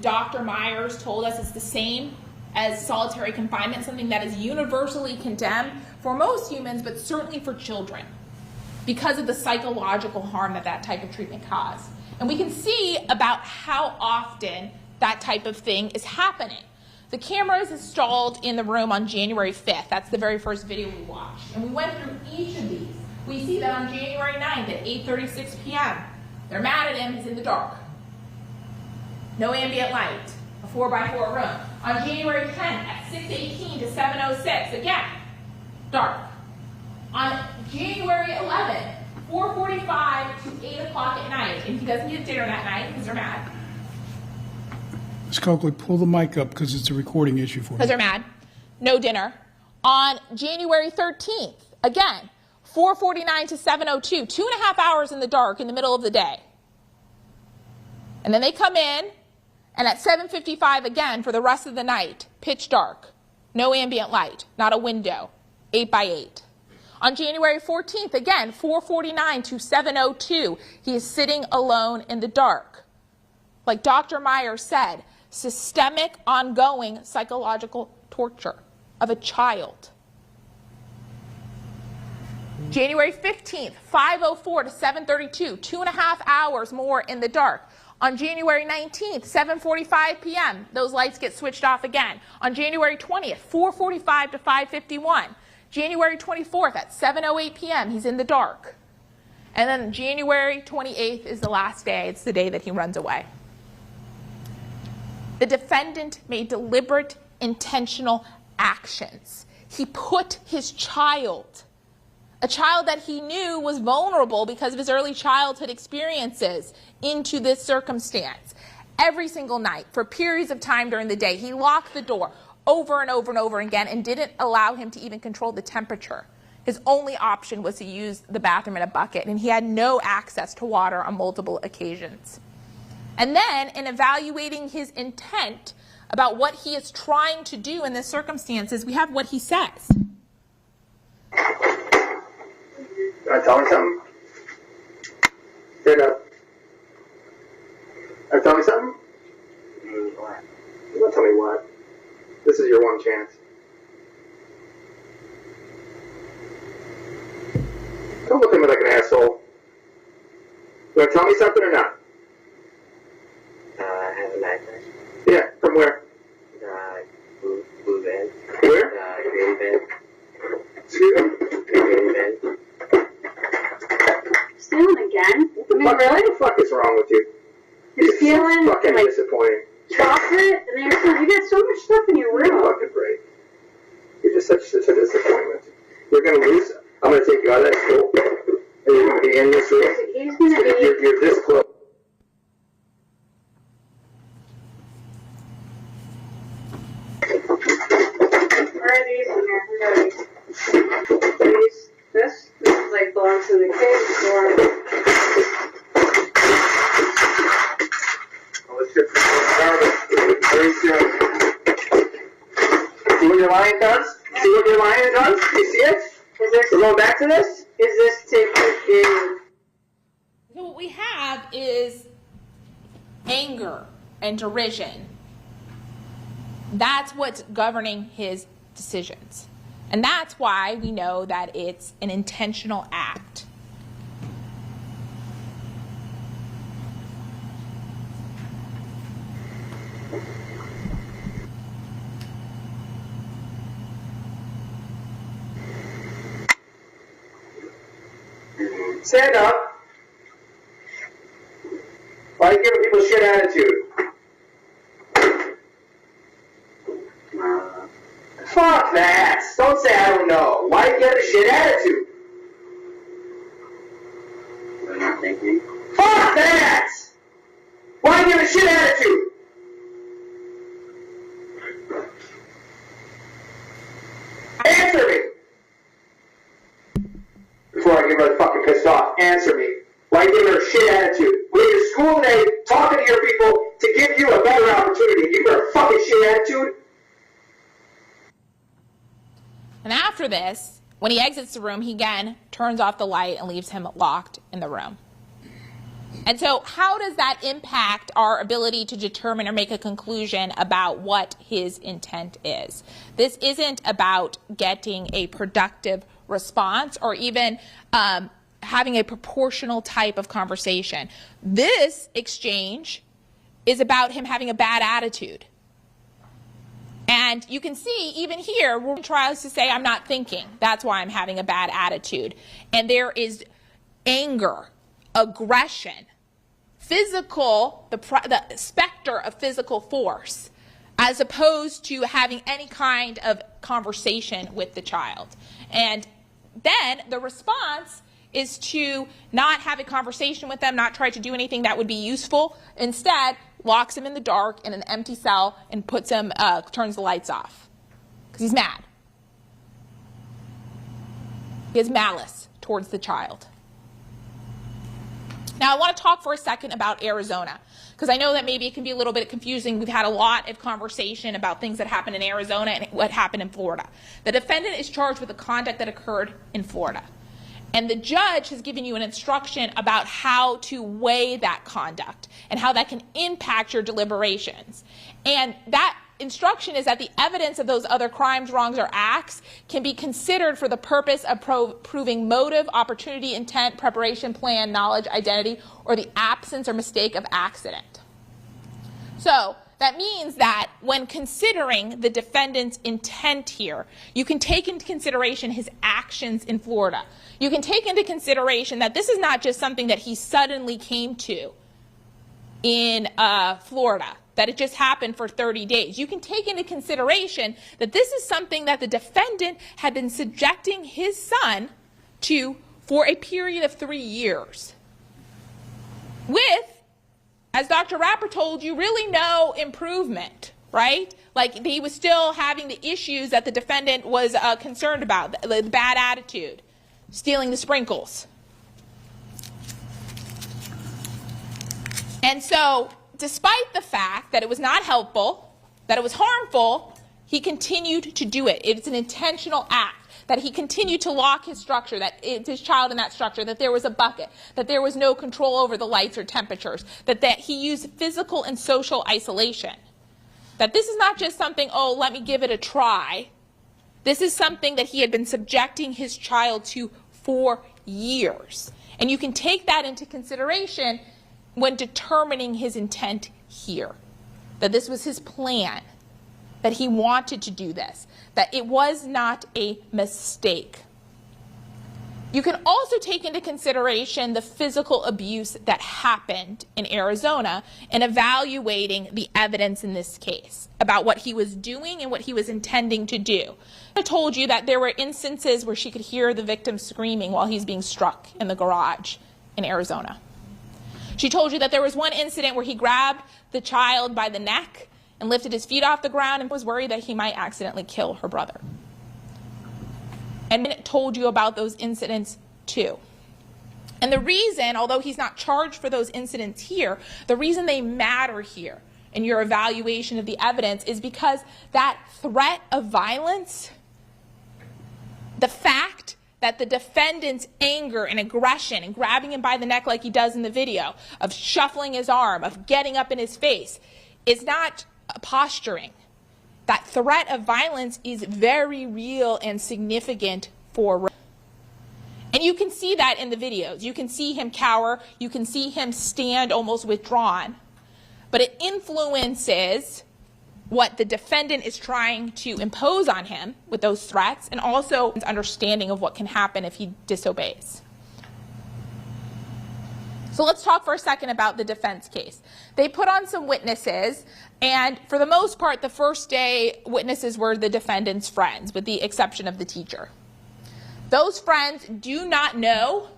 Dr. Myers told us is the same as solitary confinement, something that is universally condemned for most humans, but certainly for children, because of the psychological harm that that type of treatment caused. And we can see about how often that type of thing is happening. The camera is installed in the room on January 5th. That's the very first video we watched. And we went through each of these. We see that on January 9th at 8:36 p.m. They're mad at him, he's in the dark. No ambient light, a 4x4 room. On January 10th at 6:18 to 7:06, again, dark. On January 11th, 4:45 to 8 o'clock at night, and he doesn't get dinner that night because they're mad. Ms. Coakley, pull the mic up because it's a recording issue for me. Because they're mad. No dinner. On January 13th, again, 4:49 to 7:02, 2.5 hours in the dark in the middle of the day. And then they come in, and at 7:55 again for the rest of the night, pitch dark, no ambient light, not a window, 8x8. On January 14th, again, 4:49 to 7:02, he is sitting alone in the dark. Like Dr. Myers said, systemic, ongoing psychological torture of a child. January 15th, 5:04 to 7:32, 2.5 hours more in the dark. On January 19th, 7:45 p.m., those lights get switched off again. On January 20th, 4:45 to 5:51. January 24th at 7:08 p.m., he's in the dark. And then January 28th is the last day. It's the day that he runs away. The defendant made deliberate, intentional actions. He put his child, a child that he knew was vulnerable because of his early childhood experiences, into this circumstance. Every single night, for periods of time during the day, he locked the door over and over and over again and didn't allow him to even control the temperature. His only option was to use the bathroom in a bucket, and he had no access to water on multiple occasions. And then, in evaluating his intent about what he is trying to do in this circumstances, we have what he says. You want to tell me something? Stand up. Want to tell me something? chance. Don't look at me like an asshole. You want to tell me something or not? I have a nightmare. Yeah, from where? Blue van. Where? Green van. Excuse me? Green van. Stealing again? What the fuck is wrong with you? You're stealing, fucking like, disappointing. chocolate, and you got so much stuff in your room. Fucking break. You're just such a disappointment. You're gonna lose. I'm gonna take you out of that school. And you're gonna be in this room. He's gonna be. You're this close. Where are these in here? Who are these? This is like belongs to the cage or. Let's get very soon. See what your lion does? See what your lion does? You see it? We're going back to this? Is this taking? So what we have is anger and derision. That's what's governing his decisions. And that's why we know that it's an intentional act. Stand up. Why are you giving people shit attitude? Fuck that. Don't say I don't know. Why are you giving a shit attitude? I'm not thinking. Fuck that! Why are you giving a shit attitude? Answer me! Before I get really fucking pissed off, answer me. Why are you giving her a shit attitude? We're in your school today talking to your people to give you a better opportunity. You got a fucking shit attitude? And after this, when he exits the room, he again turns off the light and leaves him locked in the room. And so how does that impact our ability to determine or make a conclusion about what his intent is? This isn't about getting a productive response or even having a proportional type of conversation. This exchange is about him having a bad attitude. And you can see even here, where he tries to say, I'm not thinking. That's why I'm having a bad attitude. And there is anger, aggression, physical, the specter of physical force, as opposed to having any kind of conversation with the child. And then the response is to not have a conversation with them, not try to do anything that would be useful. Instead, locks him in the dark in an empty cell and puts him, turns the lights off. Because he's mad. He has malice towards the child. Now, I want to talk for a second about Arizona, because I know that maybe it can be a little bit confusing. We've had a lot of conversation about things that happened in Arizona and what happened in Florida. The defendant is charged with the conduct that occurred in Florida. And the judge has given you an instruction about how to weigh that conduct and how that can impact your deliberations. And that instruction is that the evidence of those other crimes, wrongs, or acts can be considered for the purpose of proving motive, opportunity, intent, preparation, plan, knowledge, identity, or the absence or mistake of accident. So that means that when considering the defendant's intent here, you can take into consideration his actions in Florida. You can take into consideration that this is not just something that he suddenly came to in Florida, that it just happened for 30 days. You can take into consideration that this is something that the defendant had been subjecting his son to for a period of 3 years. With, as Dr. Rapper told you, really no improvement, right? Like he was still having the issues that the defendant was concerned about, the bad attitude, stealing the sprinkles. And so, despite the fact that it was not helpful, that it was harmful, he continued to do it. It's an intentional act. That he continued to lock his structure, that his child in that structure, that there was a bucket, that there was no control over the lights or temperatures, that he used physical and social isolation. that this is not just something, oh, let me give it a try. This is something that he had been subjecting his child to for years. And you can take that into consideration when determining his intent here. That this was his plan, that he wanted to do this, that it was not a mistake. You can also take into consideration the physical abuse that happened in Arizona in evaluating the evidence in this case about what he was doing and what he was intending to do. I told you that there were instances where she could hear the victim screaming while he's being struck in the garage in Arizona. She told you that there was one incident where he grabbed the child by the neck and lifted his feet off the ground and was worried that he might accidentally kill her brother. And it told you about those incidents too. And the reason, although he's not charged for those incidents here, the reason they matter here in your evaluation of the evidence is because that threat of violence, the fact that the defendant's anger and aggression and grabbing him by the neck like he does in the video, of shuffling his arm, of getting up in his face, is not posturing. That threat of violence is very real and significant for. And you can see that in the videos. You can see him cower. You can see him stand almost withdrawn. But it influences what the defendant is trying to impose on him with those threats, and also his understanding of what can happen if he disobeys. So let's talk for a second about the defense case. They put on some witnesses, and for the most part, the first day witnesses were the defendant's friends, with the exception of the teacher. Those friends do not know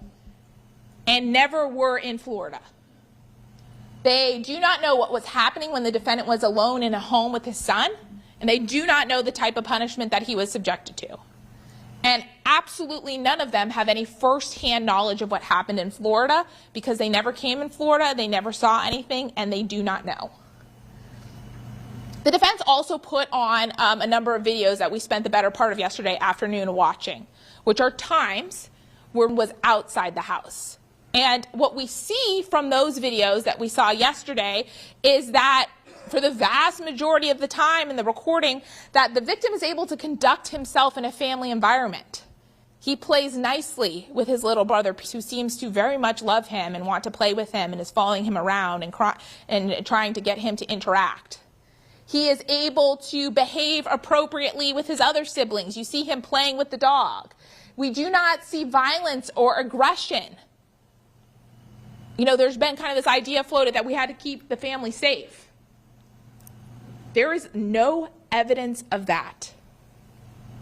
and never were in Florida. They do not know what was happening when the defendant was alone in a home with his son, and they do not know the type of punishment that he was subjected to. And absolutely none of them have any first-hand knowledge of what happened in Florida, because they never came in Florida, they never saw anything, and they do not know. The defense also put on a number of videos that we spent the better part of yesterday afternoon watching, which are times where he was outside the house. And what we see from those videos that we saw yesterday is that for the vast majority of the time in the recording, that the victim is able to conduct himself in a family environment. He plays nicely with his little brother, who seems to very much love him and want to play with him and is following him around and trying to get him to interact. He is able to behave appropriately with his other siblings. You see him playing with the dog. We do not see violence or aggression. You know, there's been kind of this idea floated that we had to keep the family safe. There is no evidence of that.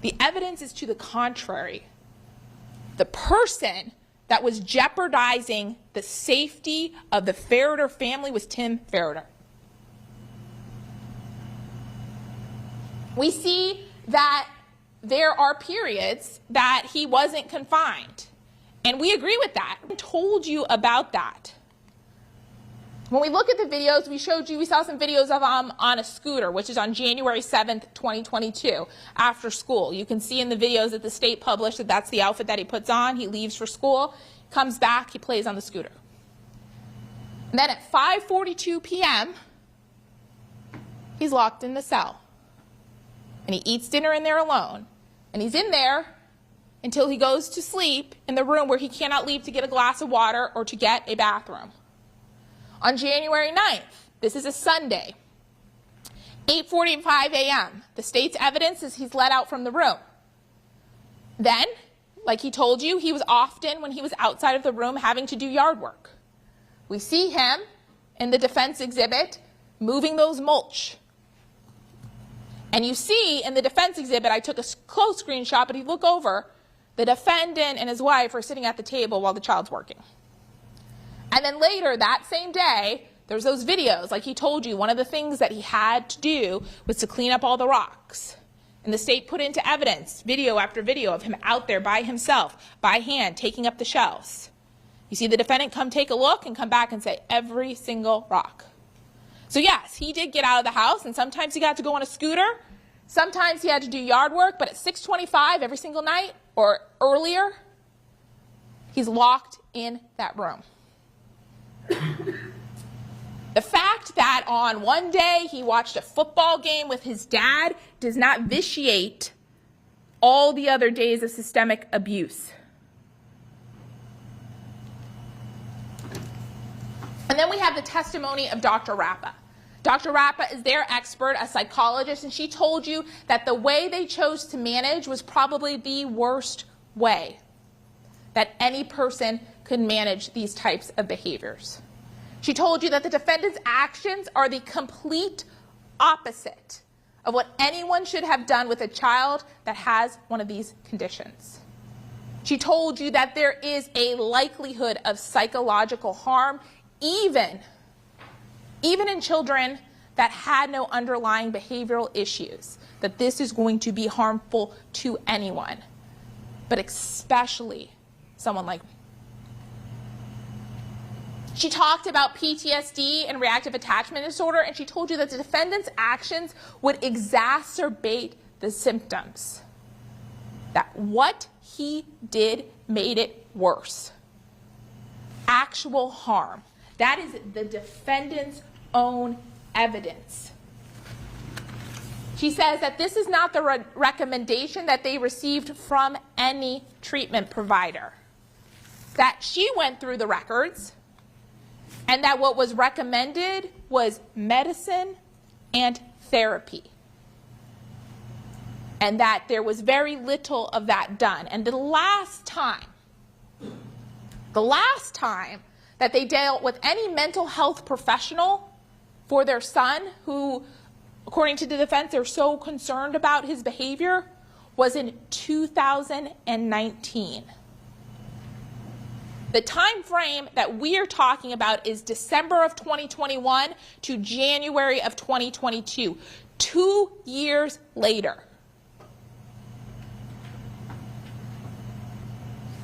The evidence is to the contrary. The person that was jeopardizing the safety of the Ferriter family was Tim Ferriter. We see that there are periods that he wasn't confined. And we agree with that. I told you about that. When we look at the videos, we saw some videos of him on a scooter, which is on January 7th, 2022, after school. You can see in the videos that the state published that that's the outfit that he puts on. He leaves for school, comes back, he plays on the scooter. And then at 5:42 p.m., he's locked in the cell. And he eats dinner in there alone. And he's in there until he goes to sleep in the room where he cannot leave to get a glass of water or to get a bathroom. On January 9th, this is a Sunday, 8:45 a.m., the state's evidence is he's let out from the room. Then, like he told you, he was often, when he was outside of the room, having to do yard work. We see him in the defense exhibit moving those mulch. And you see in the defense exhibit, I took a close screenshot, but if you look over, the defendant and his wife are sitting at the table while the child's working. And then later that same day, there's those videos. Like he told you, one of the things that he had to do was to clean up all the rocks. And the state put into evidence, video after video, of him out there by himself, by hand, taking up the shelves. You see the defendant come take a look and come back and say, every single rock. So yes, he did get out of the house, and sometimes he got to go on a scooter. Sometimes he had to do yard work, but at 6:25 every single night or earlier, he's locked in that room. The fact that on one day he watched a football game with his dad does not vitiate all the other days of systemic abuse. And then we have the testimony of Dr. Rappa. Dr. Rappa is their expert, a psychologist, and she told you that the way they chose to manage was probably the worst way that any person could manage these types of behaviors. She told you that the defendant's actions are the complete opposite of what anyone should have done with a child that has one of these conditions. She told you that there is a likelihood of psychological harm even in children that had no underlying behavioral issues, that this is going to be harmful to anyone, but especially someone like me. She talked about PTSD and reactive attachment disorder, and she told you that the defendant's actions would exacerbate the symptoms, that what he did made it worse. Actual harm. That is the defendant's own evidence. She says that this is not the recommendation that they received from any treatment provider. That she went through the records and that what was recommended was medicine and therapy. And that there was very little of that done. And the last time that they dealt with any mental health professional for their son, who, according to the defense, they're so concerned about his behavior, was in 2019. The time frame that we are talking about is December of 2021 to January of 2022, 2 years later.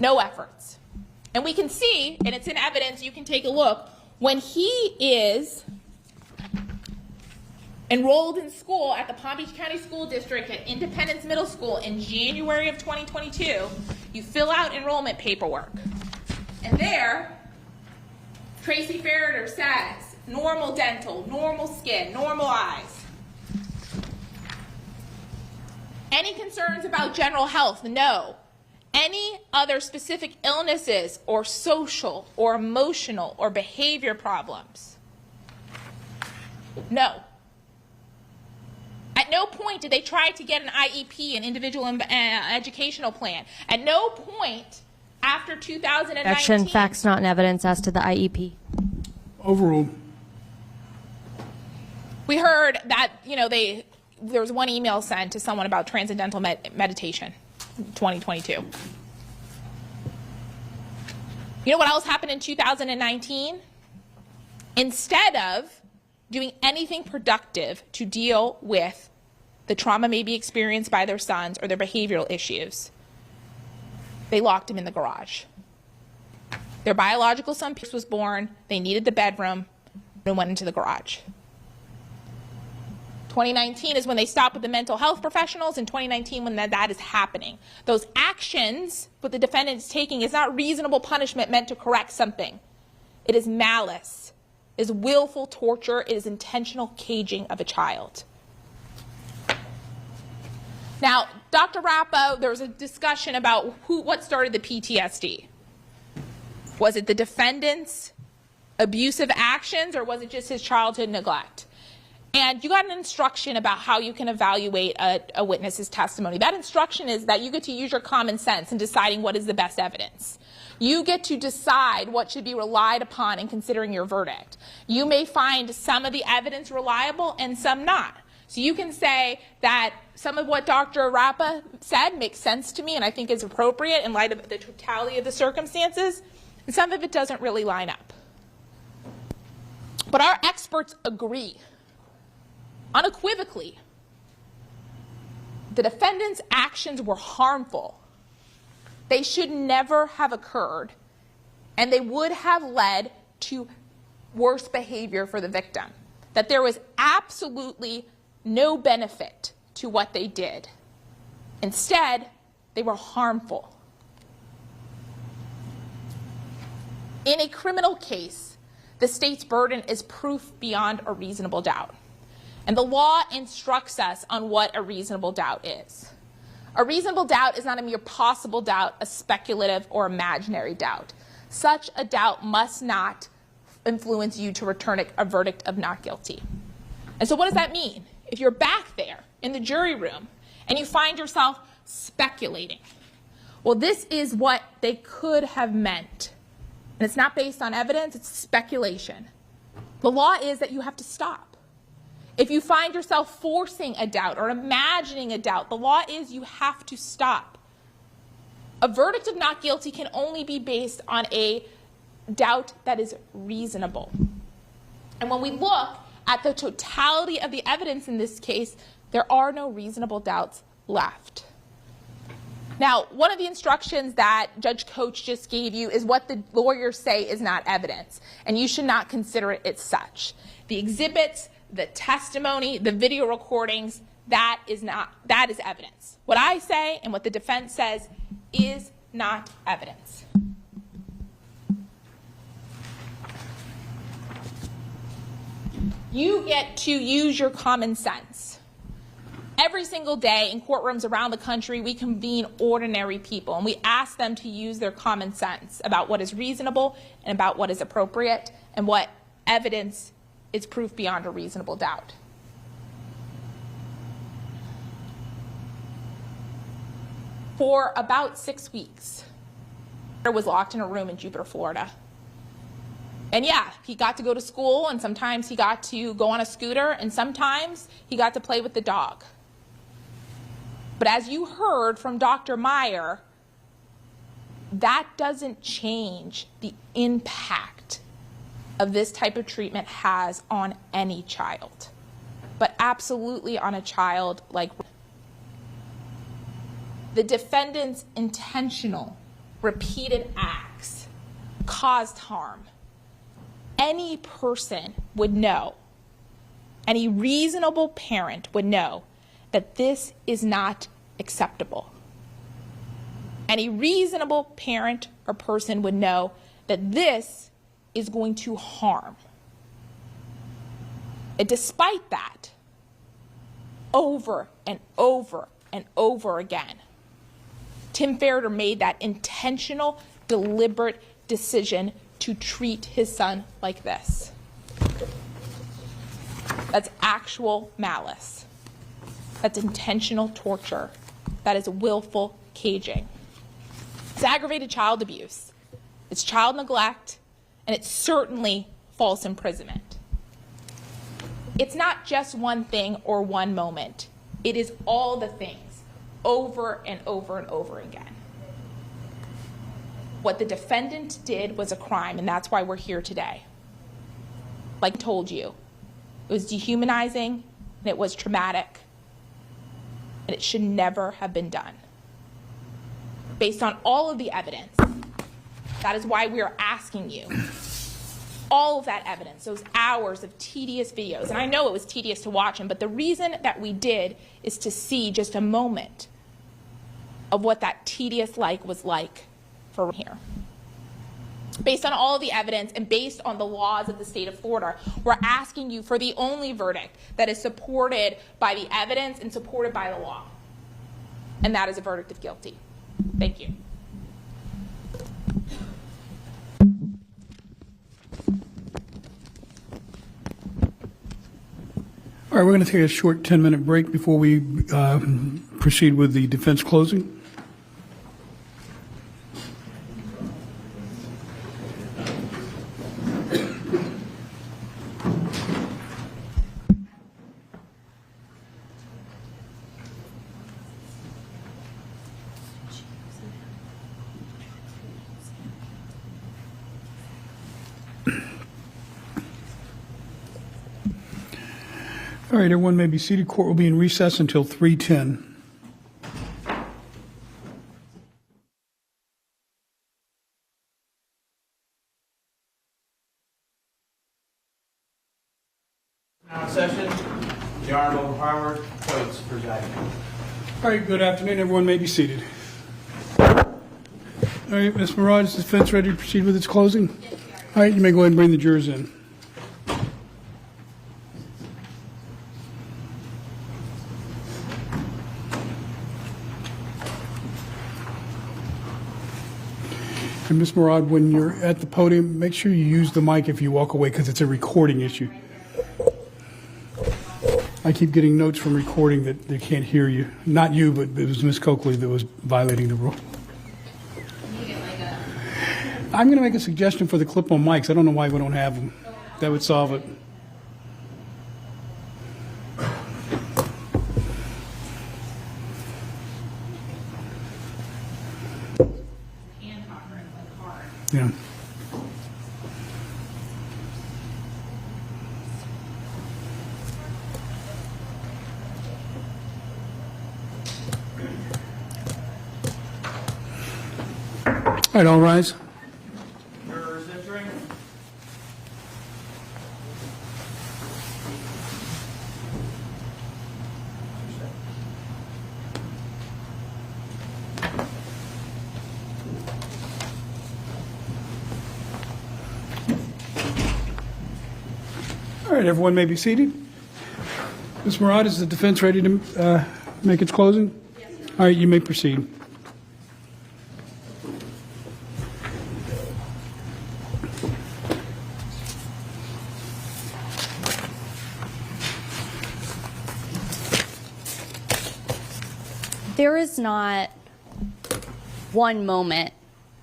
No efforts. And we can see, and it's in evidence, you can take a look, when he is enrolled in school at the Palm Beach County School District at Independence Middle School in January of 2022, you fill out enrollment paperwork. And there, Tracy Ferriter says, normal dental, normal skin, normal eyes. Any concerns about general health? No. Any other specific illnesses or social or emotional or behavior problems? No. At no point did they try to get an IEP, an individual educational plan. At no point after 2019. Objection, facts not in evidence as to the IEP. Overruled. We heard that, there was one email sent to someone about transcendental meditation. 2022. You know what else happened in 2019? Instead of doing anything productive to deal with the trauma maybe experienced by their sons or their behavioral issues, they locked him in the garage. Their biological son was born, they needed the bedroom, and went into the garage. 2019 is when they stopped with the mental health professionals, and 2019 when that is happening. Those actions, what the defendant is taking, is not reasonable punishment meant to correct something. It is malice, it is willful torture, it is intentional caging of a child. Now, Dr. Rappa, there was a discussion about what started the PTSD. Was it the defendant's abusive actions, or was it just his childhood neglect? And you got an instruction about how you can evaluate a witness's testimony. That instruction is that you get to use your common sense in deciding what is the best evidence. You get to decide what should be relied upon in considering your verdict. You may find some of the evidence reliable and some not. So you can say that some of what Dr. Rappa said makes sense to me and I think is appropriate in light of the totality of the circumstances, and some of it doesn't really line up. But our experts agree. Unequivocally, the defendant's actions were harmful. They should never have occurred, and they would have led to worse behavior for the victim. That there was absolutely no benefit to what they did. Instead, they were harmful. In a criminal case, the state's burden is proof beyond a reasonable doubt. And the law instructs us on what a reasonable doubt is. A reasonable doubt is not a mere possible doubt, a speculative or imaginary doubt. Such a doubt must not influence you to return a verdict of not guilty. And so what does that mean? If you're back there in the jury room and you find yourself speculating, well, this is what they could have meant. And it's not based on evidence, it's speculation. The law is that you have to stop. If you find yourself forcing a doubt or imagining a doubt, the law is you have to stop. A verdict of not guilty can only be based on a doubt that is reasonable. And when we look at the totality of the evidence in this case, there are no reasonable doubts left. Now, one of the instructions that Judge Coach just gave you is what the lawyers say is not evidence, and you should not consider it as such. The exhibits, the testimony, the video recordings, that is evidence. What I say and what the defense says is not evidence. You get to use your common sense. Every single day in courtrooms around the country, we convene ordinary people, and we ask them to use their common sense about what is reasonable and about what is appropriate and what evidence is proof beyond a reasonable doubt. For about 6 weeks, he was locked in a room in Jupiter, Florida. And yeah, he got to go to school, and sometimes he got to go on a scooter, and sometimes he got to play with the dog. But as you heard from Dr. Meyer, that doesn't change the impact of this type of treatment has on any child, but absolutely on a child like the defendant's intentional, repeated acts caused harm. Any person would know, any reasonable parent would know that this is not acceptable. Any reasonable parent or person would know that this is going to harm. And despite that, over and over and over again, Tim Ferriter made that intentional, deliberate decision to treat his son like this. That's actual malice. That's intentional torture. That is willful caging. It's aggravated child abuse. It's child neglect, and it's certainly false imprisonment. It's not just one thing or one moment. It is all the things over and over and over again. What the defendant did was a crime, and that's why we're here today. Like I told you, it was dehumanizing, and it was traumatic, and it should never have been done. Based on all of the evidence, that is why we are asking you, all of that evidence, those hours of tedious videos, and I know it was tedious to watch them, but the reason that we did is to see just a moment of what that tedious was like for here. Based on all of the evidence and based on the laws of the state of Florida, we're asking you for the only verdict that is supported by the evidence and supported by the law. And that is a verdict of guilty. Thank you. All right, we're going to take a short 10-minute break before we proceed with the defense closing. All right, everyone may be seated. Court will be in recess until 3:10. Now in session, the Honorable Howard Coates presiding. All right, good afternoon. Everyone may be seated. All right, Ms. Mirage, is the defense ready to proceed with its closing? All right, you may go ahead and bring the jurors in. And Ms. Murad, when you're at the podium, make sure you use the mic if you walk away, because it's a recording issue. I keep getting notes from recording that they can't hear you. Not you, but it was Ms. Coakley that was violating the rule. I'm going to make a suggestion for the clip-on mics. I don't know why we don't have them. That would solve it. Yeah. All right, all rise. Jurors entering. All right, everyone may be seated. Ms. Murad, is the defense ready to make its closing? Yes, sir. All right, you may proceed. There is not one moment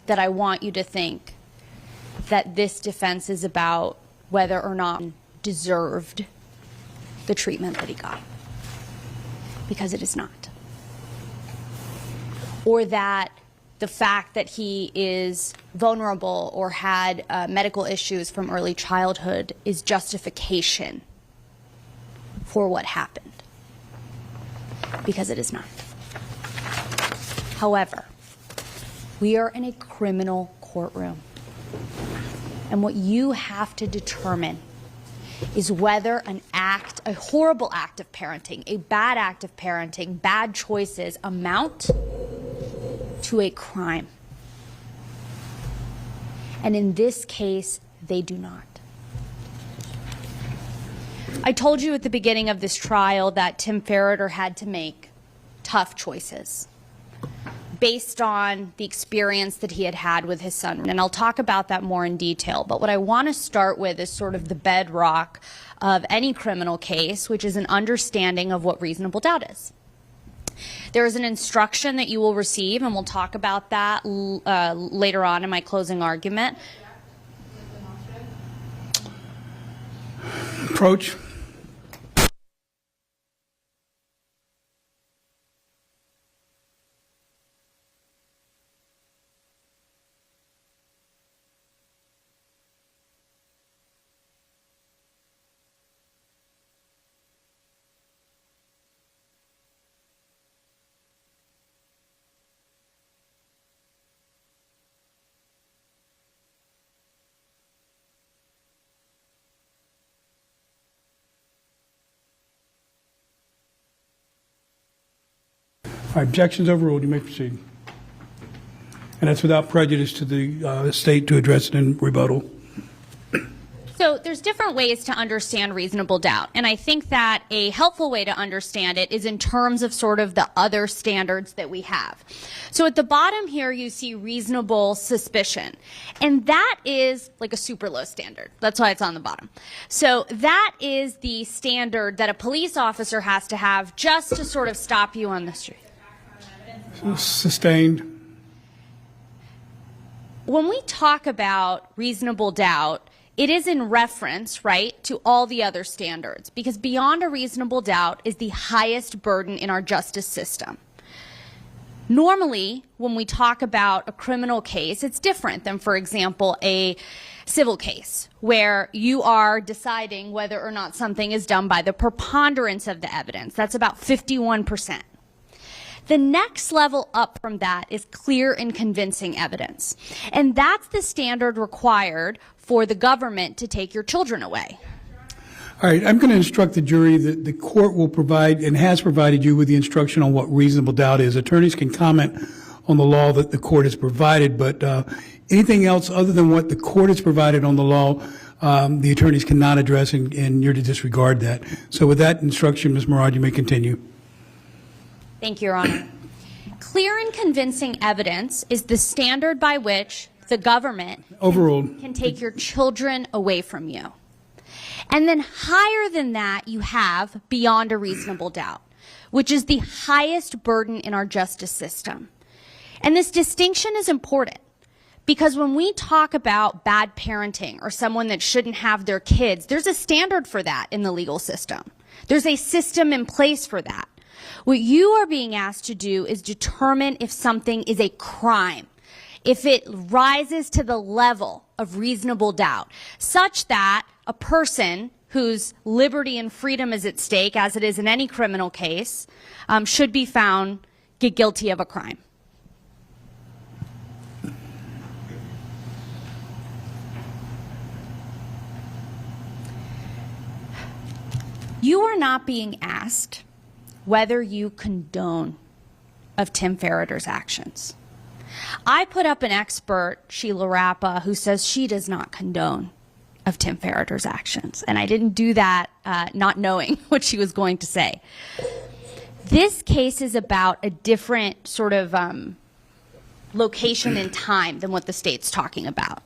that I want you to think that this defense is about whether or not deserved the treatment that he got, because it is not. Or that the fact that he is vulnerable or had medical issues from early childhood is justification for what happened, because it is not. However, we are in a criminal courtroom, and what you have to determine is whether an act, a horrible act of parenting, a bad act of parenting, bad choices amount to a crime. And in this case, they do not. I told you at the beginning of this trial that Tim Ferriter had to make tough choices based on the experience that he had had with his son. And I'll talk about that more in detail. But what I want to start with is sort of the bedrock of any criminal case, which is an understanding of what reasonable doubt is. There is an instruction that you will receive, and we'll talk about that later on in my closing argument. Approach. All right, objections overruled. You may proceed. And that's without prejudice to the state to address it in rebuttal. So there's different ways to understand reasonable doubt, and I think that a helpful way to understand it is in terms of sort of the other standards that we have. So at the bottom here you see reasonable suspicion, and that is like a super low standard. That's why it's on the bottom. So that is the standard that a police officer has to have just to sort of stop you on the street. Sustained. When we talk about reasonable doubt, it is in reference, right, to all the other standards, because beyond a reasonable doubt is the highest burden in our justice system. Normally, when we talk about a criminal case, it's different than, for example, a civil case, where you are deciding whether or not something is done by the preponderance of the evidence. That's about 51%. The next level up from that is clear and convincing evidence. And that's the standard required for the government to take your children away. All right, I'm going to instruct the jury that the court will provide and has provided you with the instruction on what reasonable doubt is. Attorneys can comment on the law that the court has provided, but anything else other than what the court has provided on the law, the attorneys cannot address, and you're to disregard that. So with that instruction, Ms. Murad, you may continue. Thank you, Your Honor. Clear and convincing evidence is the standard by which the government Overruled. can take your children away from you. And then higher than that, you have beyond a reasonable doubt, which is the highest burden in our justice system. And this distinction is important because when we talk about bad parenting or someone that shouldn't have their kids, there's a standard for that in the legal system. There's a system in place for that. What you are being asked to do is determine if something is a crime, if it rises to the level of reasonable doubt, such that a person whose liberty and freedom is at stake, as it is in any criminal case, should be found guilty of a crime. You are not being asked whether you condone of Tim Ferriter's actions. I put up an expert, Sheila Rappa, who says she does not condone of Tim Ferriter's actions. And I didn't do that not knowing what she was going to say. This case is about a different sort of location and time than what the state's talking about.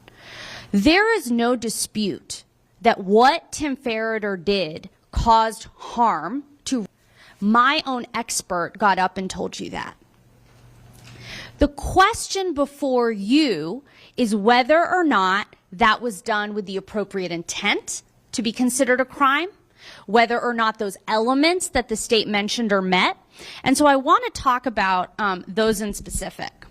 There is no dispute that what Tim Ferriter did caused harm to. My own expert got up and told you that. The question before you is whether or not that was done with the appropriate intent to be considered a crime, whether or not those elements that the state mentioned are met. And so I want to talk about those in specific.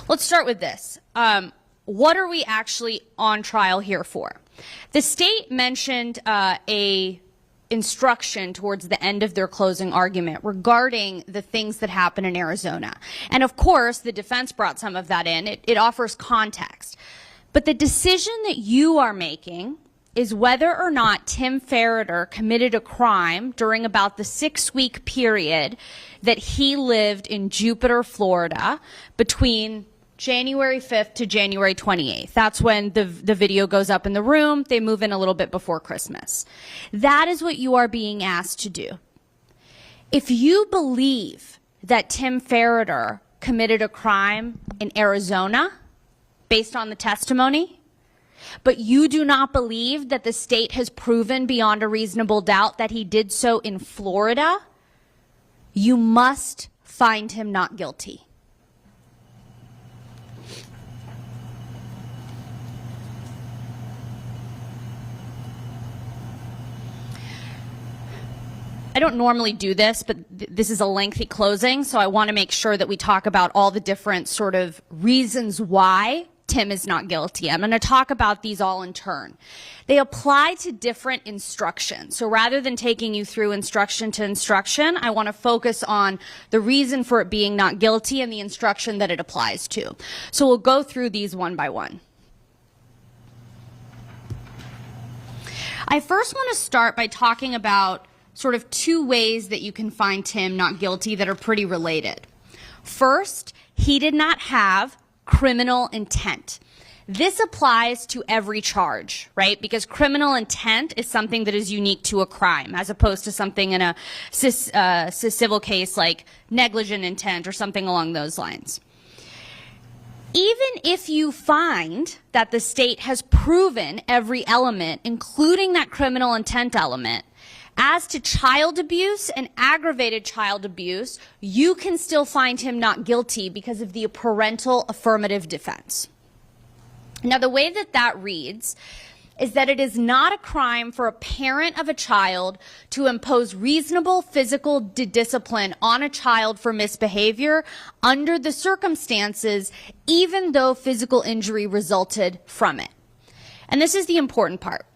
Let's start with this. What are we actually on trial here for? The state mentioned a instruction towards the end of their closing argument regarding the things that happen in Arizona. And of course, the defense brought some of that in. It offers context. But the decision that you are making is whether or not Tim Ferriter committed a crime during about the 6-week period that he lived in Jupiter, Florida, between January 5th to January 28th. That's when the video goes up in the room. They move in a little bit before Christmas. That is what you are being asked to do. If you believe that Tim Ferriter committed a crime in Arizona, based on the testimony, but you do not believe that the state has proven beyond a reasonable doubt that he did so in Florida, you must find him not guilty. I don't normally do this, but this is a lengthy closing, so I want to make sure that we talk about all the different sort of reasons why Tim is not guilty. I'm going to talk about these all in turn. They apply to different instructions. So rather than taking you through instruction to instruction, I want to focus on the reason for it being not guilty and the instruction that it applies to. So we'll go through these one by one. I first want to start by talking about sort of two ways that you can find Tim not guilty that are pretty related. First, he did not have criminal intent. This applies to every charge, right? Because criminal intent is something that is unique to a crime, as opposed to something in a civil case like negligent intent or something along those lines. Even if you find that the state has proven every element, including that criminal intent element, as to child abuse and aggravated child abuse, you can still find him not guilty because of the parental affirmative defense. Now, the way that that reads is that it is not a crime for a parent of a child to impose reasonable physical discipline on a child for misbehavior under the circumstances, even though physical injury resulted from it. And this is the important part.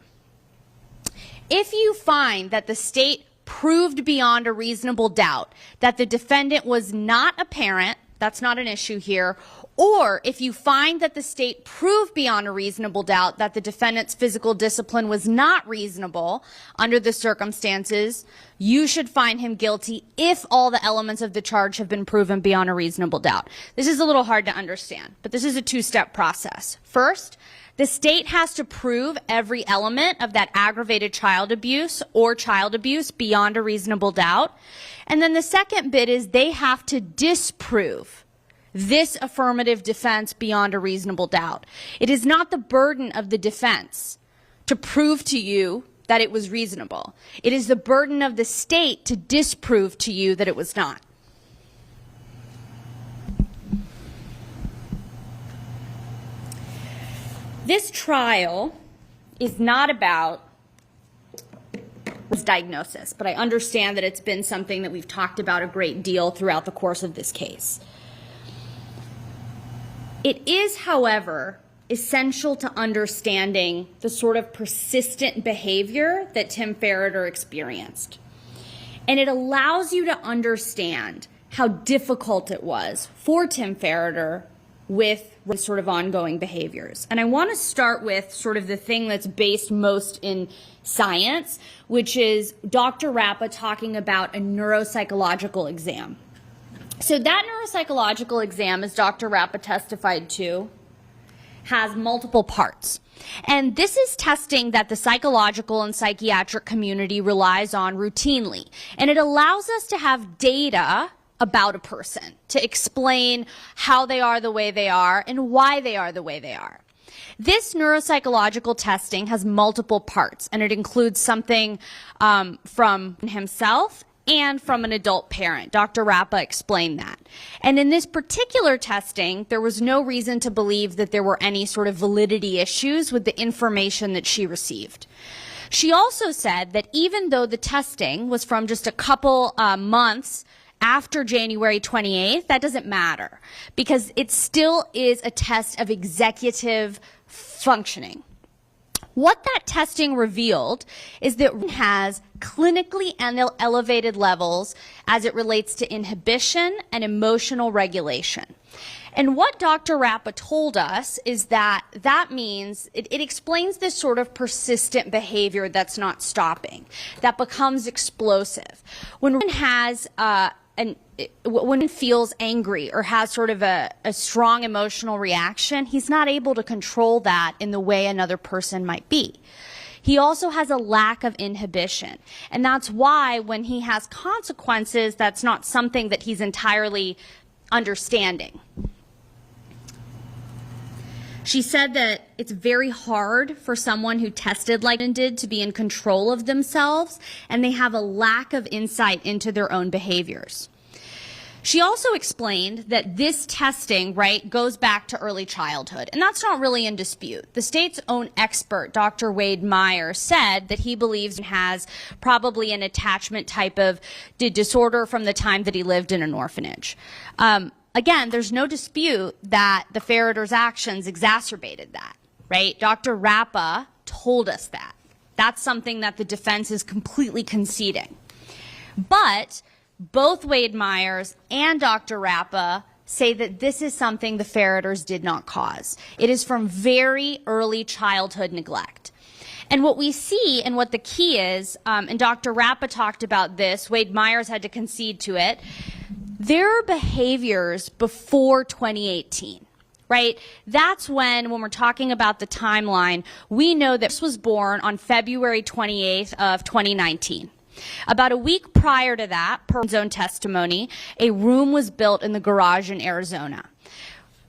If you find that the state proved beyond a reasonable doubt that the defendant was not a parent, that's not an issue here, or if you find that the state proved beyond a reasonable doubt that the defendant's physical discipline was not reasonable under the circumstances, you should find him guilty if all the elements of the charge have been proven beyond a reasonable doubt. This is a little hard to understand, but this is a two-step process. First, the state has to prove every element of that aggravated child abuse or child abuse beyond a reasonable doubt. And then the second bit is they have to disprove this affirmative defense beyond a reasonable doubt. It is not the burden of the defense to prove to you that it was reasonable. It is the burden of the state to disprove to you that it was not. This trial is not about diagnosis, but I understand that it's been something that we've talked about a great deal throughout the course of this case. It is, however, essential to understanding the sort of persistent behavior that Tim Ferriter experienced. And it allows you to understand how difficult it was for Tim Ferriter with sort of ongoing behaviors. And I want to start with sort of the thing that's based most in science, which is Dr. Rappa talking about a neuropsychological exam. So that neuropsychological exam, as Dr. Rappa testified to, has multiple parts. And this is testing that the psychological and psychiatric community relies on routinely. And it allows us to have data about a person to explain how they are the way they are and why they are the way they are. This neuropsychological testing has multiple parts, and it includes something from himself and from an adult parent. Dr. Rappa explained that. And in this particular testing, there was no reason to believe that there were any sort of validity issues with the information that she received. She also said that even though the testing was from just a couple months after January 28th, that doesn't matter because it still is a test of executive functioning. What that testing revealed is that it has clinically elevated levels as it relates to inhibition and emotional regulation. And what Dr. Rappa told us is that that means it explains this sort of persistent behavior that's not stopping, that becomes explosive. When one has when one feels angry or has sort of a strong emotional reaction, he's not able to control that in the way another person might be. He also has a lack of inhibition. And that's why when he has consequences, that's not something that he's entirely understanding. She said that it's very hard for someone who tested like and did to be in control of themselves, and they have a lack of insight into their own behaviors. She also explained that this testing, right, goes back to early childhood, and that's not really in dispute. The state's own expert, Dr. Wade Meyer, said that he believes he has probably an attachment type of disorder from the time that he lived in an orphanage. Again, there's no dispute that the Ferriter's actions exacerbated that, right? Dr. Rappa told us that. That's something that the defense is completely conceding. But both Wade Myers and Dr. Rappa say that this is something the Ferriters did not cause. It is from very early childhood neglect. And what we see and what the key is, and Dr. Rappa talked about this, Wade Myers had to concede to it, there are behaviors before 2018, right? That's when we're talking about the timeline, we know that this was born on February 28th of 2019. About a week prior to that, per his own testimony, a room was built in the garage in Arizona.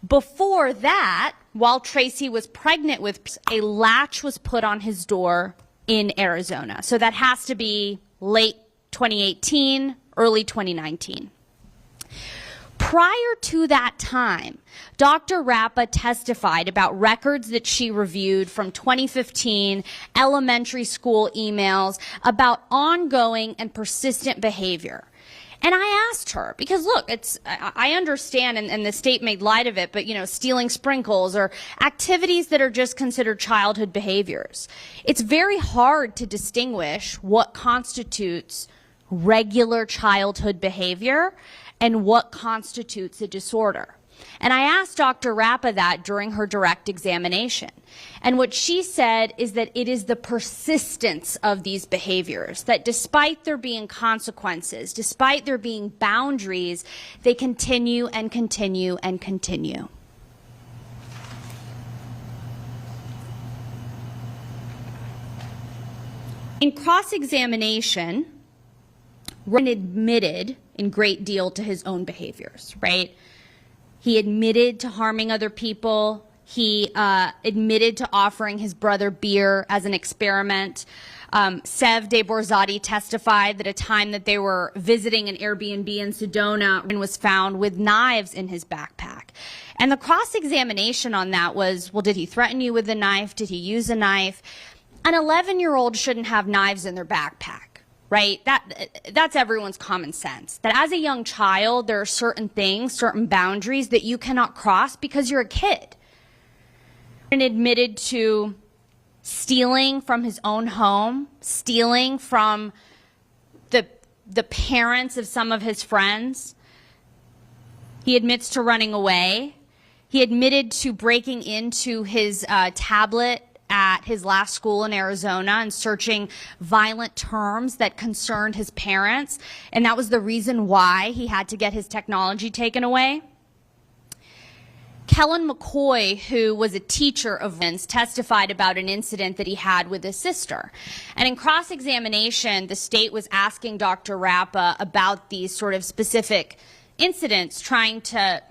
Before that, while Tracy was pregnant with, a latch was put on his door in Arizona. So that has to be late 2018, early 2019. Prior to that time, Dr. Rappa testified about records that she reviewed from 2015, elementary school emails about ongoing and persistent behavior. And I asked her, because look, I understand, and the state made light of it, but you know, stealing sprinkles or activities that are just considered childhood behaviors. It's very hard to distinguish what constitutes regular childhood behavior and what constitutes a disorder. And I asked Dr. Rappa that during her direct examination. And what she said is that it is the persistence of these behaviors, that despite there being consequences, despite there being boundaries, they continue and continue and continue. In cross-examination, Ryan admitted in great deal to his own behaviors, right? He admitted to harming other people. He admitted to offering his brother beer as an experiment. Sev de Borzati testified that a time that they were visiting an Airbnb in Sedona and was found with knives in his backpack. And the cross-examination on that was, well, did he threaten you with a knife? Did he use a knife? An 11-year-old shouldn't have knives in their backpack, right? That's everyone's common sense. That as a young child, there are certain things, certain boundaries that you cannot cross because you're a kid. And admitted to stealing from his own home, stealing from the parents of some of his friends. He admits to running away. He admitted to breaking into his tablet at his last school in Arizona and searching violent terms that concerned his parents. And that was the reason why he had to get his technology taken away. Kellen McCoy, who was a teacher of Vince, testified about an incident that he had with his sister. And in cross-examination, the state was asking Dr. Rappa about these sort of specific incidents, trying to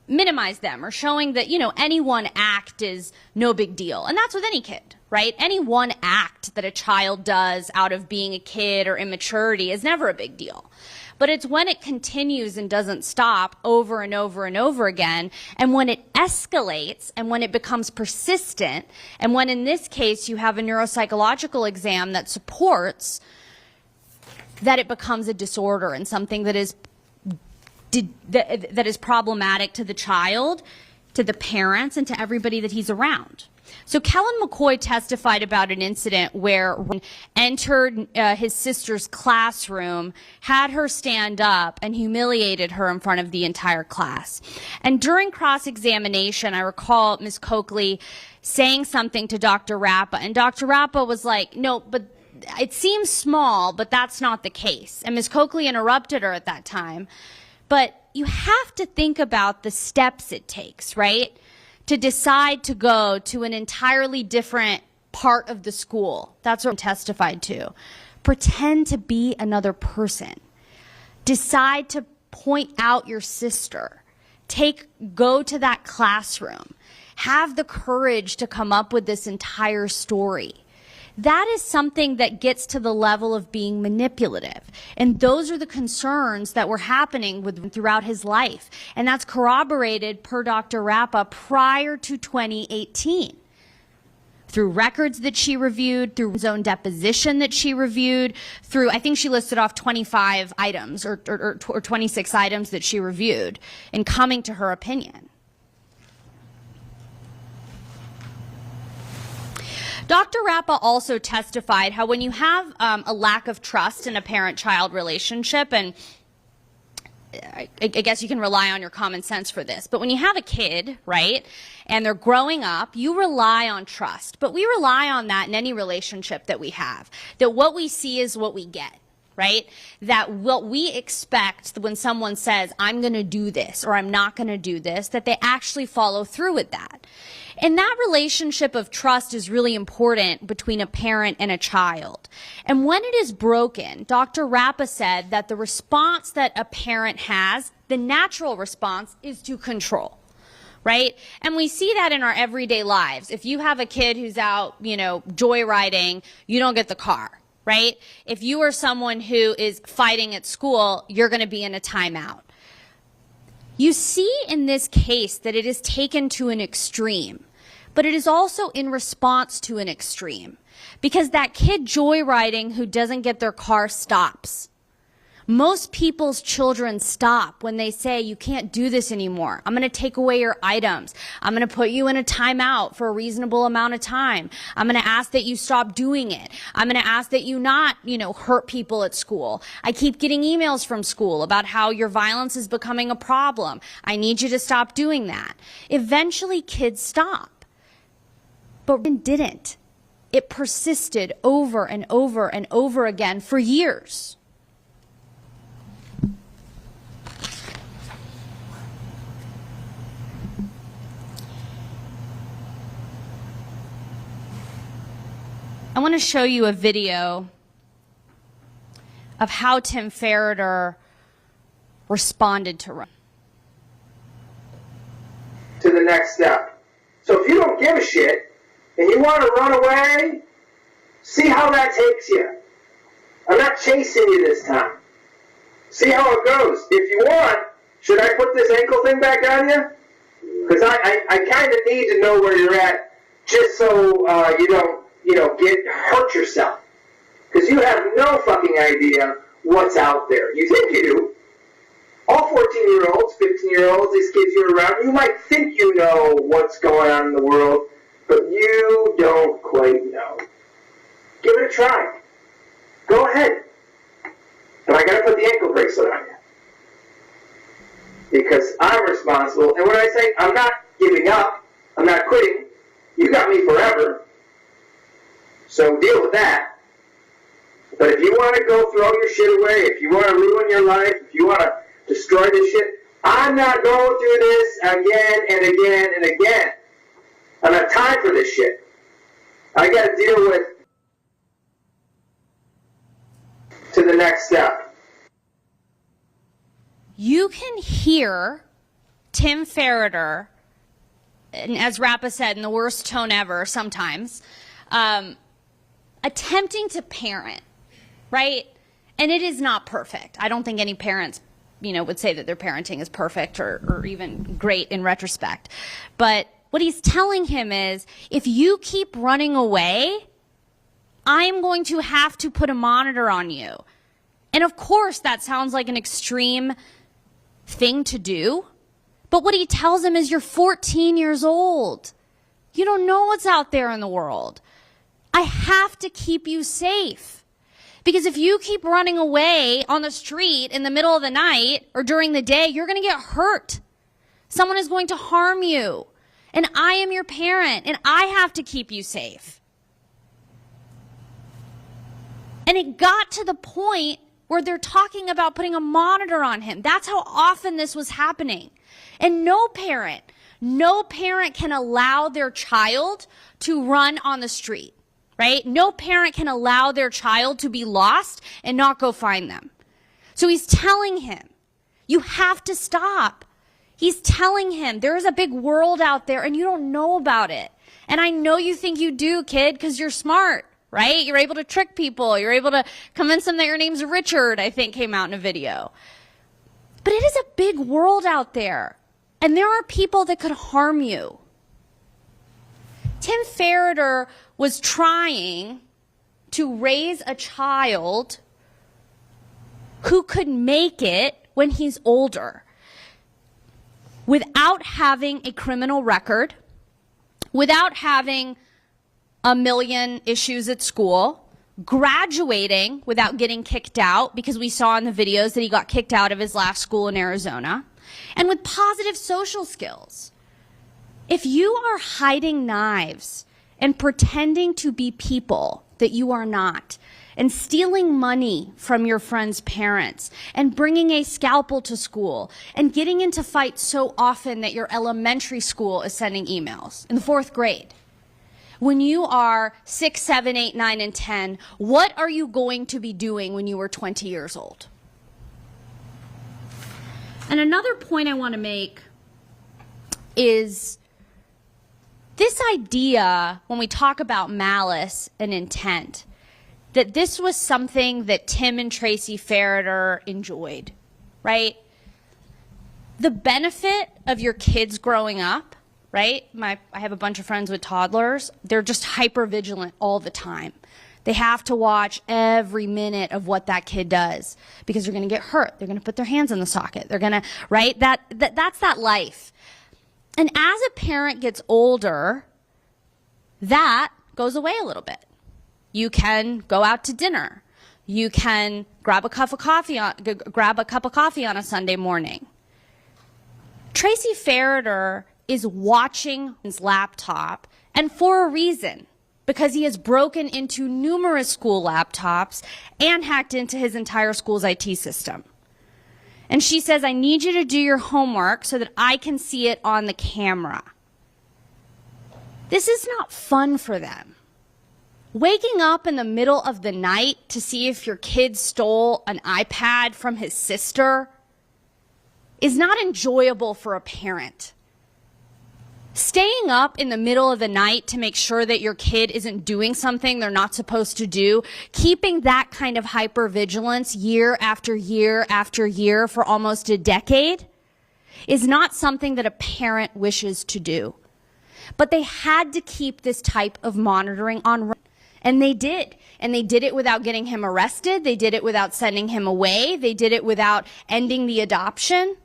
minimize them or showing that, you know, any one act is no big deal. And that's with any kid, right? Any one act that a child does out of being a kid or immaturity is never a big deal. But it's when it continues and doesn't stop over and over and over again, and when it escalates and when it becomes persistent, and when in this case you have a neuropsychological exam that supports that it becomes a disorder and something that is problematic to the child, to the parents, and to everybody that he's around. So Kellen McCoy testified about an incident where he entered his sister's classroom, had her stand up, and humiliated her in front of the entire class. And during cross-examination, I recall Ms. Coakley saying something to Dr. Rappa, and Dr. Rappa was like, no, but it seems small, but that's not the case. And Ms. Coakley interrupted her at that time. But you have to think about the steps it takes, right? To decide to go to an entirely different part of the school. That's what I'm testified to. Pretend to be another person. Decide to point out your sister. Go to that classroom. Have the courage to come up with this entire story. That is something that gets to the level of being manipulative. And those are the concerns that were happening throughout his life. And that's corroborated per Dr. Rappa prior to 2018. Through records that she reviewed, through his own deposition that she reviewed, through, I think she listed off 25 items or 26 items that she reviewed in coming to her opinion. Dr. Rappa also testified how when you have a lack of trust in a parent-child relationship, and I guess you can rely on your common sense for this, but when you have a kid, right, and they're growing up, you rely on trust. But we rely on that in any relationship that we have, that what we see is what we get. Right? That what we expect when someone says, I'm going to do this or I'm not going to do this, that they actually follow through with that. And that relationship of trust is really important between a parent and a child. And when it is broken, Dr. Rappa said that the response that a parent has, the natural response, is to control. Right? And we see that in our everyday lives. If you have a kid who's out, joyriding, you don't get the car. Right? If you are someone who is fighting at school, you're going to be in a timeout. You see in this case that it is taken to an extreme, but it is also in response to an extreme, because that kid joyriding who doesn't get their car stops. Most people's children stop when they say, you can't do this anymore. I'm going to take away your items. I'm going to put you in a timeout for a reasonable amount of time. I'm going to ask that you stop doing it. I'm going to ask that you not, hurt people at school. I keep getting emails from school about how your violence is becoming a problem. I need you to stop doing that. Eventually, kids stop. But it didn't. It persisted over and over and over again for years. I want to show you a video of how Tim Ferriter responded to Ryan. to the next step. So if you don't give a shit and you want to run away, see how that takes you. I'm not chasing you this time. See how it goes. If you want, should I put this ankle thing back on you? Because I kind of need to know where you're at, just so you don't, hurt yourself. Because you have no fucking idea what's out there. You think you do. All 14-year-olds, 15-year-olds, these kids you're around, you might think you know what's going on in the world, but you don't quite know. Give it a try. Go ahead. But I gotta put the ankle bracelet on you. Because I'm responsible, and when I say I'm not giving up, I'm not quitting, you got me forever. So deal with that. But if you want to go throw your shit away, if you want to ruin your life, if you want to destroy this shit, I'm not going through this again and again and again. I don't have time for this shit. I got to deal with to the next step. You can hear Tim Ferriter, and as Rappa said, in the worst tone ever sometimes, attempting to parent, right? And it is not perfect. I don't think any parents, would say that their parenting is perfect or even great in retrospect. But what he's telling him is, if you keep running away, I'm going to have to put a monitor on you. And of course, that sounds like an extreme thing to do. But what he tells him is, you're 14 years old. You don't know what's out there in the world. I have to keep you safe. Because if you keep running away on the street in the middle of the night or during the day, you're going to get hurt. Someone is going to harm you. And I am your parent, and I have to keep you safe. And it got to the point where they're talking about putting a monitor on him. That's how often this was happening. And no parent can allow their child to run on the street. Right? No parent can allow their child to be lost and not go find them. So he's telling him, you have to stop. He's telling him, there is a big world out there and you don't know about it. And I know you think you do, kid, because you're smart, right? You're able to trick people. You're able to convince them that your name's Richard, I think came out in a video. But it is a big world out there. And there are people that could harm you. Tim Ferriter was trying to raise a child who could make it when he's older without having a criminal record, without having a million issues at school, graduating without getting kicked out, because we saw in the videos that he got kicked out of his last school in Arizona, and with positive social skills. If you are hiding knives and pretending to be people that you are not, and stealing money from your friends' parents, and bringing a scalpel to school, and getting into fights so often that your elementary school is sending emails in the 4th grade, when you are 6, 7, 8, 9, and 10, what are you going to be doing when you are 20 years old? And another point I want to make is this idea, when we talk about malice and intent, that this was something that Tim and Tracy Ferriter enjoyed, right? The benefit of your kids growing up, right? I have a bunch of friends with toddlers. They're just hyper vigilant all the time. They have to watch every minute of what that kid does because they're going to get hurt. They're going to put their hands in the socket. They're going to, right? That's that life. And as a parent gets older, that goes away a little bit. You can go out to dinner. You can grab a cup of coffee on a Sunday morning. Tracy Ferriter is watching his laptop, and for a reason, because he has broken into numerous school laptops and hacked into his entire school's IT system. And she says, I need you to do your homework so that I can see it on the camera. This is not fun for them. Waking up in the middle of the night to see if your kid stole an iPad from his sister is not enjoyable for a parent. Staying up in the middle of the night to make sure that your kid isn't doing something they're not supposed to do, keeping that kind of hypervigilance year after year after year for almost a decade is not something that a parent wishes to do. But they had to keep this type of monitoring on, and they did. And they did it without getting him arrested. They did it without sending him away. They did it without ending the adoption.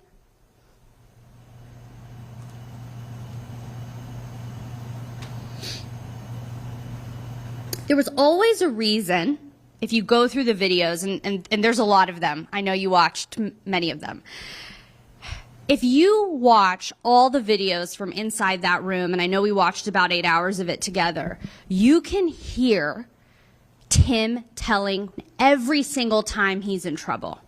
There was always a reason, if you go through the videos, and there's a lot of them. I know you watched many of them. If you watch all the videos from inside that room, and I know we watched about 8 hours of it together, you can hear Tim telling every single time he's in trouble.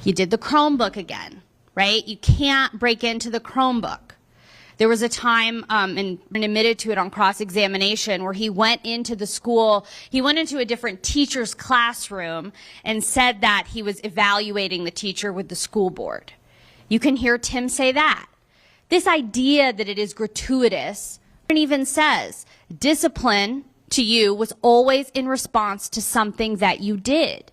You did the Chromebook again, right? You can't break into the Chromebook. There was a time, and admitted to it on cross-examination, where he went into the school, he went into a different teacher's classroom and said that he was evaluating the teacher with the school board. You can hear Tim say that. This idea that it is gratuitous, it even says, discipline to you was always in response to something that you did.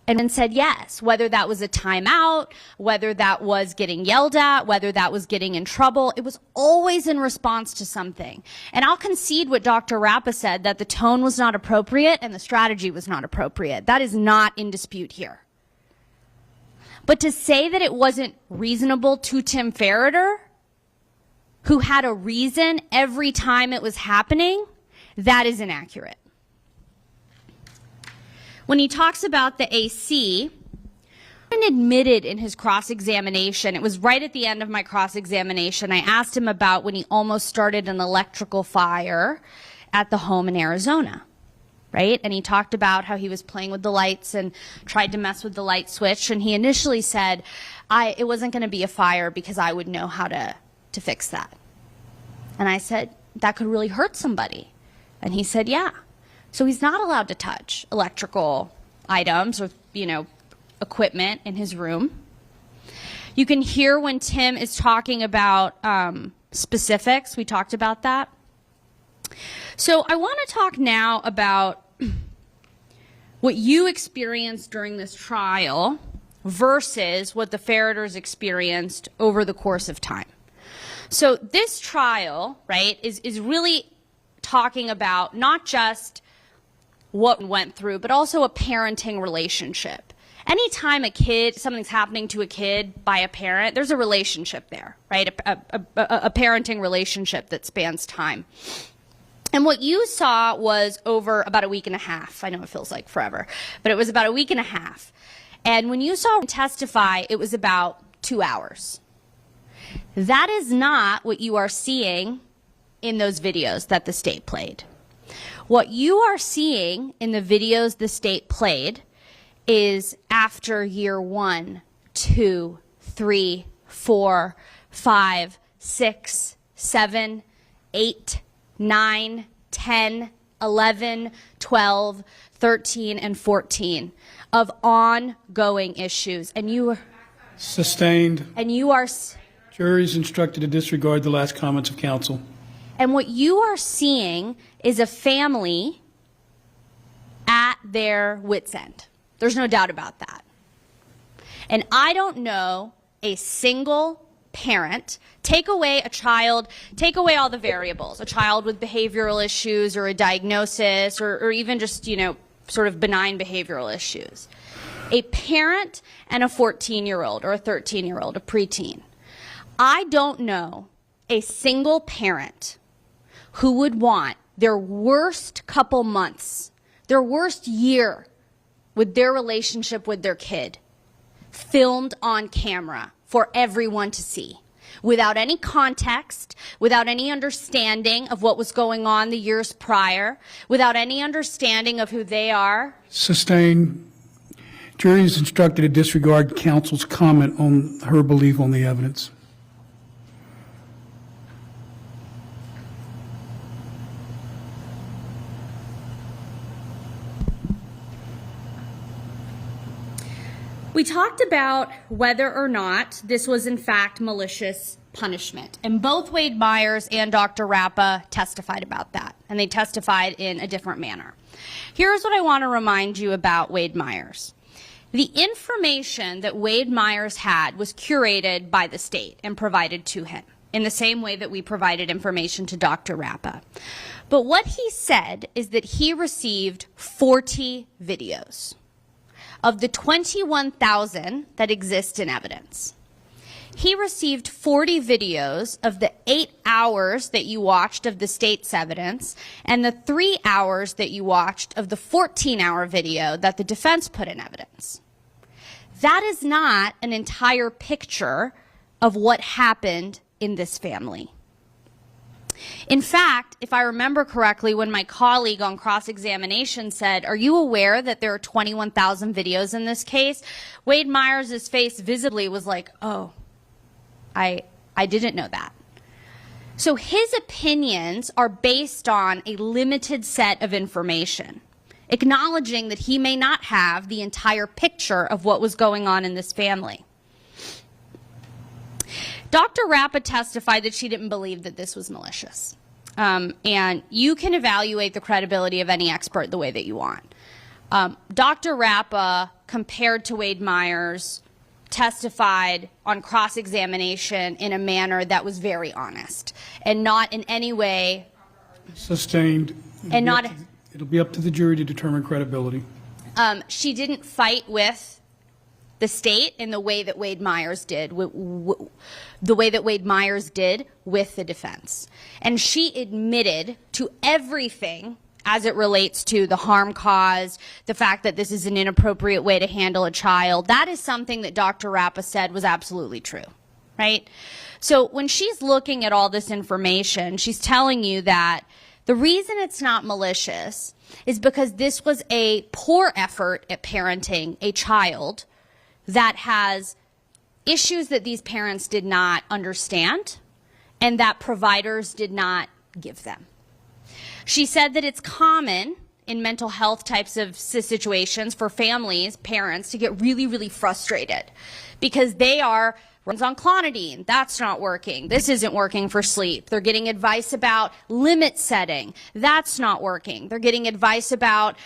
And then said yes, whether that was a timeout, whether that was getting yelled at, whether that was getting in trouble, it was always in response to something. And I'll concede what Dr. Rappa said, that the tone was not appropriate and the strategy was not appropriate. That is not in dispute here. But to say that it wasn't reasonable to Tim Ferriter, who had a reason every time it was happening, that is inaccurate. When he talks about the AC, he admitted in his cross-examination, it was right at the end of my cross-examination, I asked him about when he almost started an electrical fire at the home in Arizona, right? And he talked about how he was playing with the lights and tried to mess with the light switch, and he initially said, it wasn't going to be a fire because I would know how to fix that. And I said, that could really hurt somebody. And he said, yeah. So he's not allowed to touch electrical items or, equipment in his room. You can hear when Tim is talking about specifics. We talked about that. So I want to talk now about what you experienced during this trial versus what the Ferriters experienced over the course of time. So this trial, right, is really talking about not just what went through, but also a parenting relationship. Anytime something's happening to a kid by a parent, there's a relationship there, right? A parenting relationship that spans time. And what you saw was over about a week and a half. I know it feels like forever, but it was about a week and a half. And when you saw him testify, it was about 2 hours. That is not what you are seeing in those videos that the state played. What you are seeing in the videos the state played is after year 1, 2, 3, 4, 5, 6, 7, 8, 9, 10, 11, 12, 13, and 14 of ongoing issues. And you are Sustained. And you are Jury is instructed to disregard the last comments of counsel. And what you are seeing is a family at their wits' end. There's no doubt about that. And I don't know a single parent, take away a child, take away all the variables, a child with behavioral issues or a diagnosis or even just, sort of benign behavioral issues. A parent and a 14-year-old or a 13-year-old, a preteen. I don't know a single parent who would want their worst couple months, their worst year with their relationship with their kid filmed on camera for everyone to see, without any context, without any understanding of what was going on the years prior, without any understanding of who they are. Sustained. Jury is instructed to disregard counsel's comment on her belief on the evidence. We talked about whether or not this was in fact malicious punishment. And both Wade Myers and Dr. Rappa testified about that, and they testified in a different manner. Here's what I want to remind you about Wade Myers. The information that Wade Myers had was curated by the state and provided to him in the same way that we provided information to Dr. Rappa. But what he said is that he received 40 videos of the 21,000 that exist in evidence. He received 40 videos of the 8 hours that you watched of the state's evidence and the 3 hours that you watched of the 14-hour video that the defense put in evidence. That is not an entire picture of what happened in this family. In fact, if I remember correctly, when my colleague on cross-examination said, "Are you aware that there are 21,000 videos in this case?" Wade Myers' face visibly was like, "Oh, I didn't know that." So his opinions are based on a limited set of information, acknowledging that he may not have the entire picture of what was going on in this family. Dr. Rappa testified that she didn't believe that this was malicious. And you can evaluate the credibility of any expert the way that you want. Dr. Rappa, compared to Wade Myers, testified on cross-examination in a manner that was very honest and not in any way Sustained. and not It'll be up to the jury to determine credibility. she didn't fight with the state in the way that Wade Myers did, the way that Wade Myers did with the defense. And she admitted to everything as it relates to the harm caused, the fact that this is an inappropriate way to handle a child. That is something that Dr. Rappa said was absolutely true, right? So when she's looking at all this information, she's telling you that the reason it's not malicious is because this was a poor effort at parenting a child that has issues that these parents did not understand and that providers did not give them. She said that it's common in mental health types of situations for families, parents, to get really, really frustrated because they are runs on clonidine. That's not working. This isn't working for sleep. They're getting advice about limit setting. That's not working. They're getting advice about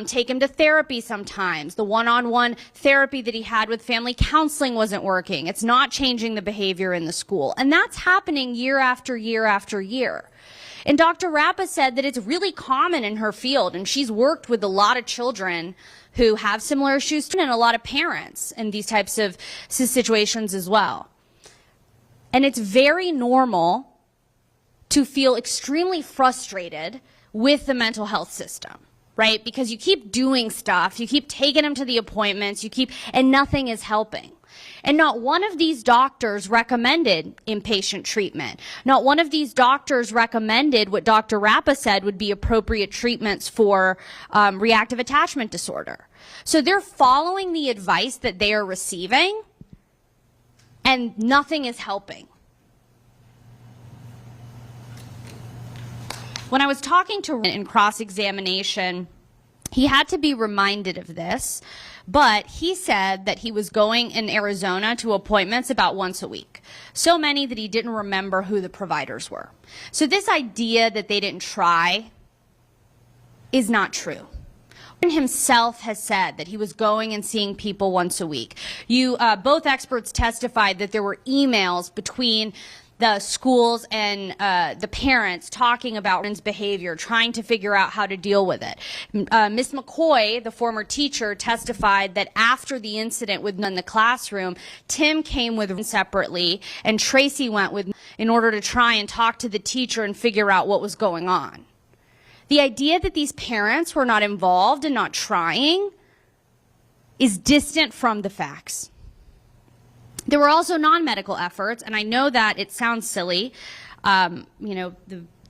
take him to therapy sometimes. The one-on-one therapy that he had with family counseling wasn't working. It's not changing the behavior in the school. And that's happening year after year after year. And Dr. Rappa said that it's really common in her field, and she's worked with a lot of children who have similar issues and a lot of parents in these types of situations as well. And it's very normal to feel extremely frustrated with the mental health system, right? Because you keep doing stuff, you keep taking them to the appointments, and nothing is helping. And not one of these doctors recommended inpatient treatment. Not one of these doctors recommended what Dr. Rappa said would be appropriate treatments for reactive attachment disorder. So they're following the advice that they are receiving, and nothing is helping. When I was talking to in cross-examination, he had to be reminded of this. But he said that he was going in Arizona to appointments about once a week. So many that he didn't remember who the providers were. So this idea that they didn't try is not true. He himself has said that he was going and seeing people once a week. Both experts testified that there were emails between the schools and the parents talking about his behavior, trying to figure out how to deal with it. Ms. McCoy, the former teacher, testified that after the incident with in the classroom, Tim came with him separately and Tracy went with in order to try and talk to the teacher and figure out what was going on. The idea that these parents were not involved and not trying is distant from the facts. There were also non-medical efforts, and I know that it sounds silly, the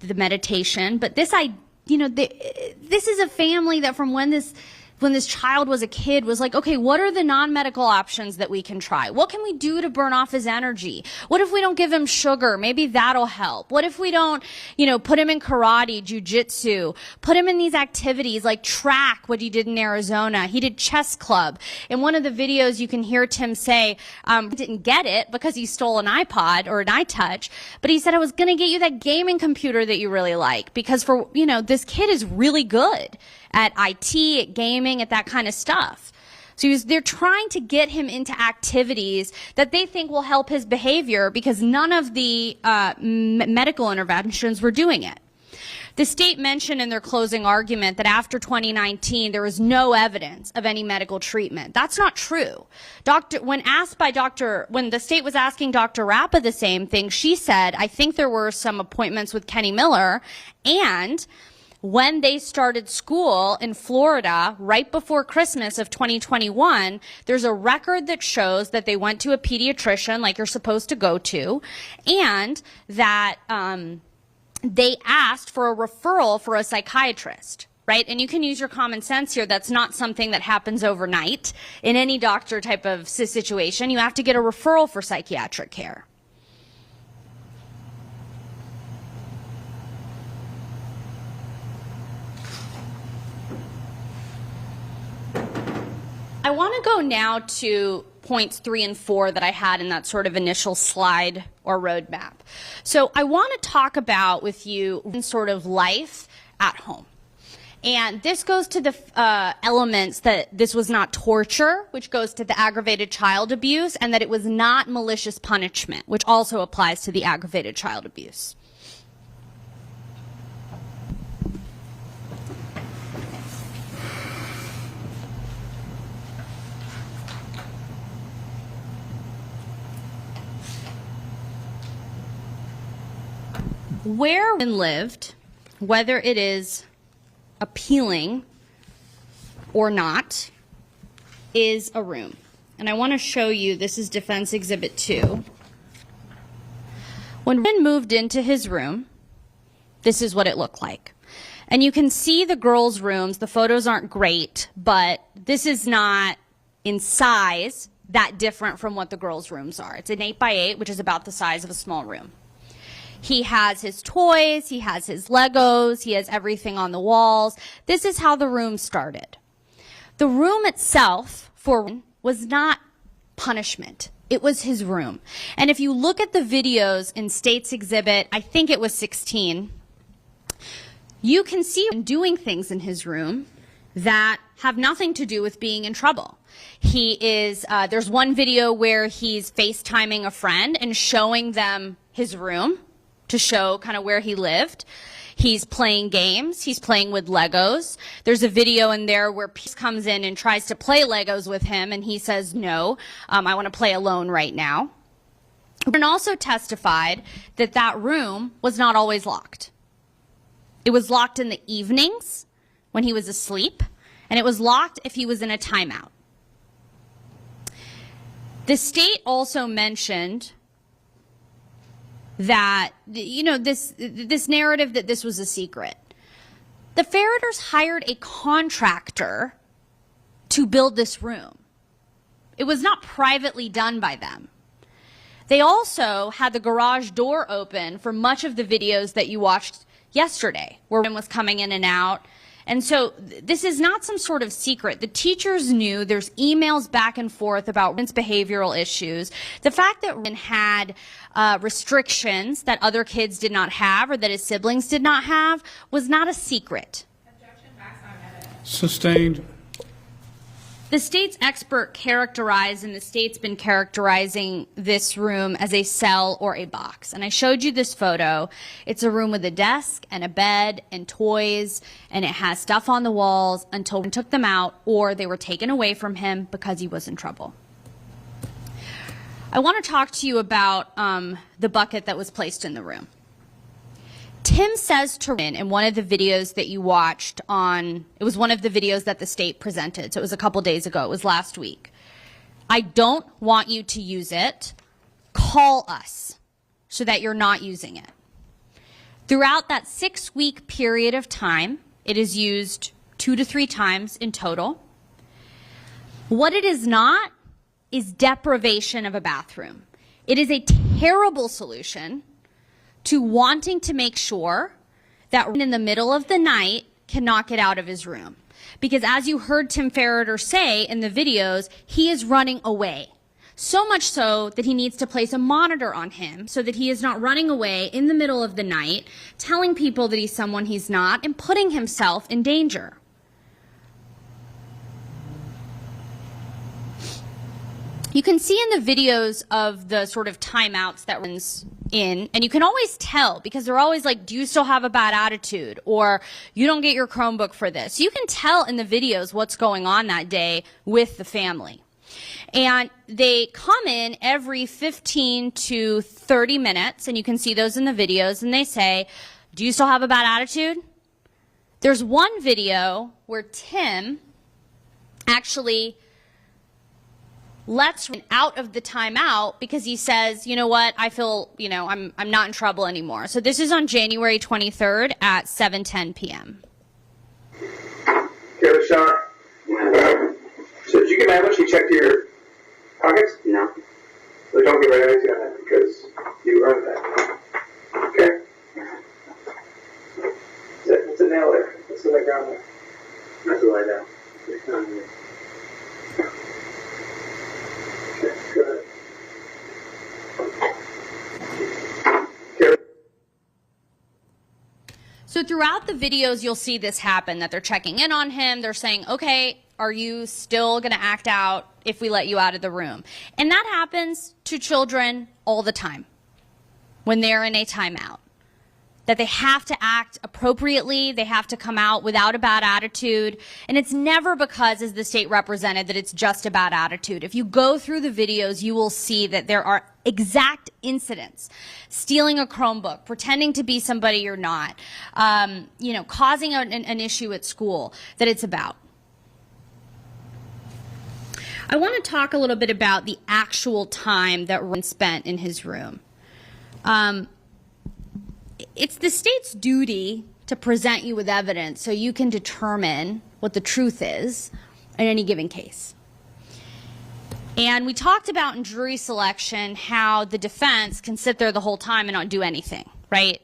meditation, but this is a family that from when this when this child was a kid, was like, okay, what are the non-medical options that we can try? What can we do to burn off his energy? What if we don't give him sugar? Maybe that'll help. What if we don't, put him in karate, jujitsu, put him in these activities like track, what he did in Arizona. He did chess club. In one of the videos, you can hear Tim say, didn't get it because he stole an iPod or an iTouch, but he said, I was going to get you that gaming computer that you really like because this kid is really good at IT, at gaming, at that kind of stuff. So they're trying to get him into activities that they think will help his behavior because none of the medical interventions were doing it. The state mentioned in their closing argument that after 2019, there was no evidence of any medical treatment. That's not true. When the state was asking Dr. Rappa the same thing, she said, I think there were some appointments with Kenny Miller, and when they started school in Florida right before Christmas of 2021, there's a record that shows that they went to a pediatrician like you're supposed to go to, and that they asked for a referral for a psychiatrist, right? And you can use your common sense here. That's not something that happens overnight in any doctor type of situation. You have to get a referral for psychiatric care. I want to go now to points 3 and 4 that I had in that sort of initial slide or roadmap. So I want to talk about with you sort of life at home. And this goes to the elements that this was not torture, which goes to the aggravated child abuse, and that it was not malicious punishment, which also applies to the aggravated child abuse. Where one lived, whether it is appealing or not, is a room. And I want to show you, this is Defense Exhibit 2. When Wynn moved into his room, this is what it looked like. And you can see the girls' rooms. The photos aren't great, but this is not in size that different from what the girls' rooms are. It's an 8x8, which is about the size of a small room. He has his toys, he has his Legos, he has everything on the walls. This is how the room started. The room itself was not punishment. It was his room. And if you look at the videos in State's Exhibit, I think it was 16, you can see him doing things in his room that have nothing to do with being in trouble. There's one video where he's FaceTiming a friend and showing them his room to show kind of where he lived. He's playing games. He's playing with Legos. There's a video in there where Peace comes in and tries to play Legos with him, and he says, no, I want to play alone right now. And also testified that that room was not always locked. It was locked in the evenings when he was asleep, and it was locked if he was in a timeout. The state also mentioned that, this narrative that this was a secret. The Ferriters hired a contractor to build this room. It was not privately done by them. They also had the garage door open for much of the videos that you watched yesterday, where Wynn was coming in and out. And so this is not some sort of secret. The teachers knew. There's emails back and forth about Wynn's behavioral issues. The fact that Wynn had restrictions that other kids did not have or that his siblings did not have was not a secret. Sustained. The state's expert characterized, and the state's been characterizing this room as a cell or a box. And I showed you this photo. It's a room with a desk and a bed and toys, and it has stuff on the walls until we took them out or they were taken away from him because he was in trouble. I want to talk to you about the bucket that was placed in the room. Tim says to Wynn in one of the videos that you watched it was one of the videos that the state presented, so it was a couple days ago, it was last week. I don't want you to use it. Call us so that you're not using it. Throughout that 6-week period of time, it is used 2 to 3 times in total. What it is not is deprivation of a bathroom. It is a terrible solution to wanting to make sure that in the middle of the night cannot get out of his room. Because as you heard Tim Ferriter say in the videos, he is running away. So much so that he needs to place a monitor on him so that he is not running away in the middle of the night, telling people that he's someone he's not, and putting himself in danger. You can see in the videos of the sort of timeouts that runs in, and you can always tell because they're always like, do you still have a bad attitude? Or you don't get your Chromebook for this. You can tell in the videos what's going on that day with the family. And they come in every 15 to 30 minutes, and you can see those in the videos, and they say, do you still have a bad attitude? There's one video where Tim actually lets out of the timeout because he says, you know what, I feel, I'm not in trouble anymore. So this is on January 23rd at 7:10 p.m. Okay, Sean. So did you get mad when she checked your pockets? No. So don't get mad at that because you earned that. Okay? What's a nail there? What's the leg down there? That's the lie down. It's not here. Okay, go ahead. So throughout the videos, you'll see this happen, that they're checking in on him. They're saying, okay, are you still going to act out if we let you out of the room? And that happens to children all the time when they're in a timeout. That they have to act appropriately, they have to come out without a bad attitude, and it's never because, as the state represented, that it's just a bad attitude. If you go through the videos, you will see that there are exact incidents. Stealing a Chromebook, pretending to be somebody you're not, causing an issue at school that it's about. I want to talk a little bit about the actual time that Ryan spent in his room. It's the state's duty to present you with evidence so you can determine what the truth is in any given case. And we talked about in jury selection how the defense can sit there the whole time and not do anything, right?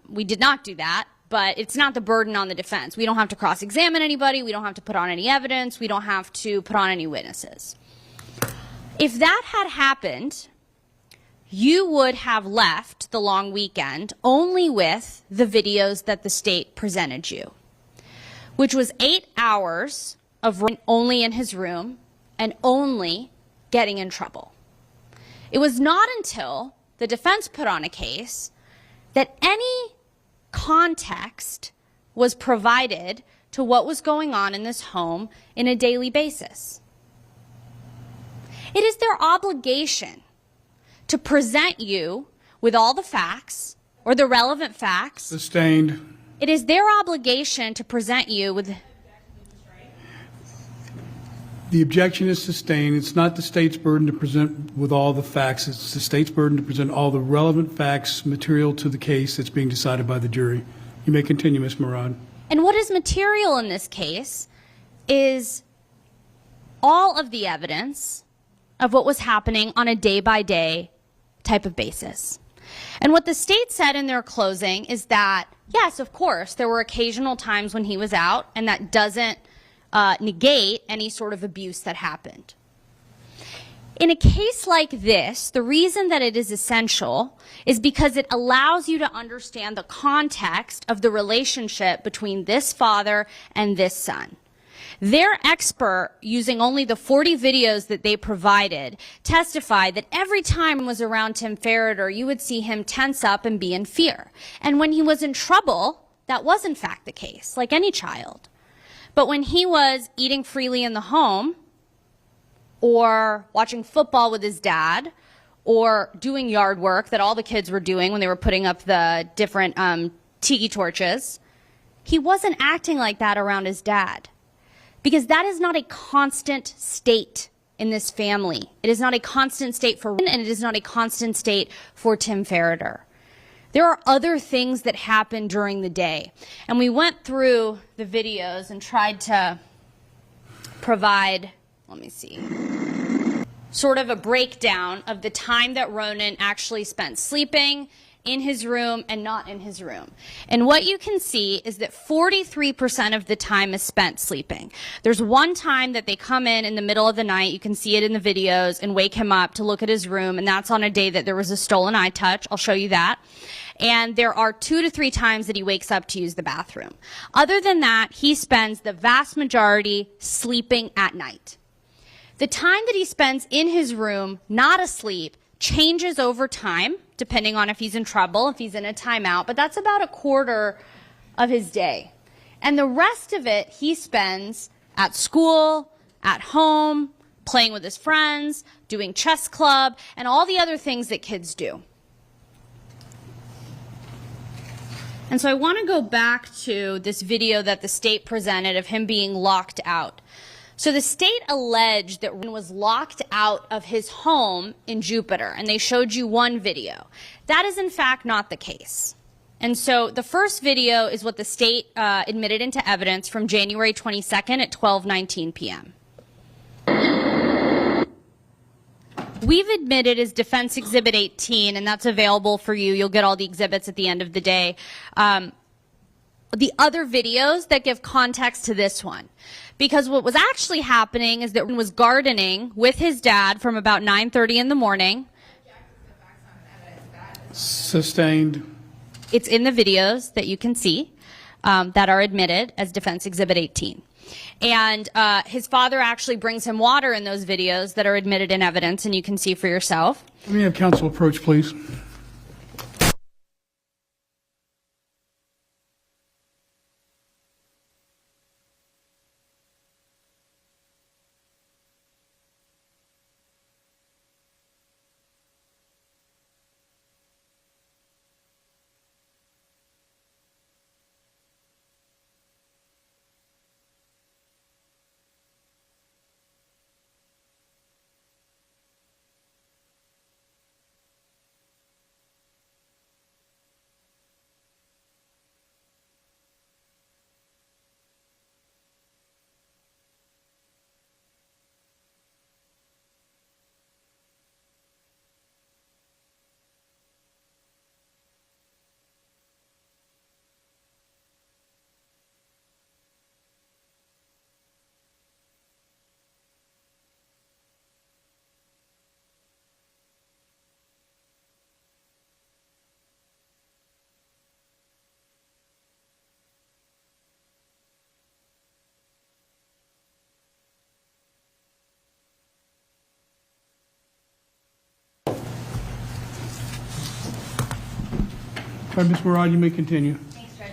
We did not do that, but it's not the burden on the defense. We don't have to cross-examine anybody. We don't have to put on any evidence. We don't have to put on any witnesses. If that had happened, you would have left the long weekend only with the videos that the state presented you, which was 8 hours of only in his room and only getting in trouble. It was not until the defense put on a case that any context was provided to what was going on in this home in a daily basis. It is their obligation to present you with all the facts or the relevant facts. Sustained. It is their obligation to present you with. The objection is sustained. It's not the state's burden to present with all the facts. It's the state's burden to present all the relevant facts material to the case that's being decided by the jury. You may continue, Ms. Murad. And what is material in this case is all of the evidence of what was happening on a day-by-day type of basis. And what the state said in their closing is that, yes, of course, there were occasional times when he was out, and that doesn't negate any sort of abuse that happened. In a case like this, the reason that it is essential is because it allows you to understand the context of the relationship between this father and this son. Their expert, using only the 40 videos that they provided, testified that every time he was around Tim Ferriter, you would see him tense up and be in fear. And when he was in trouble, that was in fact the case, like any child. But when he was eating freely in the home, or watching football with his dad, or doing yard work that all the kids were doing when they were putting up the different tiki torches, he wasn't acting like that around his dad. Because that is not a constant state in this family. It is not a constant state for Ryan, and it is not a constant state for Tim Ferriter. There are other things that happen during the day. And we went through the videos and tried to provide let me see, sort of a breakdown of the time that Ronan actually spent sleeping in his room and not in his room. And what you can see is that 43% of the time is spent sleeping. There's one time that they come in the middle of the night, you can see it in the videos, and wake him up to look at his room, and that's on a day that there was a stolen eye touch. I'll show you that. And there are 2 to 3 times that he wakes up to use the bathroom. Other than that, he spends the vast majority sleeping at night. The time that he spends in his room, not asleep, changes over time, depending on if he's in trouble, if he's in a timeout, but that's about a quarter of his day. And the rest of it he spends at school, at home, playing with his friends, doing chess club, and all the other things that kids do. And so I want to go back to this video that the state presented of him being locked out. So the state alleged that Ronan was locked out of his home in Jupiter, and they showed you one video. That is in fact not the case. And so the first video is what the state admitted into evidence from January 22nd at 12:19 p.m. We've admitted as Defense Exhibit 18, and that's available for you. You'll get all the exhibits at the end of the day. The other videos that give context to this one. Because what was actually happening is that Ronan was gardening with his dad from about 9:30 in the morning. Sustained. It's in the videos that you can see that are admitted as Defense Exhibit 18. And his father actually brings him water in those videos that are admitted in evidence, and you can see for yourself. Let me have counsel approach, please. All right, Ms. Murad, you may continue. Thanks, Judge.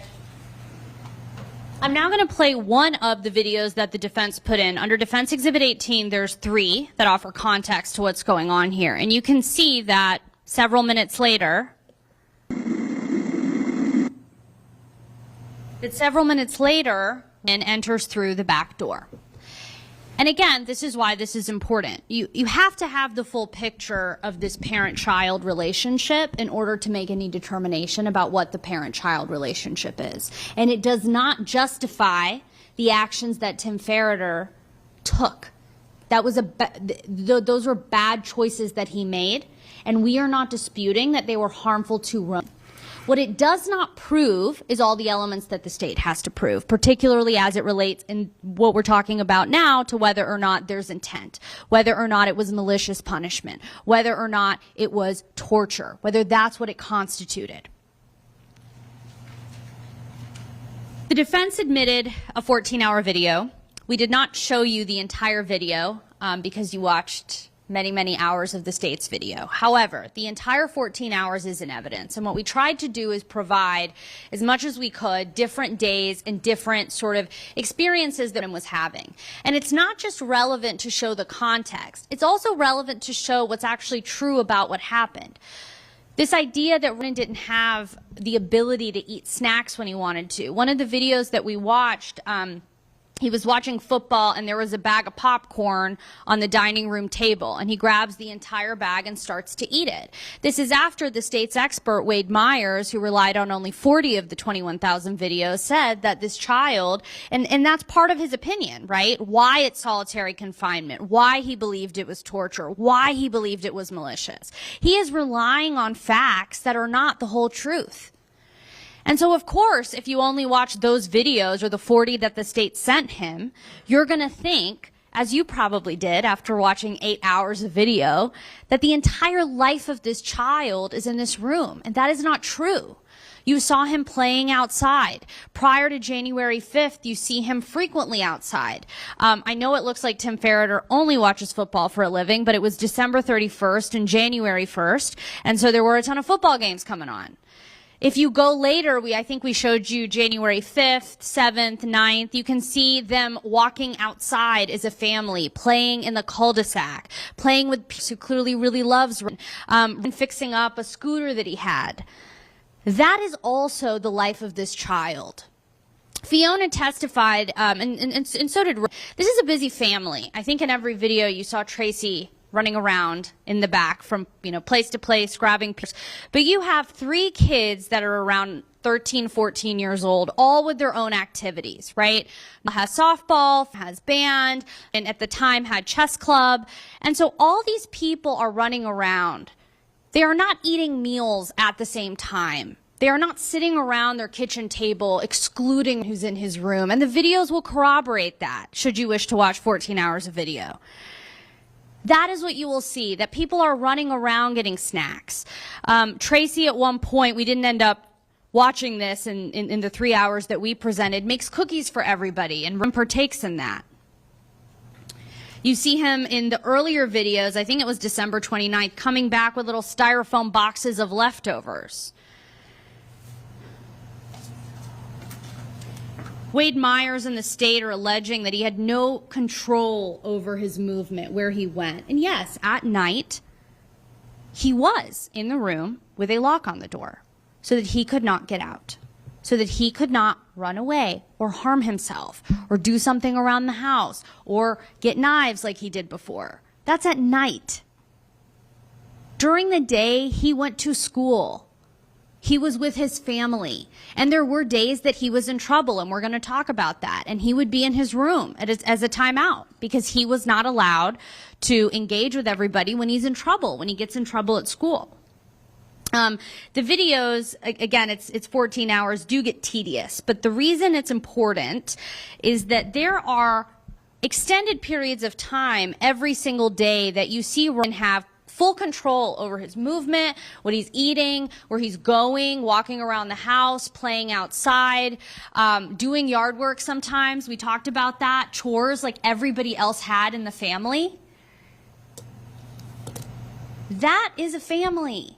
I'm now going to play one of the videos that the defense put in. Under Defense Exhibit 18, there's 3 that offer context to what's going on here. And you can see that several minutes later, Ronan enters through the back door. And again, this is why this is important. You have to have the full picture of this parent-child relationship in order to make any determination about what the parent-child relationship is. And it does not justify the actions that Tim Ferriter took. That was those were bad choices that he made, and we are not disputing that they were harmful to Ronan. What it does not prove is all the elements that the state has to prove, particularly as it relates in what we're talking about now to whether or not there's intent, whether or not it was malicious punishment, whether or not it was torture, whether that's what it constituted. The defense admitted a 14-hour video. We did not show you the entire video because you watched many hours of the state's video. However, the entire 14 hours is in evidence, and what we tried to do is provide, as much as we could, different days and different sort of experiences that Ronan was having. And it's not just relevant to show the context, it's also relevant to show what's actually true about what happened. This idea that Ronan didn't have the ability to eat snacks when he wanted to. One of the videos that we watched, He was watching football and there was a bag of popcorn on the dining room table, and he grabs the entire bag and starts to eat it. This is after the state's expert, Wade Myers, who relied on only 40 of the 21,000 videos, said that this child, and that's part of his opinion, right? Why it's solitary confinement, why he believed it was torture, why he believed it was malicious. He is relying on facts that are not the whole truth. And so, of course, if you only watch those videos or the 40 that the state sent him, you're going to think, as you probably did after watching 8 hours of video, that the entire life of this child is in this room. And that is not true. You saw him playing outside. Prior to January 5th, you see him frequently outside. I know it looks like Tim Ferriter only watches football for a living, but it was December 31st and January 1st, and so there were a ton of football games coming on. If you go later, I think we showed you January 5th, 7th, 9th. You can see them walking outside as a family, playing in the cul-de-sac, playing with people who clearly really loves, fixing up a scooter that he had. That is also the life of this child. Fiona testified, and so did Roy. This is a busy family. I think in every video you saw Tracy running around in the back from, place to place, grabbing pictures. But you have 3 kids that are around 13, 14 years old, all with their own activities, right? Has softball, has band, and at the time had chess club. And so all these people are running around. They are not eating meals at the same time. They are not sitting around their kitchen table excluding who's in his room. And the videos will corroborate that, should you wish to watch 14 hours of video. That is what you will see, that people are running around getting snacks. Tracy, at one point, we didn't end up watching this in the 3 hours that we presented, makes cookies for everybody and partakes in that. You see him in the earlier videos, I think it was December 29th, coming back with little styrofoam boxes of leftovers. Wade Myers and the state are alleging that he had no control over his movement, where he went. And yes, at night, he was in the room with a lock on the door so that he could not get out, so that he could not run away or harm himself or do something around the house or get knives like he did before. That's at night. During the day, he went to school. He was with his family, and there were days that he was in trouble, and we're going to talk about that. And he would be in his room as a timeout because he was not allowed to engage with everybody when he's in trouble, when he gets in trouble at school. The videos, again, it's 14 hours, do get tedious, but the reason it's important is that there are extended periods of time every single day that you see Ryan have full control over his movement, what he's eating, where he's going, walking around the house, playing outside, doing yard work sometimes. We talked about that. Chores like everybody else had in the family. That is a family.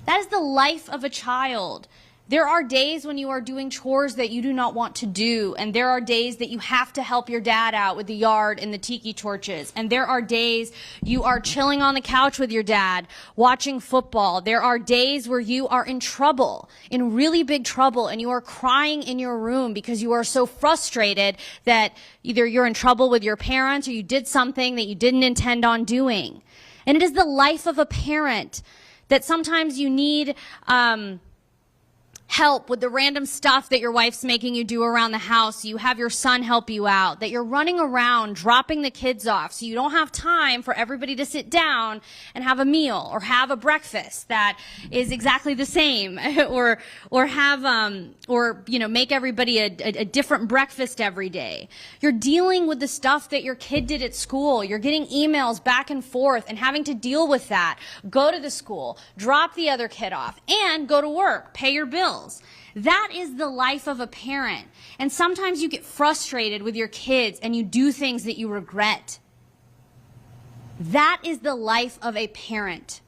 That is the life of a child. There are days when you are doing chores that you do not want to do, and there are days that you have to help your dad out with the yard and the tiki torches, and there are days you are chilling on the couch with your dad, watching football. There are days where you are in trouble, in really big trouble, and you are crying in your room because you are so frustrated that either you're in trouble with your parents or you did something that you didn't intend on doing. And it is the life of a parent that sometimes you need help with the random stuff that your wife's making you do around the house. You have your son help you out, that you're running around dropping the kids off so you don't have time for everybody to sit down and have a meal or have a breakfast that is exactly the same or have make everybody a different breakfast every day. You're dealing with the stuff that your kid did at school. You're getting emails back and forth and having to deal with that. Go to the school, drop the other kid off, and go to work, pay your bills. That is the life of a parent. And sometimes you get frustrated with your kids and you do things that you regret. That is the life of a parent.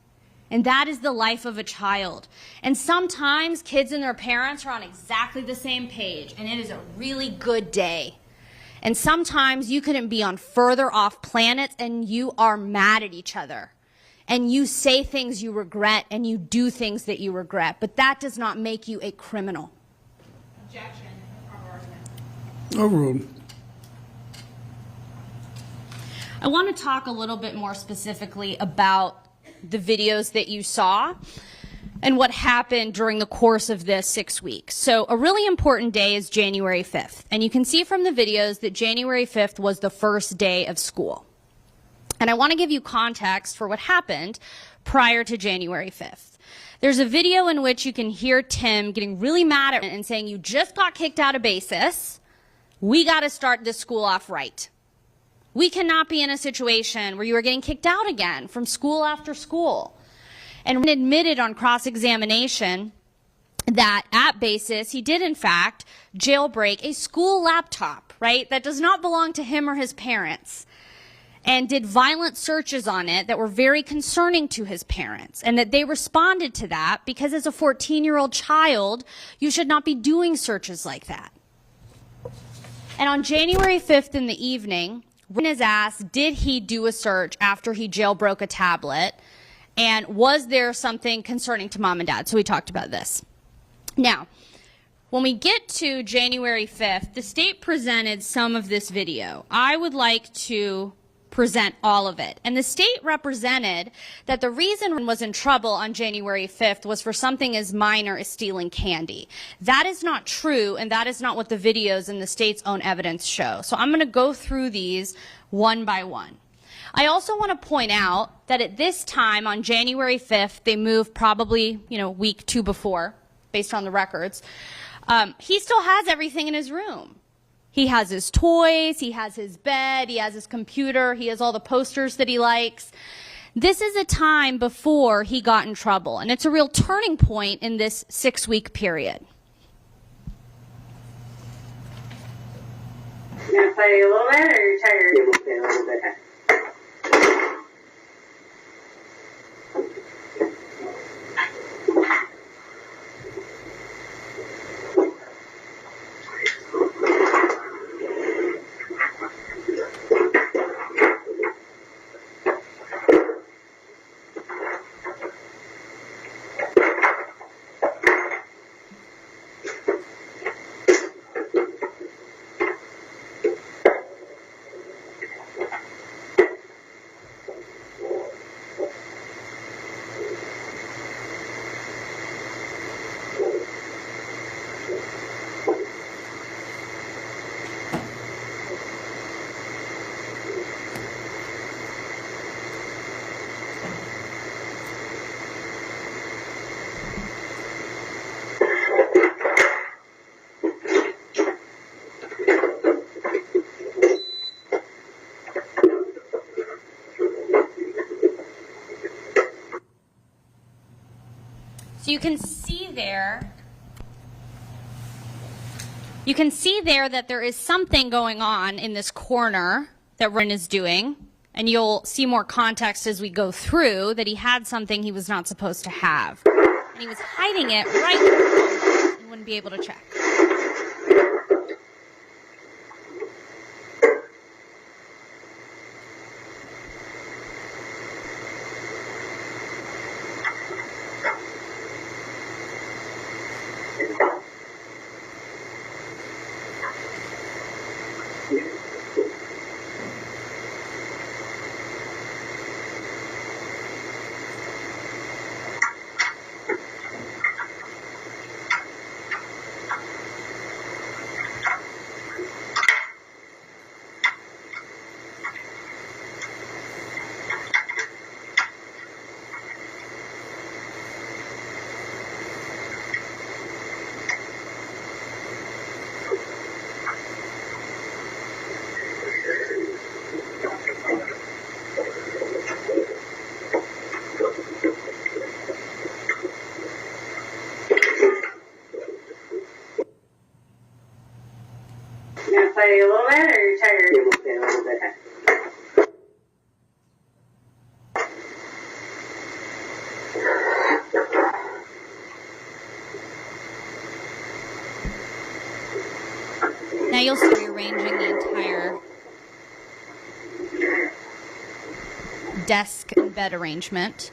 And that is the life of a child. And sometimes kids and their parents are on exactly the same page, and it is a really good day. And sometimes you couldn't be on further off planets and you are mad at each other. And you say things you regret and you do things that you regret. But that does not make you a criminal. Objection. Overruled. I want to talk a little bit more specifically about the videos that you saw and what happened during the course of this 6 weeks. So a really important day is January 5th. And you can see from the videos that January 5th was the first day of school. And I want to give you context for what happened prior to January 5th. There's a video in which you can hear Tim getting really mad at and saying, you just got kicked out of basis. We got to start this school off right. We cannot be in a situation where you are getting kicked out again from school after school. And admitted on cross-examination that at basis, he did in fact jailbreak a school laptop, right? That does not belong to him or his parents. And did violent searches on it that were very concerning to his parents. And that they responded to that because as a 14-year-old child, you should not be doing searches like that. And on January 5th in the evening, Ryan is asked, did he do a search after he jailbroke a tablet? And was there something concerning to mom and dad? So we talked about this. Now, when we get to January 5th, the state presented some of this video. I would like to present all of it. And the state represented that the reason Ryan was in trouble on January 5th was for something as minor as stealing candy. That is not true, and that is not what the videos and the state's own evidence show. So I'm going to go through these one by one. I also want to point out that at this time on January 5th, they moved probably, week 2 before, based on the records. He still has everything in his room. He has his toys, he has his bed, he has his computer, he has all the posters that he likes. This is a time before he got in trouble, and it's a real turning point in this 6-week period. You gonna play a little bit, or are you tired? Yeah, we'll play a little bit. So you can see there that there is something going on in this corner that Ryan is doing, and you'll see more context as we go through that he had something he was not supposed to have. And he was hiding it right where you wouldn't be able to check. You gonna play a little bit, or are you tired? Yeah, we'll play a little bit. Now you'll see rearranging the entire desk and bed arrangement.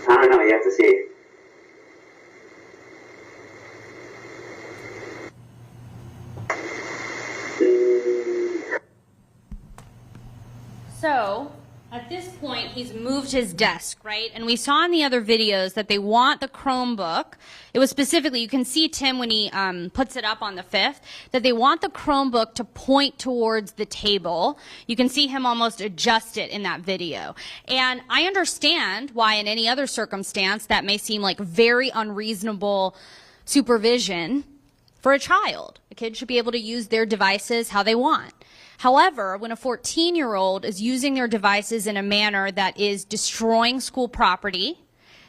I don't know, you have to see. So, at this point, he's moved his desk, right? And we saw in the other videos that they want the Chromebook. It was specifically, you can see Tim when he puts it up on the 5th, that they want the Chromebook to point towards the table. You can see him almost adjust it in that video. And I understand why in any other circumstance that may seem like very unreasonable supervision for a child. A kid should be able to use their devices how they want. However, when a 14-year-old is using their devices in a manner that is destroying school property,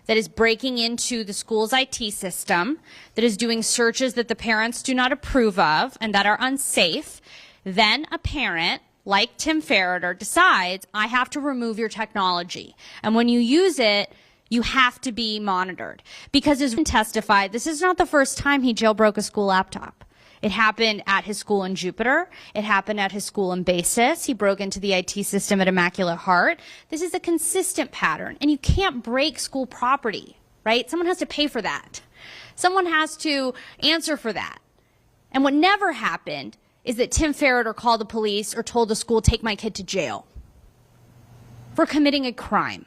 that is breaking into the school's IT system, that is doing searches that the parents do not approve of and that are unsafe, then a parent, like Tim Ferriter, decides, I have to remove your technology. And when you use it, you have to be monitored. Because as testified, this is not the first time he jailbroke a school laptop. It happened at his school in Jupiter. It happened at his school in Basis. He broke into the IT system at Immaculate Heart. This is a consistent pattern, and you can't break school property, right? Someone has to pay for that. Someone has to answer for that. And what never happened is that Tim Ferriter called the police or told the school, take my kid to jail for committing a crime.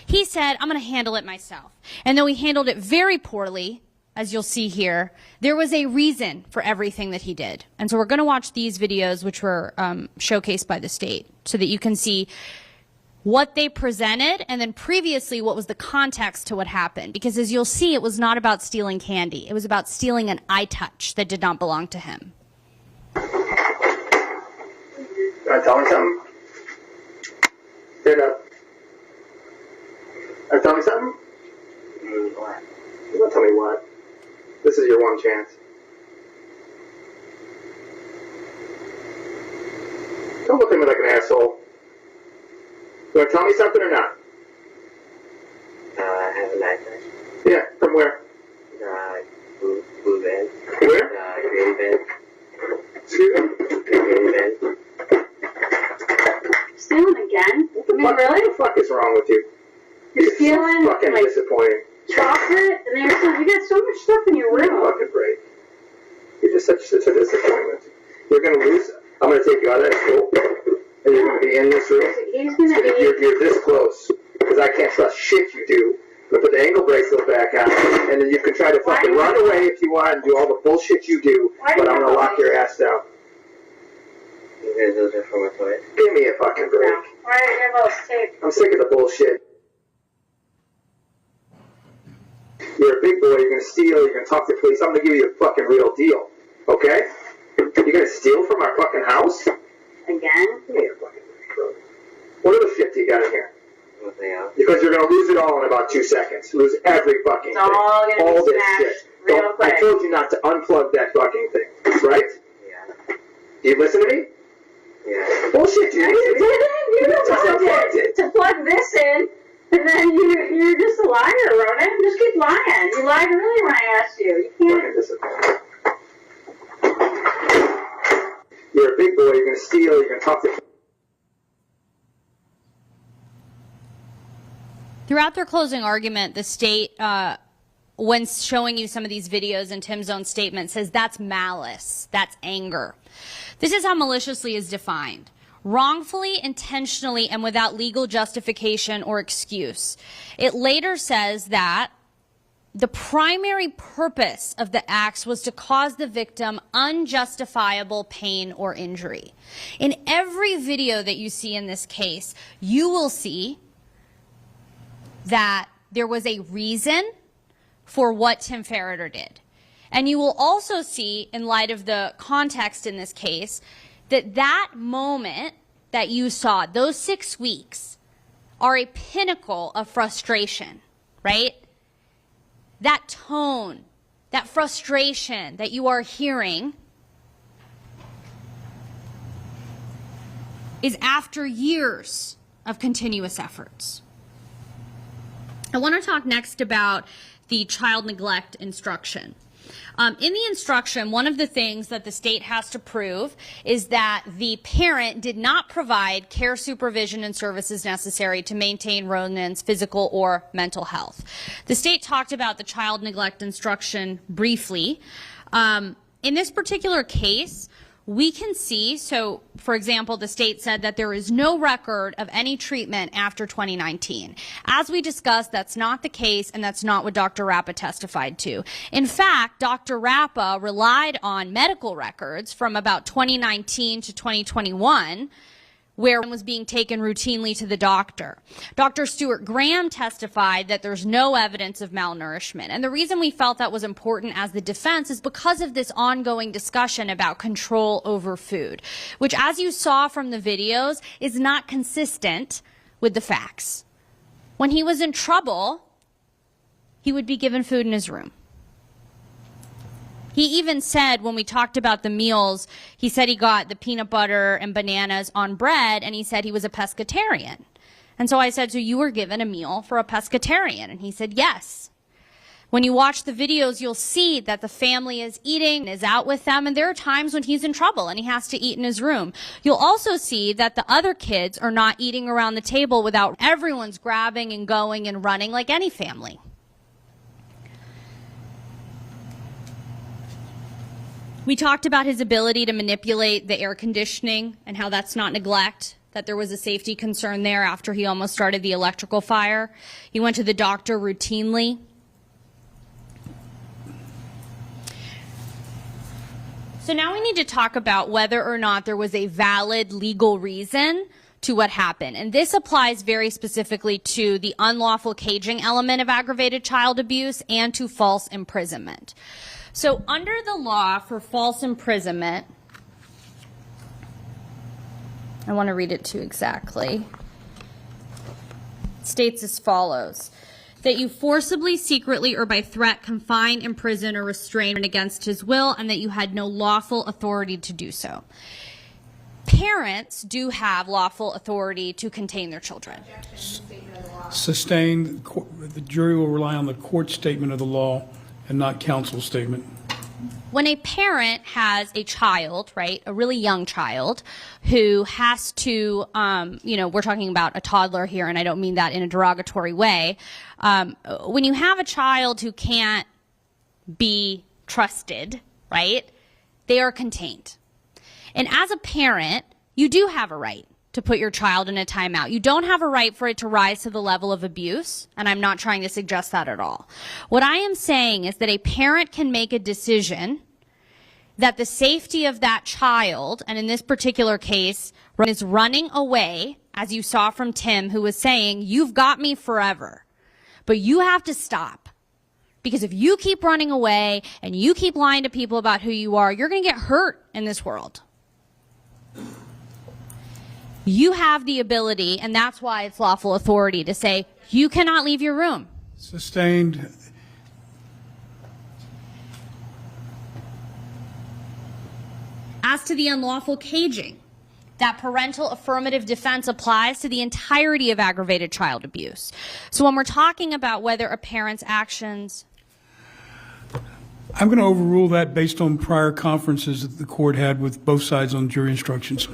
He said, I'm going to handle it myself. And though he handled it very poorly, as you'll see here, there was a reason for everything that he did. And so we're going to watch these videos, which were showcased by the state, so that you can see what they presented and then previously what was the context to what happened. Because as you'll see, it was not about stealing candy. It was about stealing an iTouch that did not belong to him. You want to tell me something? Stand up. Want to tell me something? What? You want to tell me what? This is your one chance. Don't look at me like an asshole. You want to tell me something or not? I have a nightmare. Yeah, from where? Blue bed. Where? Green bed. Excuse me? Green bed. Stealing again? I mean, really? What the fuck is wrong with you? You're stealing, so fucking like, disappointing. chocolate, and there's you got so much stuff in your room. Fucking break. You're just such a disappointment. You're gonna lose. I'm gonna take you out of that school, and you're gonna be in this room. He's gonna So be. you're this close, because I can't trust shit you do. But put the ankle bracelet back on, and then you can try to fucking run away if you want and do all the bullshit you do. But I'm gonna lock your ass down. You guys, those are for my toys. Give me a fucking break. No. Why are your little stick? I'm sick of the bullshit. You're a big boy, you're gonna steal, you're gonna talk to the police, I'm gonna give you a fucking real deal. Okay? You're gonna steal from our fucking house? Again? Give me a fucking break. What other shit do you got in here? Nothing else. Because you're gonna lose it all in about 2 seconds. Lose every fucking It's thing. all gonna be this smashed shit. real Don't- quick. I told you not to unplug that fucking thing, right? Yeah. Do you listen to me? Yeah. Bullshit, you No, you didn't. You just told unplugged it to plug this in, and then you're just a liar, Ronan. Just keep lying. You lied earlier when I asked you. You can't. Fucking disappointing. You're a big boy, you're gonna steal, you're gonna talk to Throughout their closing argument, the state, when showing you some of these videos in Tim's own statement, says that's malice, that's anger. This is how maliciously is defined. Wrongfully, intentionally, and without legal justification or excuse. It later says that the primary purpose of the acts was to cause the victim unjustifiable pain or injury. In every video that you see in this case, you will see that there was a reason for what Tim Ferriter did. And you will also see, in light of the context in this case, that that moment that you saw, those 6 weeks, are a pinnacle of frustration, right? That tone, that frustration that you are hearing is after years of continuous efforts. I want to talk next about the child neglect instruction. In the instruction, one of the things that the state has to prove is that the parent did not provide care, supervision, and services necessary to maintain Ronan's physical or mental health. The state talked about the child neglect instruction briefly. In this particular case, we can see, so for example, the state said that there is no record of any treatment after 2019. As we discussed, that's not the case, and that's not what Dr. Rappa testified to. In fact, Dr. Rappa relied on medical records from about 2019 to 2021, where one was being taken routinely to the doctor. Dr. Stuart Graham testified that there's no evidence of malnourishment. And the reason we felt that was important as the defense is because of this ongoing discussion about control over food, which, as you saw from the videos, is not consistent with the facts. When he was in trouble, he would be given food in his room. He even said, when we talked about the meals, he said he got the peanut butter and bananas on bread, and he said he was a pescatarian. And so I said, so you were given a meal for a pescatarian? And he said, yes. When you watch the videos, you'll see that the family is eating, is out with them, and there are times when he's in trouble and he has to eat in his room. You'll also see that the other kids are not eating around the table without everyone's grabbing and going and running like any family. We talked about his ability to manipulate the air conditioning and how that's not neglect, that there was a safety concern there after he almost started the electrical fire. He went to the doctor routinely. So now we need to talk about whether or not there was a valid legal reason to what happened. And this applies very specifically to the unlawful caging element of aggravated child abuse and to false imprisonment. So under the law for false imprisonment, I want to read it to you exactly. It states as follows: that you forcibly, secretly, or by threat confine, imprison, or restrain against his will, and that you had no lawful authority to do so. Parents do have lawful authority to contain their children. Sustained. The jury will rely on the court statement of the law and not counsel's statement. When a parent has a child, right, a really young child, who has to, we're talking about a toddler here, and I don't mean that in a derogatory way. When you have a child who can't be trusted, right, they are contained. And as a parent, you do have a right to put your child in a timeout. You don't have a right for it to rise to the level of abuse, and I'm not trying to suggest that at all. What I am saying is that a parent can make a decision that the safety of that child, and in this particular case, is running away, as you saw from Tim, who was saying, you've got me forever, but you have to stop. Because if you keep running away and you keep lying to people about who you are, you're going to get hurt in this world. You have the ability, and that's why it's lawful authority, to say, you cannot leave your room. Sustained. As to the unlawful caging, that parental affirmative defense applies to the entirety of aggravated child abuse. So when we're talking about whether a parent's actions... I'm going to overrule that based on prior conferences that the court had with both sides on jury instructions.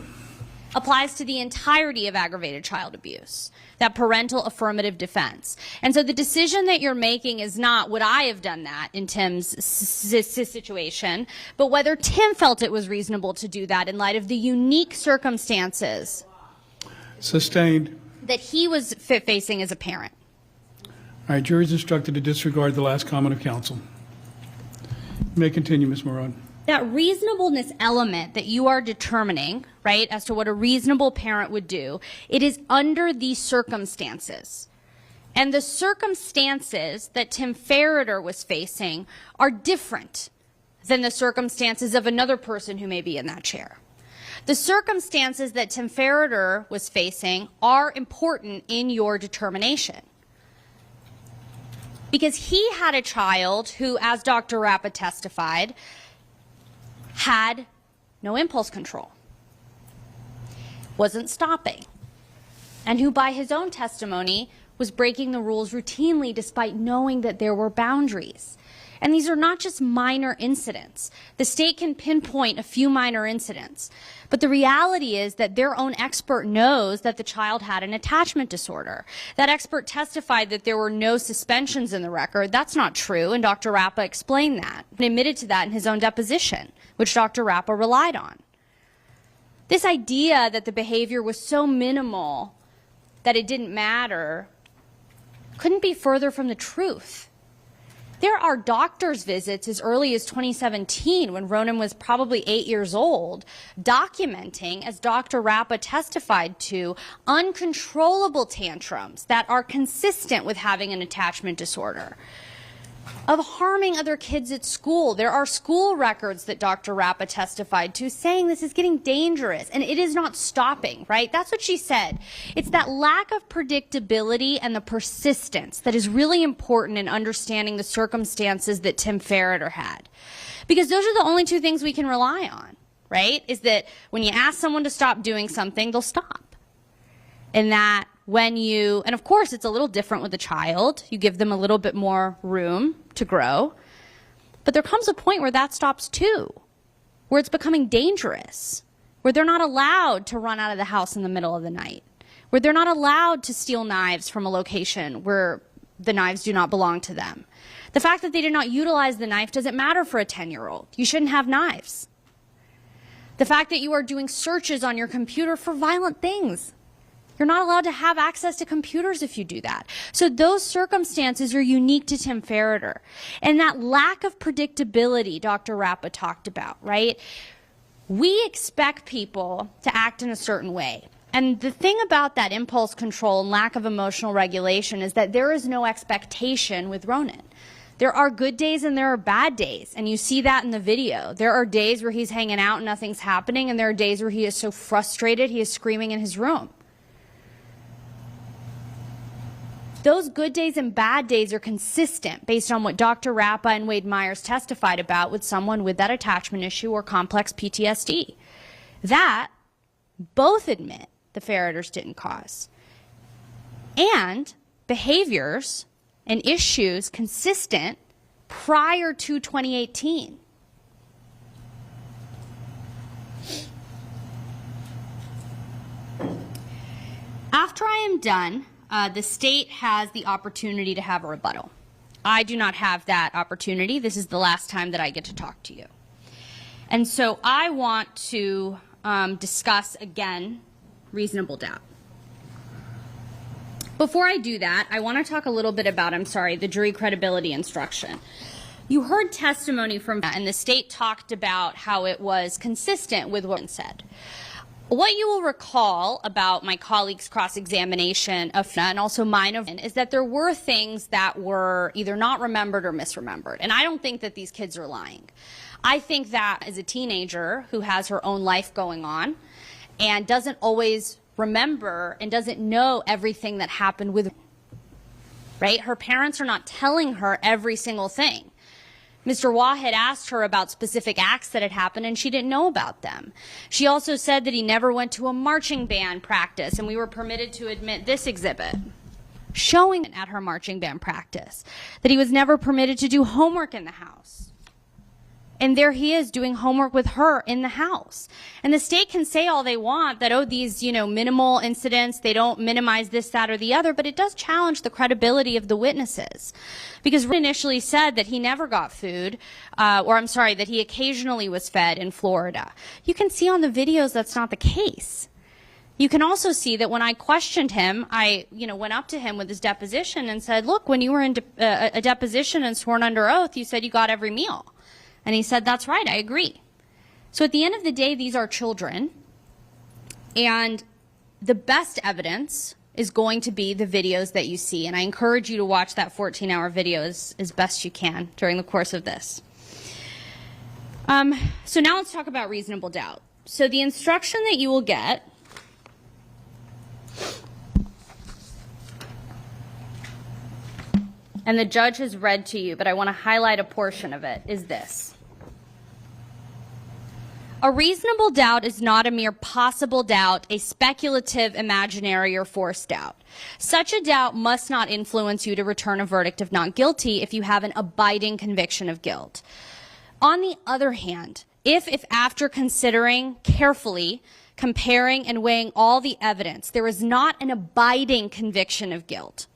applies to the entirety of aggravated child abuse, that parental affirmative defense. And so the decision that you're making is not would I have done that in Tim's situation, but whether Tim felt it was reasonable to do that in light of the unique circumstances Sustained. that he was facing as a parent. All right, jury is instructed to disregard the last comment of counsel. You may continue, Ms. Moran. That reasonableness element that you are determining, right, as to what a reasonable parent would do, it is under these circumstances. And the circumstances that Tim Ferriter was facing are different than the circumstances of another person who may be in that chair. The circumstances that Tim Ferriter was facing are important in your determination. Because he had a child who, as Dr. Rappa testified, had no impulse control, wasn't stopping, and who by his own testimony was breaking the rules routinely despite knowing that there were boundaries. And these are not just minor incidents. The state can pinpoint a few minor incidents, but the reality is that their own expert knows that the child had an attachment disorder. That expert testified that there were no suspensions in the record. That's not true, and Dr. Rappa explained that and admitted to that in his own deposition, which Dr. Rappa relied on. This idea that the behavior was so minimal that it didn't matter couldn't be further from the truth. There are doctor's visits as early as 2017, when Ronan was probably 8 years old, documenting, as Dr. Rappa testified to, uncontrollable tantrums that are consistent with having an attachment disorder, of harming other kids at school. There are school records that Dr. Rappa testified to saying this is getting dangerous, and it is not stopping, right? That's what she said. It's that lack of predictability and the persistence that is really important in understanding the circumstances that Tim Ferriter had. Because those are the only two things we can rely on, right? Is that when you ask someone to stop doing something, they'll stop. And that when you, and of course it's a little different with a child, you give them a little bit more room to grow, but there comes a point where that stops too, where it's becoming dangerous, where they're not allowed to run out of the house in the middle of the night, where they're not allowed to steal knives from a location where the knives do not belong to them. The fact that they did not utilize the knife doesn't matter for a 10-year-old. You shouldn't have knives. The fact that you are doing searches on your computer for violent things, you're not allowed to have access to computers if you do that. So those circumstances are unique to Tim Ferriter. And that lack of predictability Dr. Rappa talked about, right? We expect people to act in a certain way. And the thing about that impulse control and lack of emotional regulation is that there is no expectation with Ronan. There are good days and there are bad days, and you see that in the video. There are days where he's hanging out and nothing's happening, and there are days where he is so frustrated he is screaming in his room. Those good days and bad days are consistent based on what Dr. Rappa and Wade Myers testified about with someone with that attachment issue or complex PTSD. That both admit the Ferriters didn't cause. And behaviors and issues consistent prior to 2018. After I am done, the state has the opportunity to have a rebuttal. I do not have that opportunity. This is the last time that I get to talk to you. And so I want to discuss again reasonable doubt. Before I do that, I want to talk a little bit about, the jury credibility instruction. You heard testimony from, and the state talked about how it was consistent with what was said. What you will recall about my colleague's cross-examination of, and also mine, is that there were things that were either not remembered or misremembered. And I don't think that these kids are lying. I think that as a teenager who has her own life going on and doesn't always remember and doesn't know everything that happened with, right? Her parents are not telling her every single thing. Mr. Waugh had asked her about specific acts that had happened, and she didn't know about them. She also said that he never went to a marching band practice, and we were permitted to admit this exhibit, showing at her marching band practice, that he was never permitted to do homework in the house. And there he is doing homework with her in the house. And the state can say all they want that, oh, these, minimal incidents, they don't minimize this, that, or the other, but it does challenge the credibility of the witnesses. Because Rick initially said that he never got food, that he occasionally was fed in Florida. You can see on the videos that's not the case. You can also see that when I questioned him, I, went up to him with his deposition and said, look, when you were in a deposition and sworn under oath, you said you got every meal. And he said, that's right, I agree. So at the end of the day, these are children. And the best evidence is going to be the videos that you see. And I encourage you to watch that 14-hour video as best you can during the course of this. So now let's talk about reasonable doubt. So the instruction that you will get and the judge has read to you, but I want to highlight a portion of it, is this. A reasonable doubt is not a mere possible doubt, a speculative, imaginary, or forced doubt. Such a doubt must not influence you to return a verdict of not guilty if you have an abiding conviction of guilt. On the other hand, if after considering carefully, comparing and weighing all the evidence, there is not an abiding conviction of guilt,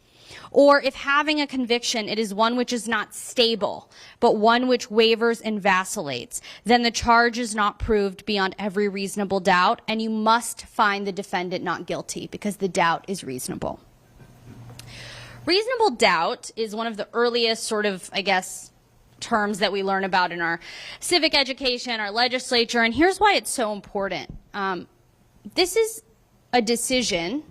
or if having a conviction, it is one which is not stable, but one which wavers and vacillates, then the charge is not proved beyond every reasonable doubt, and you must find the defendant not guilty because the doubt is reasonable. Reasonable doubt is one of the earliest terms that we learn about in our civic education, our legislature, and here's why it's so important. This is a decision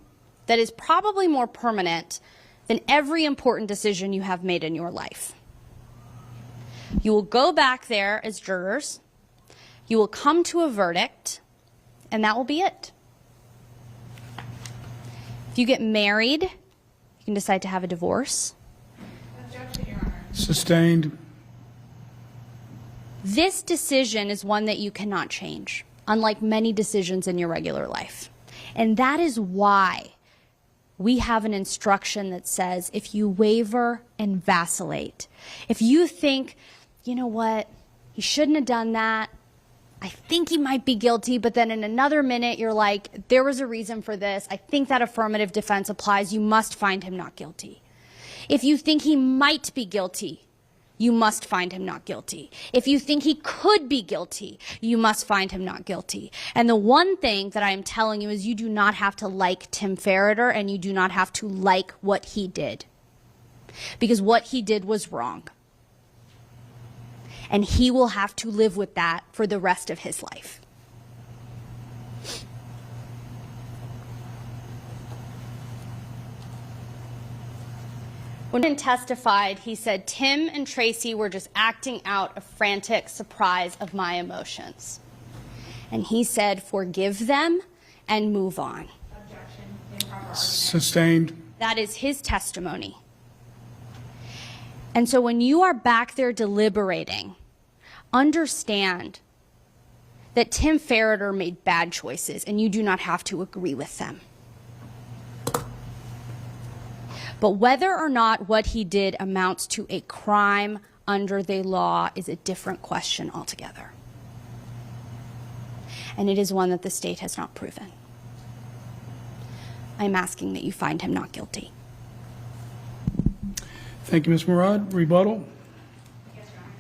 that is probably more permanent than every important decision you have made in your life. You will go back there as jurors, you will come to a verdict, and that will be it. If you get married, you can decide to have a divorce. Sustained. This decision is one that you cannot change, unlike many decisions in your regular life. And that is why we have an instruction that says if you waver and vacillate, if you think, you know what, he shouldn't have done that, I think he might be guilty, but then in another minute you're like, there was a reason for this, I think that affirmative defense applies, you must find him not guilty. If you think he might be guilty, you must find him not guilty. If you think he could be guilty, you must find him not guilty. And the one thing that I am telling you is you do not have to like Tim Ferriter, and you do not have to like what he did. Because what he did was wrong. And he will have to live with that for the rest of his life. When he testified, he said, Tim and Tracy were just acting out a frantic surprise of my emotions. And he said, forgive them and move on. Objection. Improper argument. Sustained. That is his testimony. And so when you are back there deliberating, understand that Tim Ferriter made bad choices and you do not have to agree with them. But whether or not what he did amounts to a crime under the law is a different question altogether. And it is one that the state has not proven. I'm asking that you find him not guilty. Thank you, Ms. Murad. Rebuttal? Yes, Your Honor.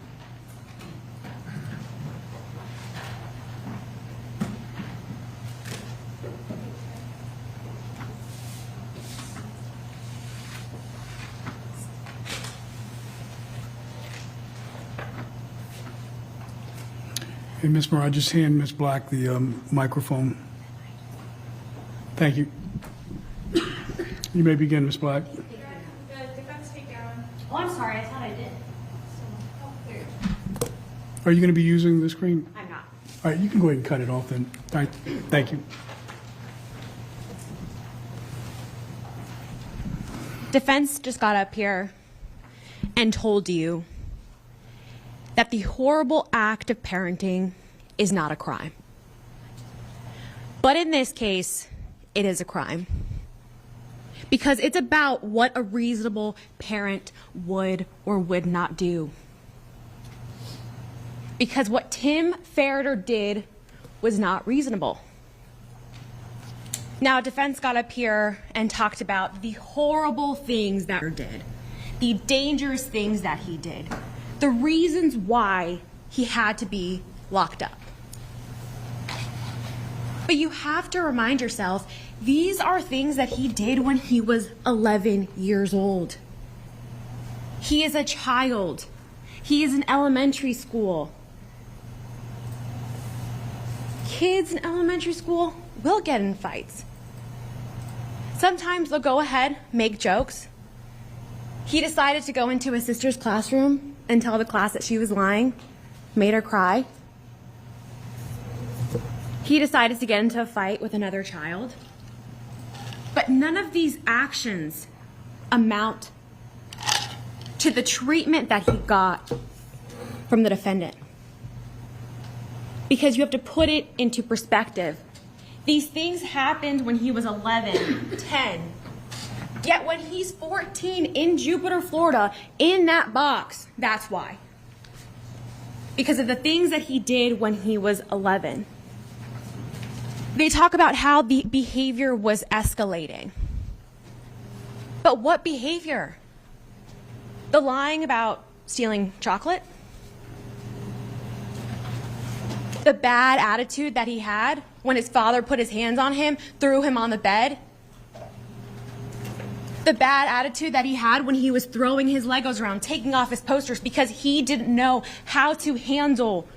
Hey, Ms. Murad, just hand Ms. Black the microphone. Thank you. You may begin, Ms. Black. The defense takedown. Oh, I'm sorry. I thought I did. Are you going to be using the screen? I'm not. All right, you can go ahead and cut it off then. All right, thank you. Defense just got up here and told you that the horrible act of parenting is not a crime. But in this case, it is a crime. Because it's about what a reasonable parent would or would not do. because what Tim Ferriter did was not reasonable. Now, defense got up here and talked about the horrible things that he did, the dangerous things that he did, the reasons why he had to be locked up. But you have to remind yourself, these are things that he did when he was 11 years old. He is a child. He is in elementary school. Kids in elementary school will get in fights. Sometimes they'll go ahead, make jokes. He decided to go into his sister's classroom and tell the class that she was lying, made her cry. He decided to get into a fight with another child. But none of these actions amount to the treatment that he got from the defendant. Because you have to put it into perspective. These things happened when he was 11, 10. Yet when he's 14 in Jupiter, Florida, in that box, that's why. Because of the things that he did when he was 11. They talk about how the behavior was escalating. But what behavior? The lying about stealing chocolate? The bad attitude that he had when his father put his hands on him, threw him on the bed? The bad attitude that he had when he was throwing his Legos around, taking off his posters because he didn't know how to handle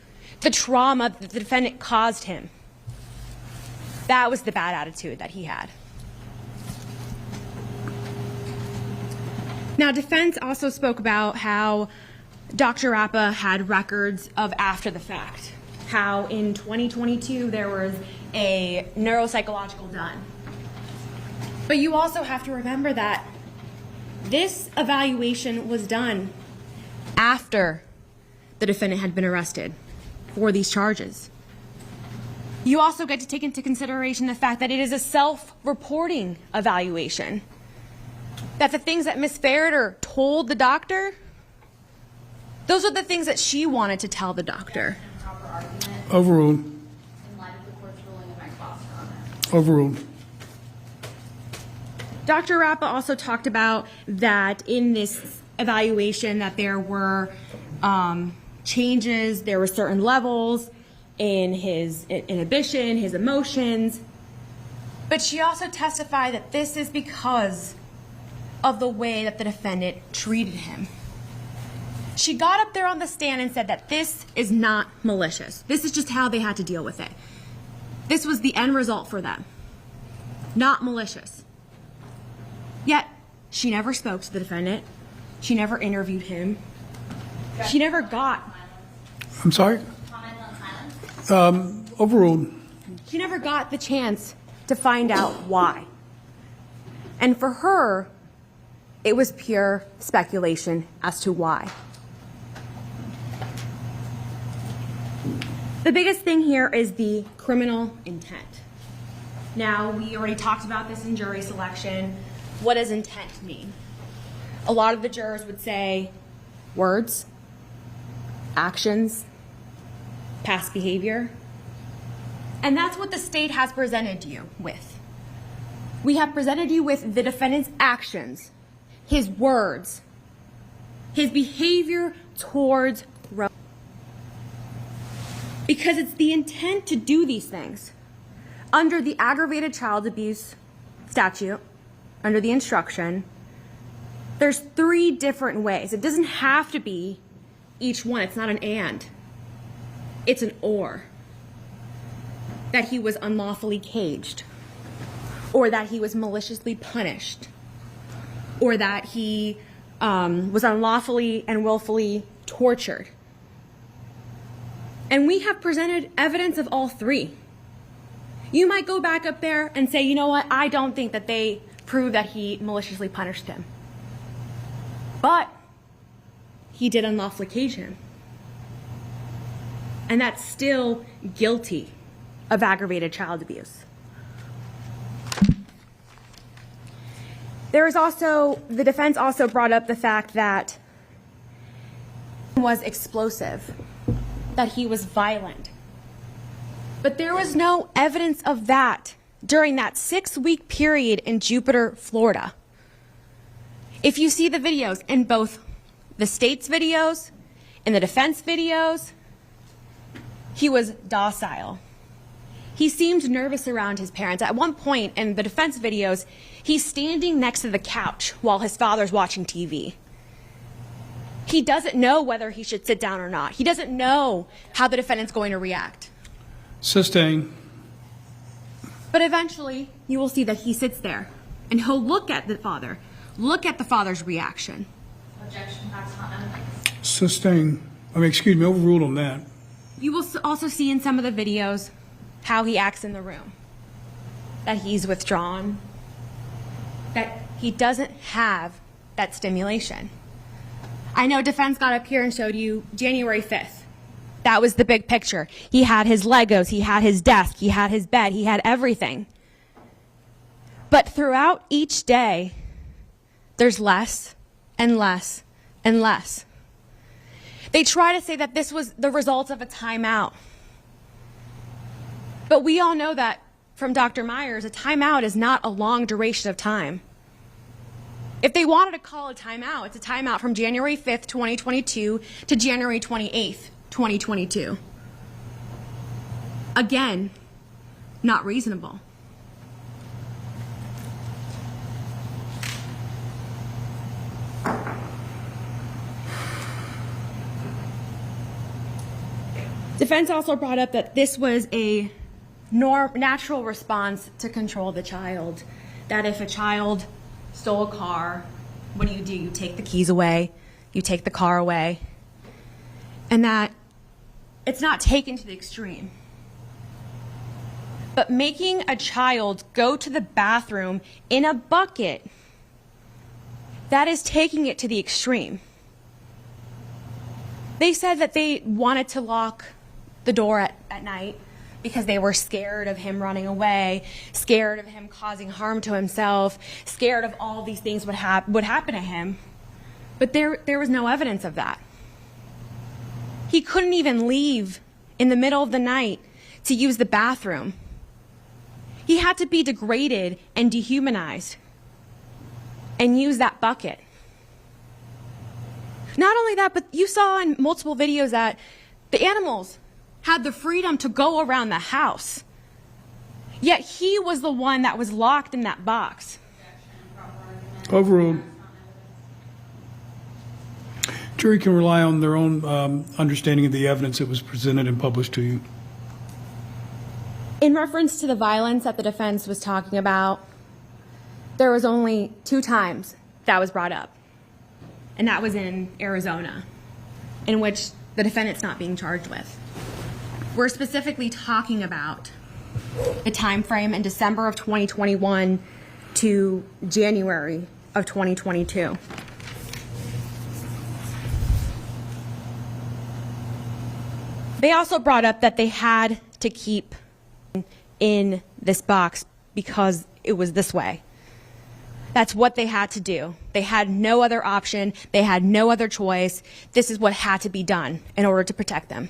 the trauma that the defendant caused him. That was the bad attitude that he had. Now, defense also spoke about how Dr. Rappa had records of after the fact. How in 2022 there was a neuropsychological done. But you also have to remember that this evaluation was done after the defendant had been arrested for these charges. You also get to take into consideration the fact that it is a self-reporting evaluation. That the things that Ms. Ferriter told the doctor, those are the things that she wanted to tell the doctor. Overruled. Overruled. Dr. Rappa also talked about that in this evaluation that there were changes, there were certain levels in his inhibition, his emotions. But she also testified that this is because of the way that the defendant treated him. She got up there on the stand and said that this is not malicious. This is just how they had to deal with it. This was the end result for them. Not malicious. Yet, she never spoke to the defendant. She never interviewed him. She never got... I'm sorry? Overruled. She never got the chance to find out why. And for her, it was pure speculation as to why. The biggest thing here is the criminal intent. Now, we already talked about this in jury selection. What does intent mean? A lot of the jurors would say words, actions, past behavior. And that's what the state has presented you with. We have presented you with the defendant's actions, his words, his behavior towards Rose. Because it's the intent to do these things. Under the aggravated child abuse statute, under the instruction, there's 3 different ways. It doesn't have to be each one. It's not an and. It's an or. That he was unlawfully caged, or that he was maliciously punished, or that he was unlawfully and willfully tortured. And we have presented evidence of all 3. You might go back up there and say, you know what, I don't think that they prove that he maliciously punished him. But he did unlawfully cage him. And that's still guilty of aggravated child abuse. There is also, the defense also brought up the fact that it was explosive. that he was violent. But there was no evidence of that during that 6-week period in Jupiter, Florida. If you see the videos, in both the state's videos, in the defense videos, he was docile. He seemed nervous around his parents. At one point in the defense videos, he's standing next to the couch while his father's watching TV. He doesn't know whether he should sit down or not. He doesn't know how the defendant's going to react. Sustain. But eventually, you will see that he sits there, and he'll look at the father's reaction. Objection, facts not known. Sustain. Excuse me, overruled on that. You will also see in some of the videos how he acts in the room, that he's withdrawn, that he doesn't have that stimulation. I know defense got up here and showed you January 5th. That was the big picture. He had his Legos, he had his desk, he had his bed, he had everything. But throughout each day, there's less and less and less. They try to say that this was the result of a timeout. But we all know that from Dr. Myers, a timeout is not a long duration of time. If they wanted to call a timeout, it's a timeout from January 5th, 2022 to January 28th, 2022. Again, not reasonable. Defense also brought up that this was a natural response to control the child. That if a child stole a car, what do? You take the keys away, you take the car away. And that it's not taken to the extreme. But making a child go to the bathroom in a bucket, that is taking it to the extreme. They said that they wanted to lock the door at night because they were scared of him running away, scared of him causing harm to himself, scared of all these things would happen to him. But there was no evidence of that. He couldn't even leave in the middle of the night to use the bathroom. He had to be degraded and dehumanized and use that bucket. Not only that, but you saw in multiple videos that the animals had the freedom to go around the house. Yet he was the one that was locked in that box. Overruled. Jury can rely on their own understanding of the evidence that was presented and published to you. In reference to the violence that the defense was talking about, there was only 2 times that was brought up. And that was in Arizona, in which the defendant's not being charged with. We're specifically talking about a time frame in December of 2021 to January of 2022. They also brought up that they had to keep in this box because it was this way. That's what they had to do. They had no other option. They had no other choice. This is what had to be done in order to protect them.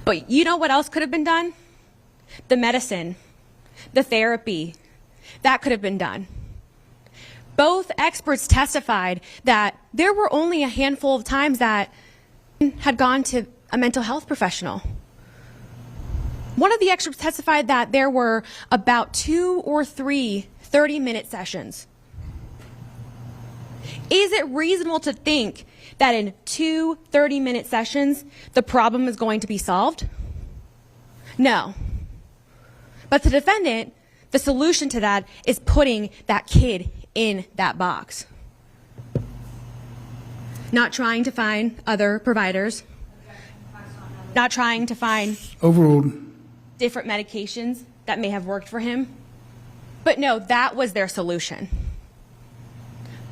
But you know what else could have been done? The medicine, the therapy, that could have been done. Both experts testified that there were only a handful of times that had gone to a mental health professional. One of the experts testified that there were about 2 or 3 30-minute sessions. Is it reasonable to think that in 2 30-minute sessions, the problem is going to be solved? No. But the defendant, the solution to that is putting that kid in that box. Not trying to find other providers. Not trying to find Overruled. different medications that may have worked for him. But no, that was their solution.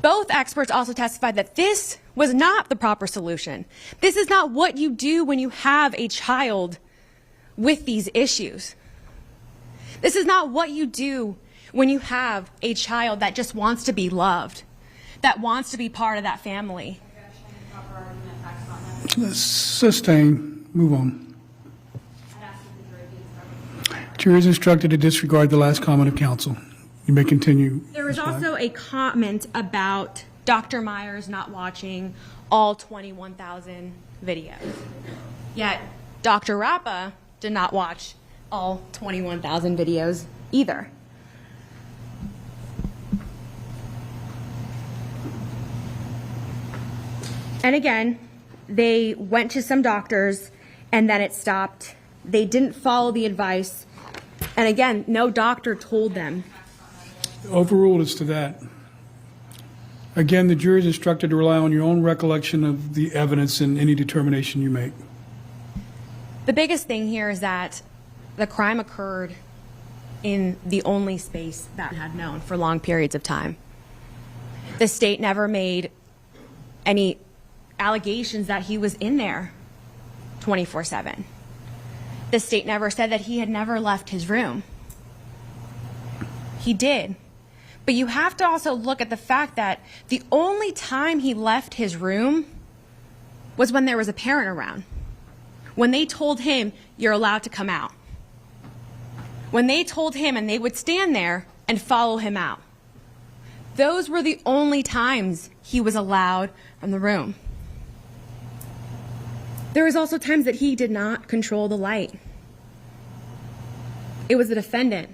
Both experts also testified that this was not the proper solution. This is not what you do when you have a child with these issues. This is not what you do when you have a child that just wants to be loved, that wants to be part of that family. Sustain. Move on. Jury is instructed to disregard the last comment of counsel. You may continue. There was Ms. Black. also a comment about Dr. Myers not watching all 21,000 videos. Yet, Dr. Rappa did not watch all 21,000 videos either. And again, they went to some doctors and then it stopped. They didn't follow the advice. And again, no doctor told them. Overruled as to that. Again, the jury is instructed to rely on your own recollection of the evidence in any determination you make. The biggest thing here is that the crime occurred in the only space that had known for long periods of time. The state never made any allegations that he was in there 24/7. The state never said that he had never left his room. He did. But you have to also look at the fact that the only time he left his room was when there was a parent around. When they told him, you're allowed to come out. When they told him, and they would stand there and follow him out. Those were the only times he was allowed from the room. There was also times that he did not control the light. It was the defendant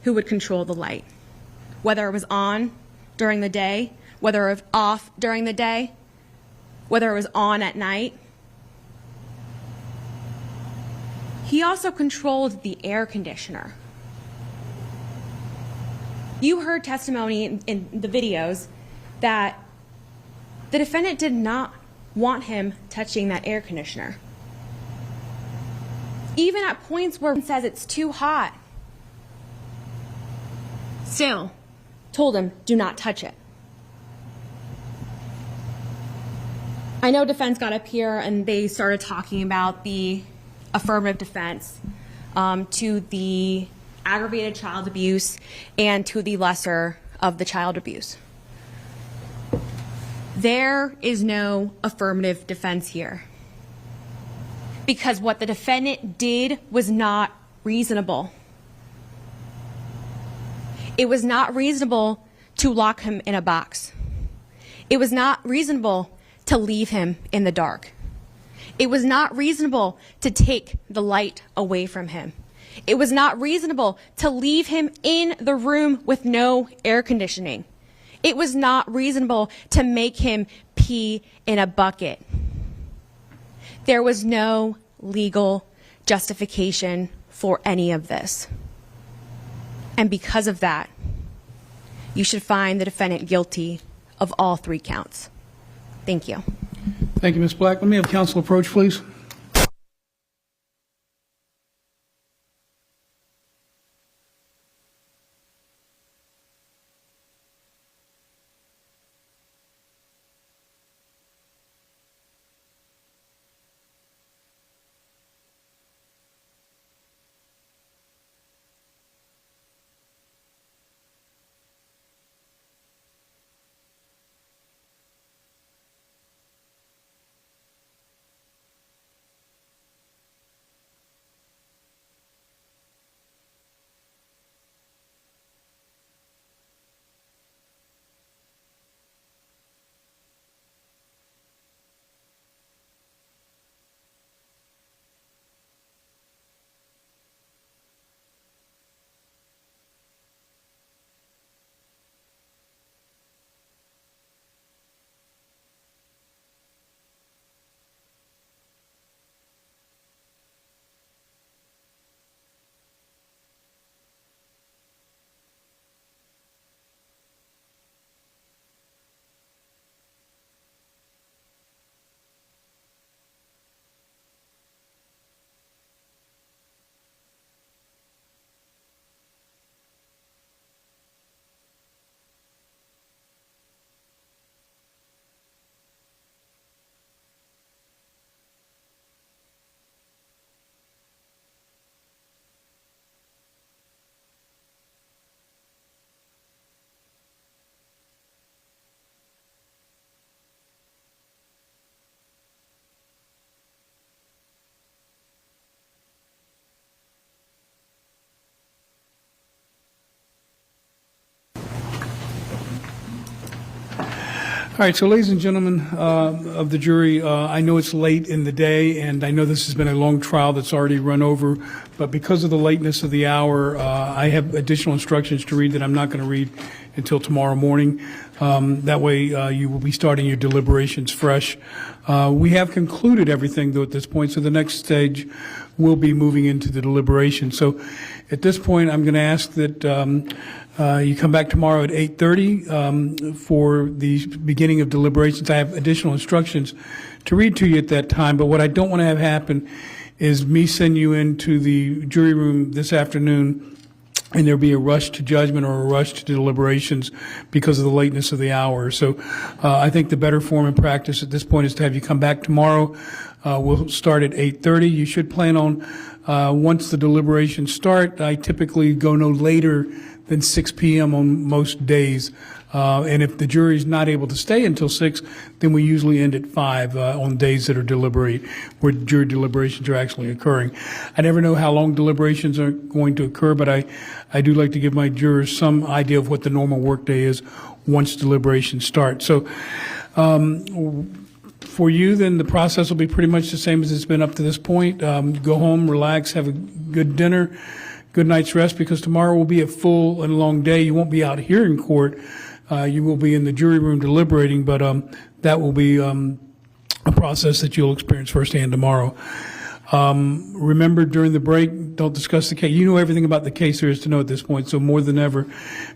who would control the light. Whether it was on during the day, whether it was off during the day, whether it was on at night. He also controlled the air conditioner. You heard testimony in the videos that the defendant did not want him touching that air conditioner. Even at points where it says it's too hot, still told him, do not touch it. I know defense got up here and they started talking about the affirmative defense to the aggravated child abuse and to the lesser of the child abuse. There is no affirmative defense here because what the defendant did was not reasonable. It was not reasonable to lock him in a box. It was not reasonable to leave him in the dark. It was not reasonable to take the light away from him. It was not reasonable to leave him in the room with no air conditioning. It was not reasonable to make him pee in a bucket. There was no legal justification for any of this. And because of that, you should find the defendant guilty of all 3 counts. Thank you. Thank you, Ms. Black. Let me have counsel approach, please. right, so ladies and gentlemen of the jury, I know it's late in the day, and I know this has been a long trial that's already run over, but because of the lateness of the hour, I have additional instructions to read that I'm not going to read until tomorrow morning. That way, you will be starting your deliberations fresh. We have concluded everything, though, at this point, so the next stage will be moving into the deliberation. So at this point, I'm going to ask that you come back tomorrow at 8:30 for the beginning of deliberations. I have additional instructions to read to you at that time, but what I don't want to have happen is me send you into the jury room this afternoon and there'll be a rush to judgment or a rush to deliberations because of the lateness of the hour. So I think the better form and practice at this point is to have you come back tomorrow. We'll start at 8:30. You should plan on, once the deliberations start, I typically go no later than 6 p.m. on most days. And if the jury's not able to stay until 6, then we usually end at 5 on days that are where jury deliberations are actually occurring. I never know how long deliberations are going to occur, but I do like to give my jurors some idea of what the normal workday is once deliberations start. So for you, then the process will be pretty much the same as it's been up to this point. Go home, relax, have a good dinner, good night's rest, because tomorrow will be a full and long day. You won't be out here in court. You will be in the jury room deliberating, but that will be a process that you'll experience firsthand tomorrow. Remember, during the break, don't discuss the case. You know everything about the case there is to know at this point, so more than ever,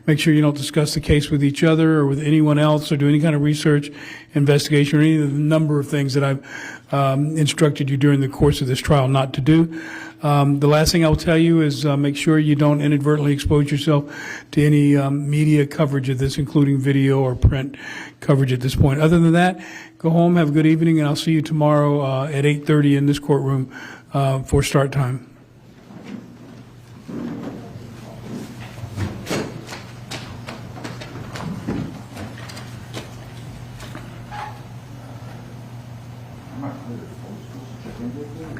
make sure you don't discuss the case with each other or with anyone else or do any kind of research, investigation, or any of the number of things that I've instructed you during the course of this trial not to do. The last thing I will tell you is make sure you don't inadvertently expose yourself to any media coverage of this, including video or print coverage at this point. Other than that, go home, have a good evening, and I'll see you tomorrow at 8:30 in this courtroom for start time. I'm not clear.